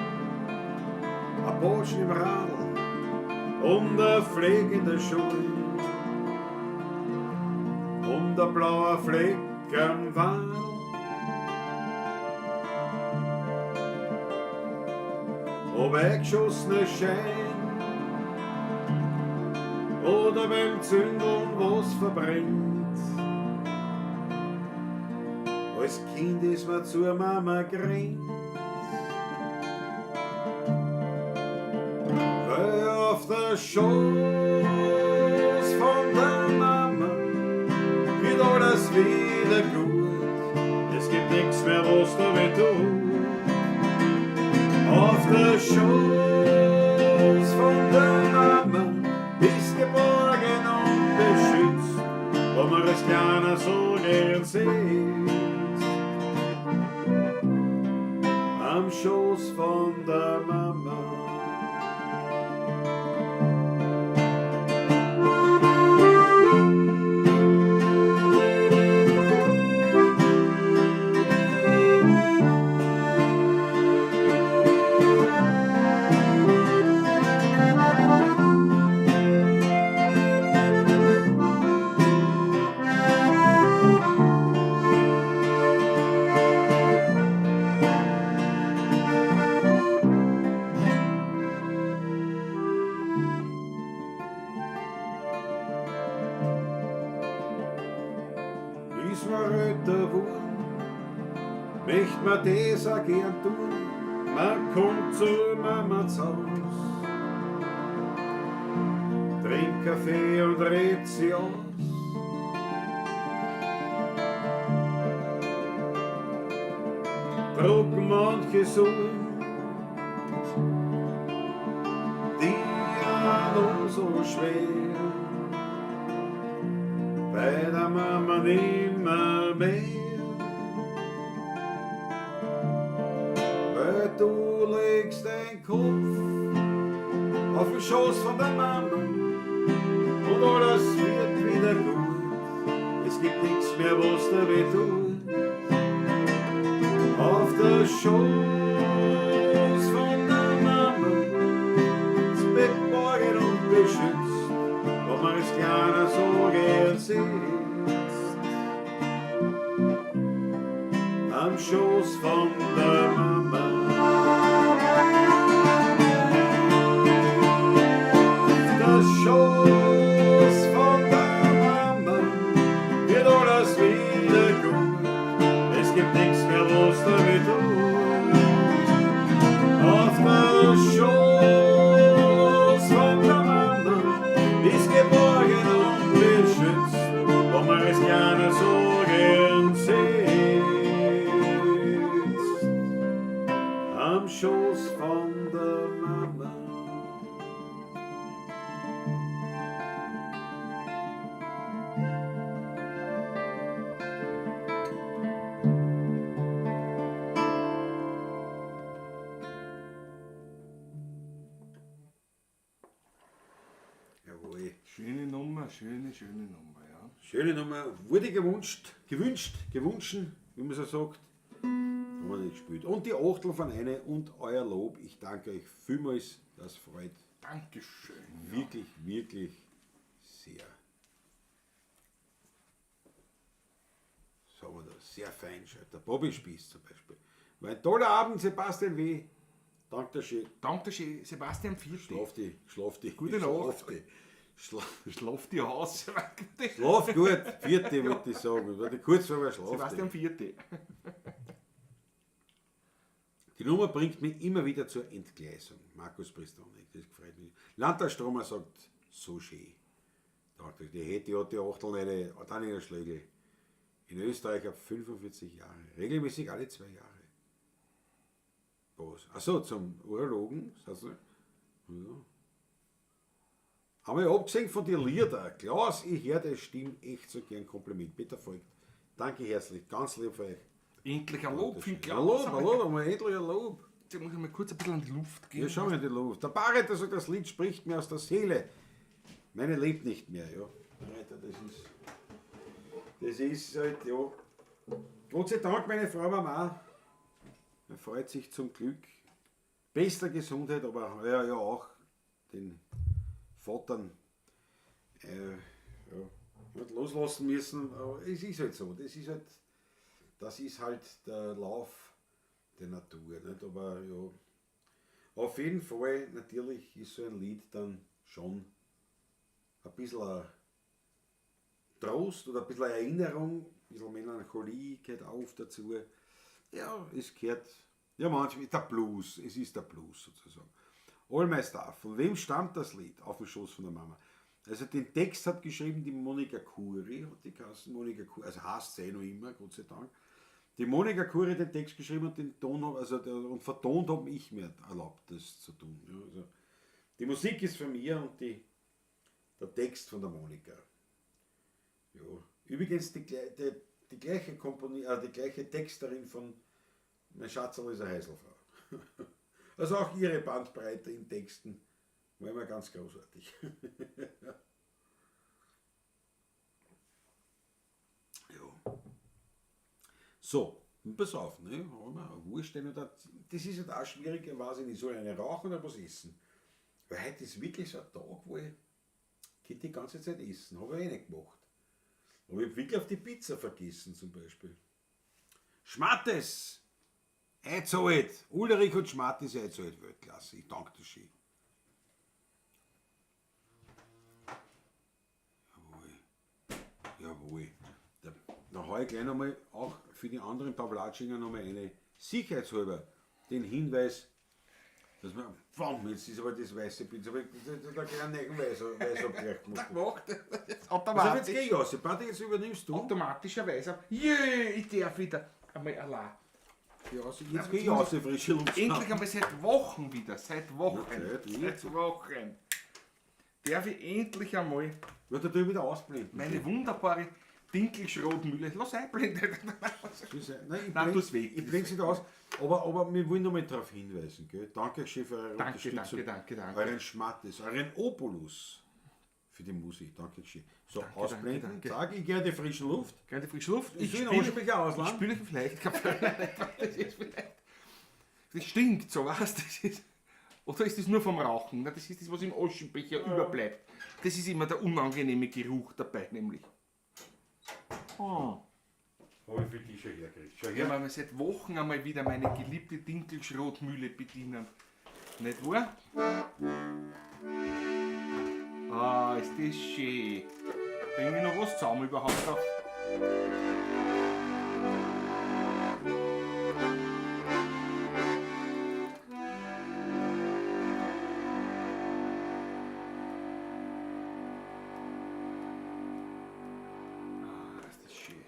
A: ein Botschen im Radl und ein Fleck in der Schule und ein blauer Fleck am Wal. Ob eingeschossene Schein oder beim Zündeln was verbrennt. Als Kind ist man zur Mama gerannt, weil auf der Schoß von der Mama wird alles wieder gut. Es gibt nichts mehr, was damit tut. Auf der Schoß von der Mama bist geborgen und beschützt, wo man als Kleiner so gern sieht. Am Schoß von der Mama. Ist man älter geworden, möcht man das auch gern tun. Man kommt zu Mamas Haus, trinkt Kaffee und redet sie aus. Drucken manche Sohlen, die noch so schwer, bei der Mama nimmer mehr. Weil du legst dein Kopf auf den Schoß von der Mama und alles wird wieder gut. Es gibt nichts mehr, was da weh tut. Auf der Schoß von der Mama das Bett borgen und beschützt, wo man als Kleiner so gern sitzt. Am Schoß von der Mama. Der Schoß von der Mama wird alles wieder gut. Es gibt nichts mehr, was damit tut. Auf der Schoß von der Mama ist geborgen und beschützt, wo man als Kleiner so gern sitzt. Am Schoß von der Mama.
B: schöne Nummer, ja.
A: Schöne Nummer, wurde gewünscht, wie man so sagt. Haben wir nicht gespielt. Und die Achtel von eine und euer Lob. Ich danke euch vielmals, das freut
B: Dankeschön.
A: wirklich, wirklich sehr. So haben wir das, sehr fein schaut. Der Bobby Spieß zum Beispiel. War ein toller Abend, Sebastian W. Danke schön.
B: Dankeschön, Sebastian Vierte.
A: Schlaf die.
B: Gute Nacht.
A: Schlaf
B: die aus.
A: gut, vierte wollte ich sagen. Warte, kurz vorher schlaf
B: Sebastian
A: die.
B: Vierte.
A: Die Nummer bringt mich immer wieder zur Entgleisung. Markus Pristonik, das gefällt mich. Landtagstromer sagt, so schön. Danke, die hätte ja die Achtelneide, dann in der Schlägel. In Österreich ab 45 Jahre. Regelmäßig alle 2 Jahre. Was? Achso, zum Urologen, sagst du? Ja. Aber ich abgesehen von den Lieder, Klaus, ich höre das Stimme echt so gern. Kompliment. Bitte folgt. Danke herzlich, ganz lieb für euch.
B: Endlich ein Lob für den
A: Hallo,
B: Klaus.
A: hallo, mal endlich ein Lob.
B: Jetzt muss ich mal kurz ein bisschen an die Luft gehen.
A: Ja, schau mal in die Luft. Der Barreiter sagt, das Lied spricht mir aus der Seele. Meine lebt nicht mehr, ja. Barreiter, das ist halt, ja. Gott sei Dank, meine Frau Mama. Er freut sich zum Glück. Bester Gesundheit, aber ja auch den Vatern hat loslassen müssen. Aber es ist halt so. Das ist halt der Lauf der Natur. Nicht? Aber ja, auf jeden Fall, natürlich ist so ein Lied dann schon ein bisschen ein Trost oder ein bisschen eine Erinnerung, ein bisschen Melancholie gehört auf dazu. Ja, es gehört, ja manchmal, der Blues, es ist der Blues sozusagen. All my stuff. Von wem stammt das Lied? Auf dem Schoß von der Mama. Also den Text hat geschrieben die Monika Kuri, hat die Kassen Monika Kuri, also heißt sie noch immer, Gott sei Dank. Die Monika Kuri den Text geschrieben und den Ton, und vertont habe ich mir erlaubt, das zu tun. Ja, also die Musik ist von mir und der Text von der Monika. Ja. Übrigens die gleiche die gleiche Texterin von Mein Schatzerl ist eine Heiselfrau. Also auch ihre Bandbreite in Texten war immer ganz großartig. Ja. So, pass auf, ne? Wurst, das ist halt auch schwierig, ich weiß nicht, soll ich eine rauchen oder was essen? Weil heute ist wirklich so ein Tag, wo ich die ganze Zeit essen, habe ich nicht gemacht. Aber ich habe wirklich auf die Pizza vergessen zum Beispiel. Schmattes! Einzahlt! Ulrich und Schmattes einzahlt, Weltklasse. Ich danke dir schön. Jawohl. Da habe ich gleich nochmal auch für die anderen Pavlatschinger nochmal eine sicherheitshalber den Hinweis, dass man, jetzt ist aber das weiße Pizza, aber da gleich einen Weißabgleich gemacht. Was habe ich jetzt gegen aus? Party, jetzt übernimmst du.
B: Automatischerweise. Jö, ich darf wieder einmal allein.
A: Ja, also jetzt gehe ich aus, frische Luft.
B: Endlich einmal seit Wochen wieder. Seit Wochen.
A: Ja,
B: Seit Wochen. Darf ich endlich einmal
A: Ja, da tue ich wieder ausblenden.
B: meine wunderbare Dinkelschrotmühle. Lass einblenden.
A: Nein,
B: tu's weg.
A: Ich blende sie da aus. Aber wir wollen noch mal darauf hinweisen. Gell? Danke schön für eure Unterstützung.
B: Danke.
A: Euren Schmattes, euren Opulus für die Musik. Danke schön. So, ausblenden.
B: danke.
A: Sag, ich gehe in die frische Luft.
B: Keine frische Luft.
A: Ich spiele aus,
B: ich spüle vielleicht. Das stinkt so, was? Das ist. Oder ist das nur vom Rauchen? Das ist das, was im Aschenbecher überbleibt. Das ist immer der unangenehme Geruch dabei, nämlich.
A: Habe ich für dich schon hergekriegt. Schau
B: Ja,
A: her.
B: weil wir seit Wochen einmal wieder meine geliebte Dinkelschrotmühle bedienen. Nicht wahr? Ah, ist das schön. Bring ich noch was zusammen überhaupt auf? Ah, ist das schön.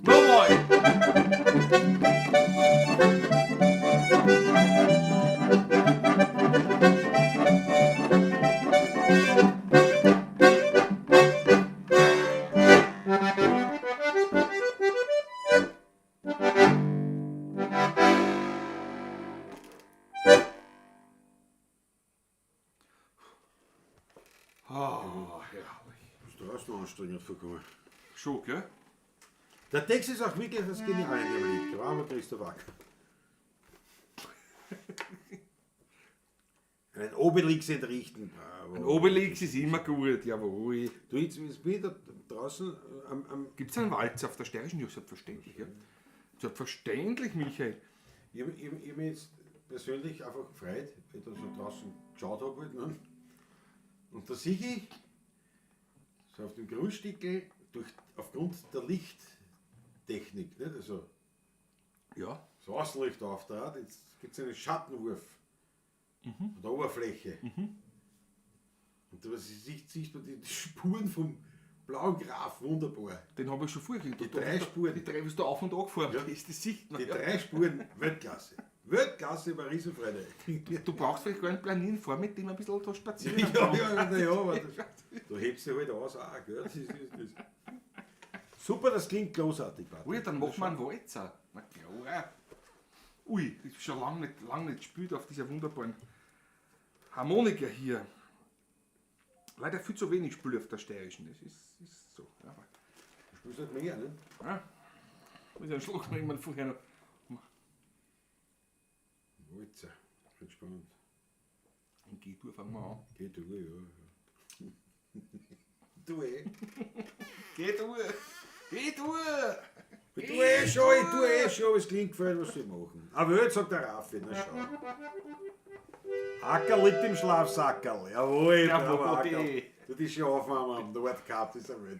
B: Nochmal! Ah, herrlich.
A: Ist draußen anstrengend vorgekommen.
B: Schon, gell?
A: Der Text ist auch wirklich das Geniale in dem Lied. Bravo, Christoph Ack. Einen Obelix entrichten. Bravo.
B: Ein Obelix ist immer gut, jawohl.
A: Du, jetzt bin ich da draußen am
B: Gibt es einen Walzer auf der Steirischen? Ja, selbstverständlich. Ja. Selbstverständlich, Michael.
A: ich hab mich jetzt persönlich einfach gefreut, weil ich da so draußen geschaut habe. Halt, ne? Und da sehe ich, so auf dem Grundstückel, aufgrund der Lichttechnik, nicht? Also
B: Ja.
A: das Außenlicht auftrat, jetzt gibt es einen Schattenwurf an der Oberfläche. Und da siehst man die Spuren vom blauen Graf wunderbar.
B: Den habe ich schon vorher
A: Die drei Spuren.
B: Die drei, was da auf und an gefahren
A: Ja.
B: ist, das sieht man.
A: Die
B: Ja.
A: 3 Spuren, Weltklasse. Weltklasse war Riesenfreude.
B: Du brauchst vielleicht gar nicht planieren, fahr mit dem ein bisschen da spazieren.
A: Ja, aber du hebst dich halt aus auch, gell? Das. Super, das klingt großartig, Patrick.
B: Ui, dann machen wir einen Walzer. Na klar. Ui, das ist schon lange nicht gespielt auf dieser wunderbaren Harmonika hier. Leider viel zu wenig Spiel auf der Steirischen, das ist so. Ja, aber,
A: Du spielst halt mehr, ne?
B: ja. Muss einen Schluck nehmen vorher noch.
A: Walzer, ganz spannend.
B: In G-Tour fangen wir an.
A: Geht du, ja. Du
B: Geh du! Geh du!
A: Ich tue eh schon, es klingt gefällt, was sie machen. Aber jetzt sagt der Raffi, na schau. Ackerl liegt im Schlafsackerl. Jawohl, bravo,
B: Jawohl.
A: Ackerl. Du die schon aufmachen, der Wort gehabt ist er mit.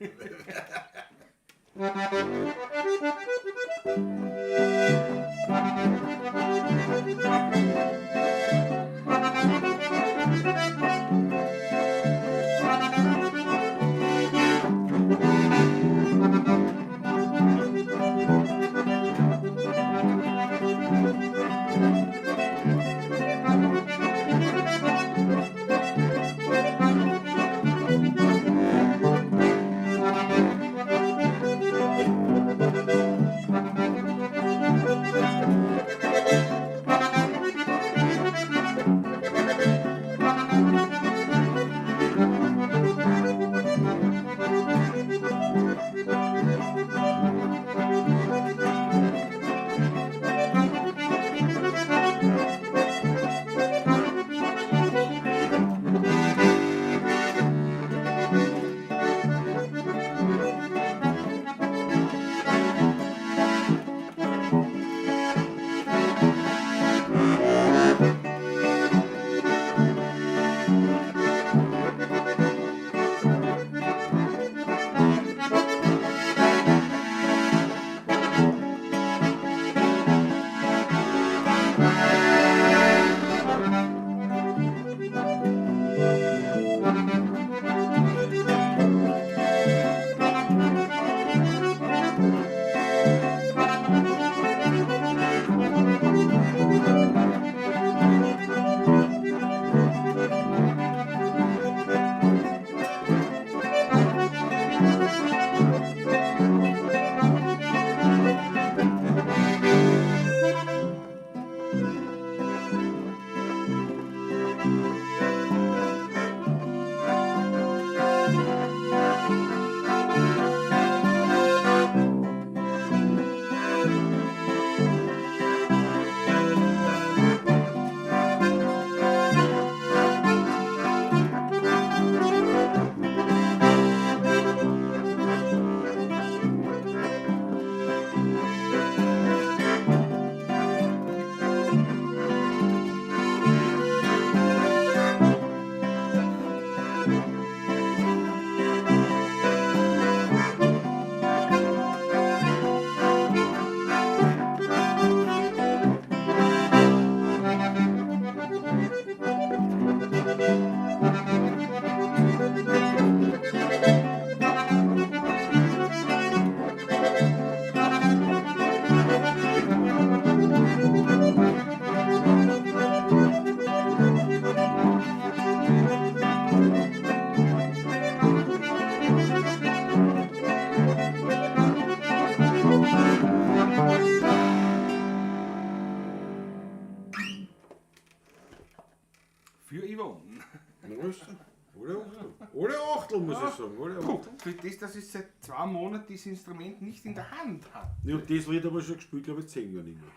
A: Oder Achtel. Oder Achtel, muss ich sagen. Oder
B: Puh,
A: Achtel.
B: für das, dass ich seit 2 Monaten dieses Instrument nicht in der Hand habe.
A: Ja, und das Lied aber schon gespielt, glaube ich, 10 Jahre nicht mehr.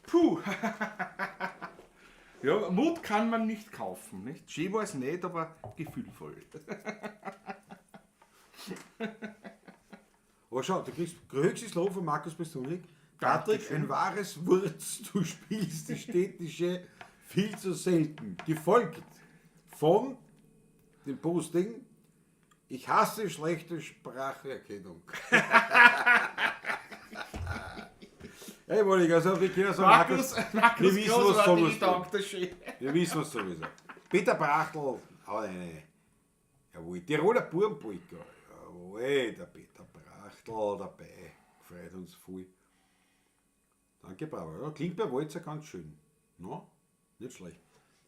B: Puh. Ja, Mut kann man nicht kaufen. Nicht? Schön war es nicht, aber gefühlvoll.
A: Aber schau, du kriegst höchstes Lob von Markus Bestunik. Patrick,
B: Dankeschön.
A: ein wahres Wurz, du spielst die städtische viel zu selten. Gefolgt von dem Posting, ich hasse schlechte Spracherkennung. Hey, Monika, also wir können sagen,
B: Markus
A: wir wissen, was
B: großartig,
A: sowas
B: Dankeschön.
A: wir wissen was sowieso. Peter Brachtl hat eine, jawohl, Tiroler Burgenpolka. Jawohl, der Peter Brachtl dabei. Freut uns voll. Danke, bravo. Ja, klingt bei Walzer ganz schön. No? Nicht schlecht.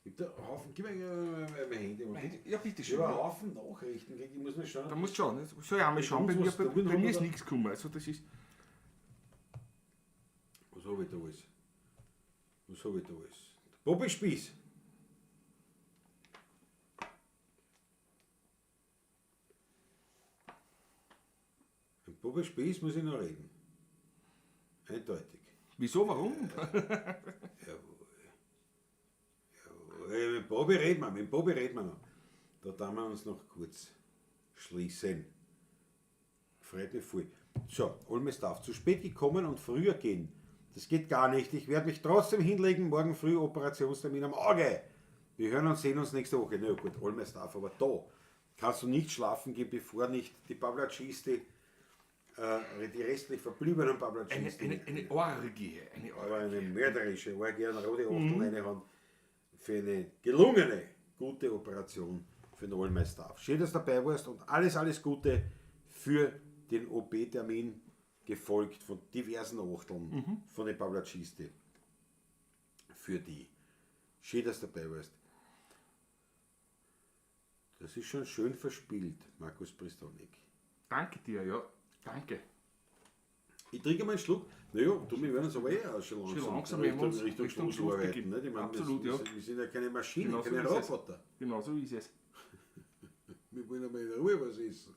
A: Gibt da einen Haufen, gib mir mein Handy mal.
B: Ja, bitte
A: Ich
B: schön.
A: habe einen Haufen Nachrichten, ich muss mal schauen.
B: Da musst du schauen. Das soll ich auch mal schauen. Bei mir ist nichts gekommen. Also das ist.
A: Was habe ich da alles? Was habe ich da alles? Bobby Spieß. Mit Bobby Spieß muss ich noch reden. Eindeutig.
B: Wieso, warum?
A: Mit Bobby reden wir noch. Da tun wir uns noch kurz schließen. Freut mich voll. So, Olmes darf zu spät gekommen und früher gehen. Das geht gar nicht. Ich werde mich trotzdem hinlegen. Morgen früh Operationstermin am Auge. Wir hören und sehen uns nächste Woche. Na gut, Olmes darf, aber da kannst du nicht schlafen gehen, bevor nicht die Pavlacisti, die restlich verbliebenen Pavlacisti,
B: Eine Orgie.
A: aber eine mörderische Orgie an rote Achtel reinhauen für eine gelungene, gute Operation für den Olmeister. Schön, dass du dabei warst und alles Gute für den OP-Termin, gefolgt von diversen Achteln von den Pavlacisti. Für die. Schön, dass du dabei warst. Das ist schon schön verspielt, Markus Pristonik.
B: Danke dir, ja. Danke.
A: Ich trinke mal einen Schluck. Naja, du, wir werden uns aber schon
B: Schon
A: langsam
B: langsam werden wir uns
A: Richtung
B: Richtung
A: Schluss arbeiten.
B: begeben.
A: Nicht? Ich meine,
B: Absolut,
A: wir,
B: ja.
A: wir sind ja keine Maschinen,
B: Genau so
A: keine
B: ist es.
A: Roboter.
B: Genau so ist es.
A: Wir wollen aber in Ruhe was essen.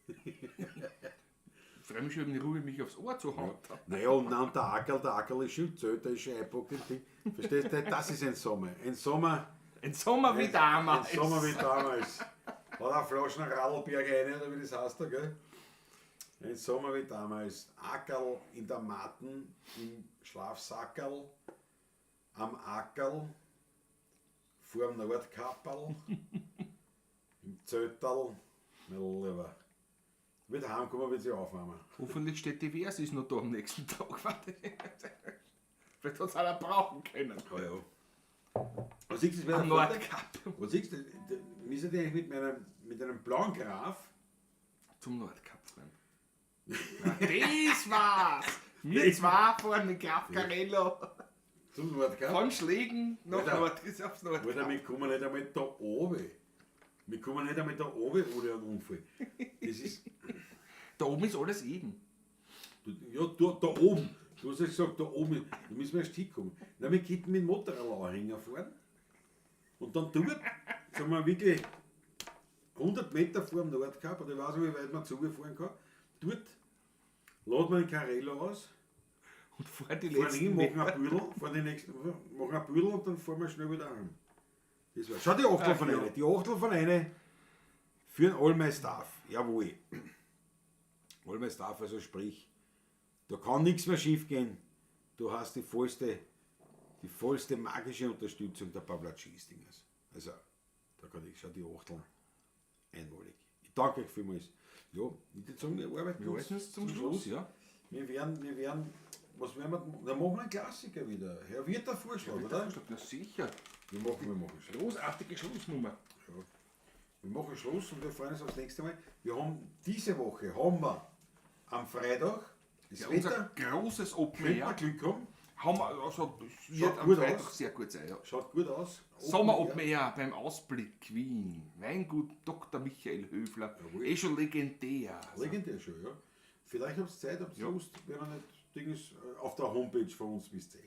B: Ich freue mich schon, wenn die Ruhe mich aufs Ohr zu hauen.
A: Naja, und dann der Ackerl ist schon zählt, der ist schon eingepackt im Ding. Verstehst du? Das ist ein Sommer. Ein Sommer
B: wie damals.
A: Ein Sommer wie damals. Hat eine Flaschen Radlberg rein, oder wie das heißt da, gell? Ein Sommer wie damals. Ackerl in der Matten, im Schlafsackerl, am Ackerl, vor dem Nordkapperl, im Zelterl, mein Lieber. Wird heimkommen, wird sie aufwärmen.
B: Hoffentlich steht die Versis noch da am nächsten Tag. Warte. Vielleicht hat es einer brauchen können.
A: Oh ja. Was siehst du,
B: Am Nordkap.
A: was siehst du, wie seid ihr eigentlich mit einem blauen Graf?
B: Zum Nordkap, Freund. Das war's! Wir zwei fahren mit Graf Carello
A: Zum Nordkap?
B: von Schlägen nach
A: Alter.
B: Nord aufs
A: Alter,
B: Nordkap.
A: wir kommen nicht einmal da oben. Wir kommen nicht einmal da oben ohne einen Unfall. Das ist,
B: Da oben ist alles eben.
A: da oben. Du hast ja gesagt, da oben, da müssen wir erst hinkommen. Na, wir könnten mit dem Motorradanhänger fahren. Und dann dort, sagen wir wirklich 100 Meter vor dem Nordkap, oder ich weiß nicht, wie weit man zugefahren kann, dort laden wir den Carello aus,
B: Und vor die
A: fahren
B: letzten
A: hin, machen
B: Meter.
A: ein Büdel, machen ein Büdel und dann fahren wir schnell wieder heim. Das war's. Schau, die Achtel von
B: ja.
A: einer. Die Achtel von einer für den Allmeistaff. Jawohl. Allmeistaff, also sprich, da kann nichts mehr schief gehen. Du hast die vollste magische Unterstützung der Pavlacis-Dingers. Also, da kann ich, schau, die Achtel einmalig. Ich danke euch vielmals. Ja, ich würde sagen, wir arbeiten
B: Wir halten uns zum Schluss, ja.
A: Wir werden, was werden wir, dann machen wir einen Klassiker wieder. Herr Wirt der Vorschlag, oder?
B: Ja, sicher.
A: Wir machen Schluss.
B: Großartige Schlussnummer.
A: Ja. Wir machen Schluss und wir freuen uns aufs nächste Mal. Wir haben diese Woche am Freitag das
B: Ja,
A: Wetter,
B: unser großes Open
A: könnte man
B: Air
A: Glück haben,
B: haben wir, also es
A: Schaut
B: wird am
A: gut
B: Freitag
A: aus.
B: sehr gut sein. Ja.
A: schaut gut aus.
B: Sommer Open Air beim Ausblick Wien. Weingut Dr. Michael Höfler.
A: Jawohl.
B: Schon legendär.
A: Legendär schon, ja. Vielleicht habt ihr Zeit, habt ihr
B: Ja.
A: Lust, wenn ihr nicht Dinges auf der Homepage von uns wisst ihr.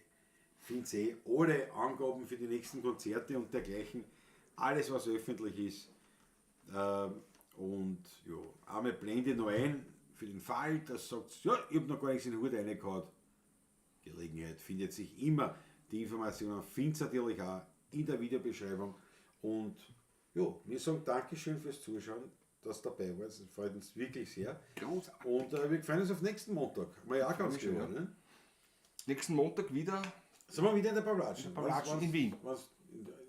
A: Findet ihr alle Angaben für die nächsten Konzerte und dergleichen alles was öffentlich ist. Und ja, einmal blende ich noch ein, für den Fall, dass sagt, ja, ich habe noch gar nichts in den Hut reingehauen. Gelegenheit findet sich immer. Die Informationen findet ihr natürlich auch in der Videobeschreibung. Und ja, wir sagen Dankeschön fürs Zuschauen, dass du dabei warst. Das freut uns wirklich sehr.
B: Großartig.
A: Und wir freuen uns auf nächsten Montag. Mal ja auch ganz
B: mich schon,
A: genau, ne?
B: Nächsten Montag wieder
A: Sind wir wieder in der Pavlatschen?
B: In der Pavlatschen in Wien.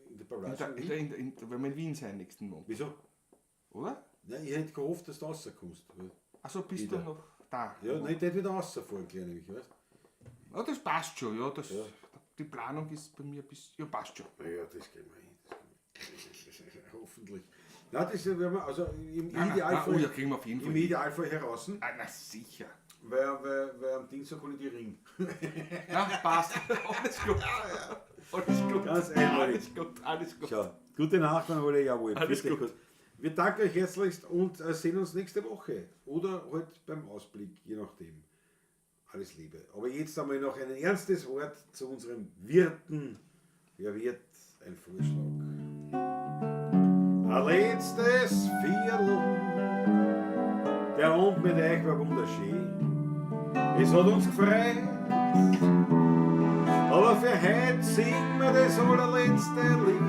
A: In der Pavlatschen in Wien?
B: da werden wir in Wien sein nächsten Montag.
A: Wieso?
B: Oder?
A: Nein, ich hätte gehofft, dass du rauskommst.
B: Achso, bist
A: Wieder.
B: du noch da?
A: Ja, nein, ich hätte wieder rausfahren können, nämlich, weißt du?
B: Ja, das passt schon, ja. Das,
A: Ja.
B: Die Planung ist bei mir bis. Ja, passt schon.
A: Naja, das kriegen wir hin. Hoffentlich. Na, das werden wir, also im
B: Oh
A: Idealfall,
B: ja, kriegen wir auf jeden Fall.
A: im Idealfall heraus,
B: Ah, na sicher.
A: weil am Dienstag kann ich die Ring.
B: Ja, passt. Alles gut. Alles gut.
A: Ganz eindeutig.
B: Alles gut, alles gut.
A: Schau, gute Nacht an alle, jawohl.
B: Alles
A: Bitte
B: gut.
A: Wir danken euch herzlichst und sehen uns nächste Woche. Oder halt beim Ausblick, je nachdem. Alles Liebe. Aber jetzt einmal noch ein ernstes Wort zu unserem Wirten. Wer wird ein Vorschlag? Ein letztes Viertel. Der Abend mit euch war wunderschön. Es hat uns gefreut. Aber für heute singen wir das allerletzte Lied.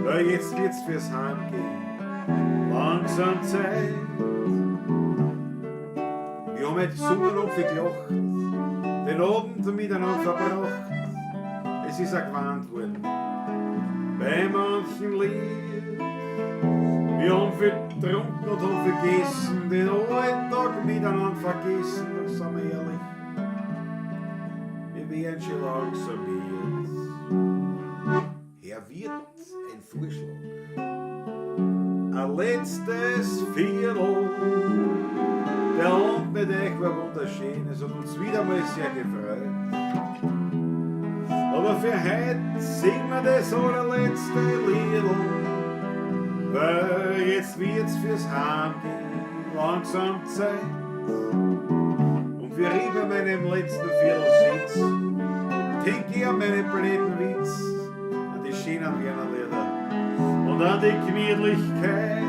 A: Weil jetzt wird's fürs Heimgehen langsam Zeit. Wir haben heute gesungen und gelacht, den Abend miteinander verbracht. Es ist auch gewarnt worden bei manchen Lied. Wir haben viel getrunken und haben vergessen, den Alltag miteinander vergessen, das sind wir ehrlich. Wir werden schon langsam jetzt. Er wird ein Vorschlag. Ein letztes Viertel. Der Abend mit euch war wunderschön. Es hat uns wieder mal sehr gefreut. Aber für heute singen wir das allerletzte Lied. Weil jetzt wird's fürs Heimgehen langsam Zeit. Und wir rieben meinem letzten Viertelsitz. Denk ich an meinen blöden Witz, an die schönen Wiener Lieder und an die Gemütlichkeit.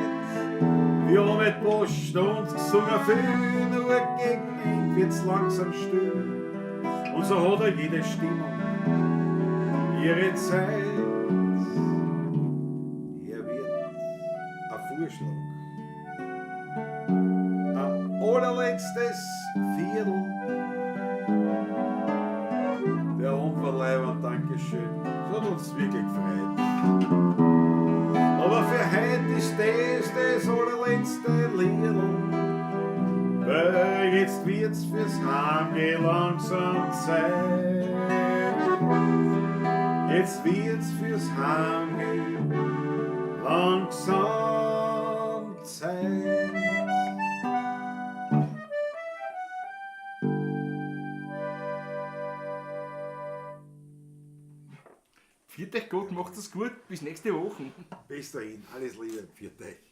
A: Wir haben mit Post und gesungen viel, nur gegen mich wird's langsam still. Und so hat auch jede Stimmung ihre Zeit. Er wird ein Vorschlag. Ein allerletztes Viertel. Der Unverleihung, Dankeschön. Das hat uns wirklich gefreut. Aber für heute ist das allerletzte Lied. Weil jetzt wird's fürs Heimgehen langsam Zeit. Jetzt wird's fürs Heimgehen langsam Zeit.
B: Viert euch gut, macht es gut. Bis nächste Woche.
A: Bis dahin, alles Liebe, für dich.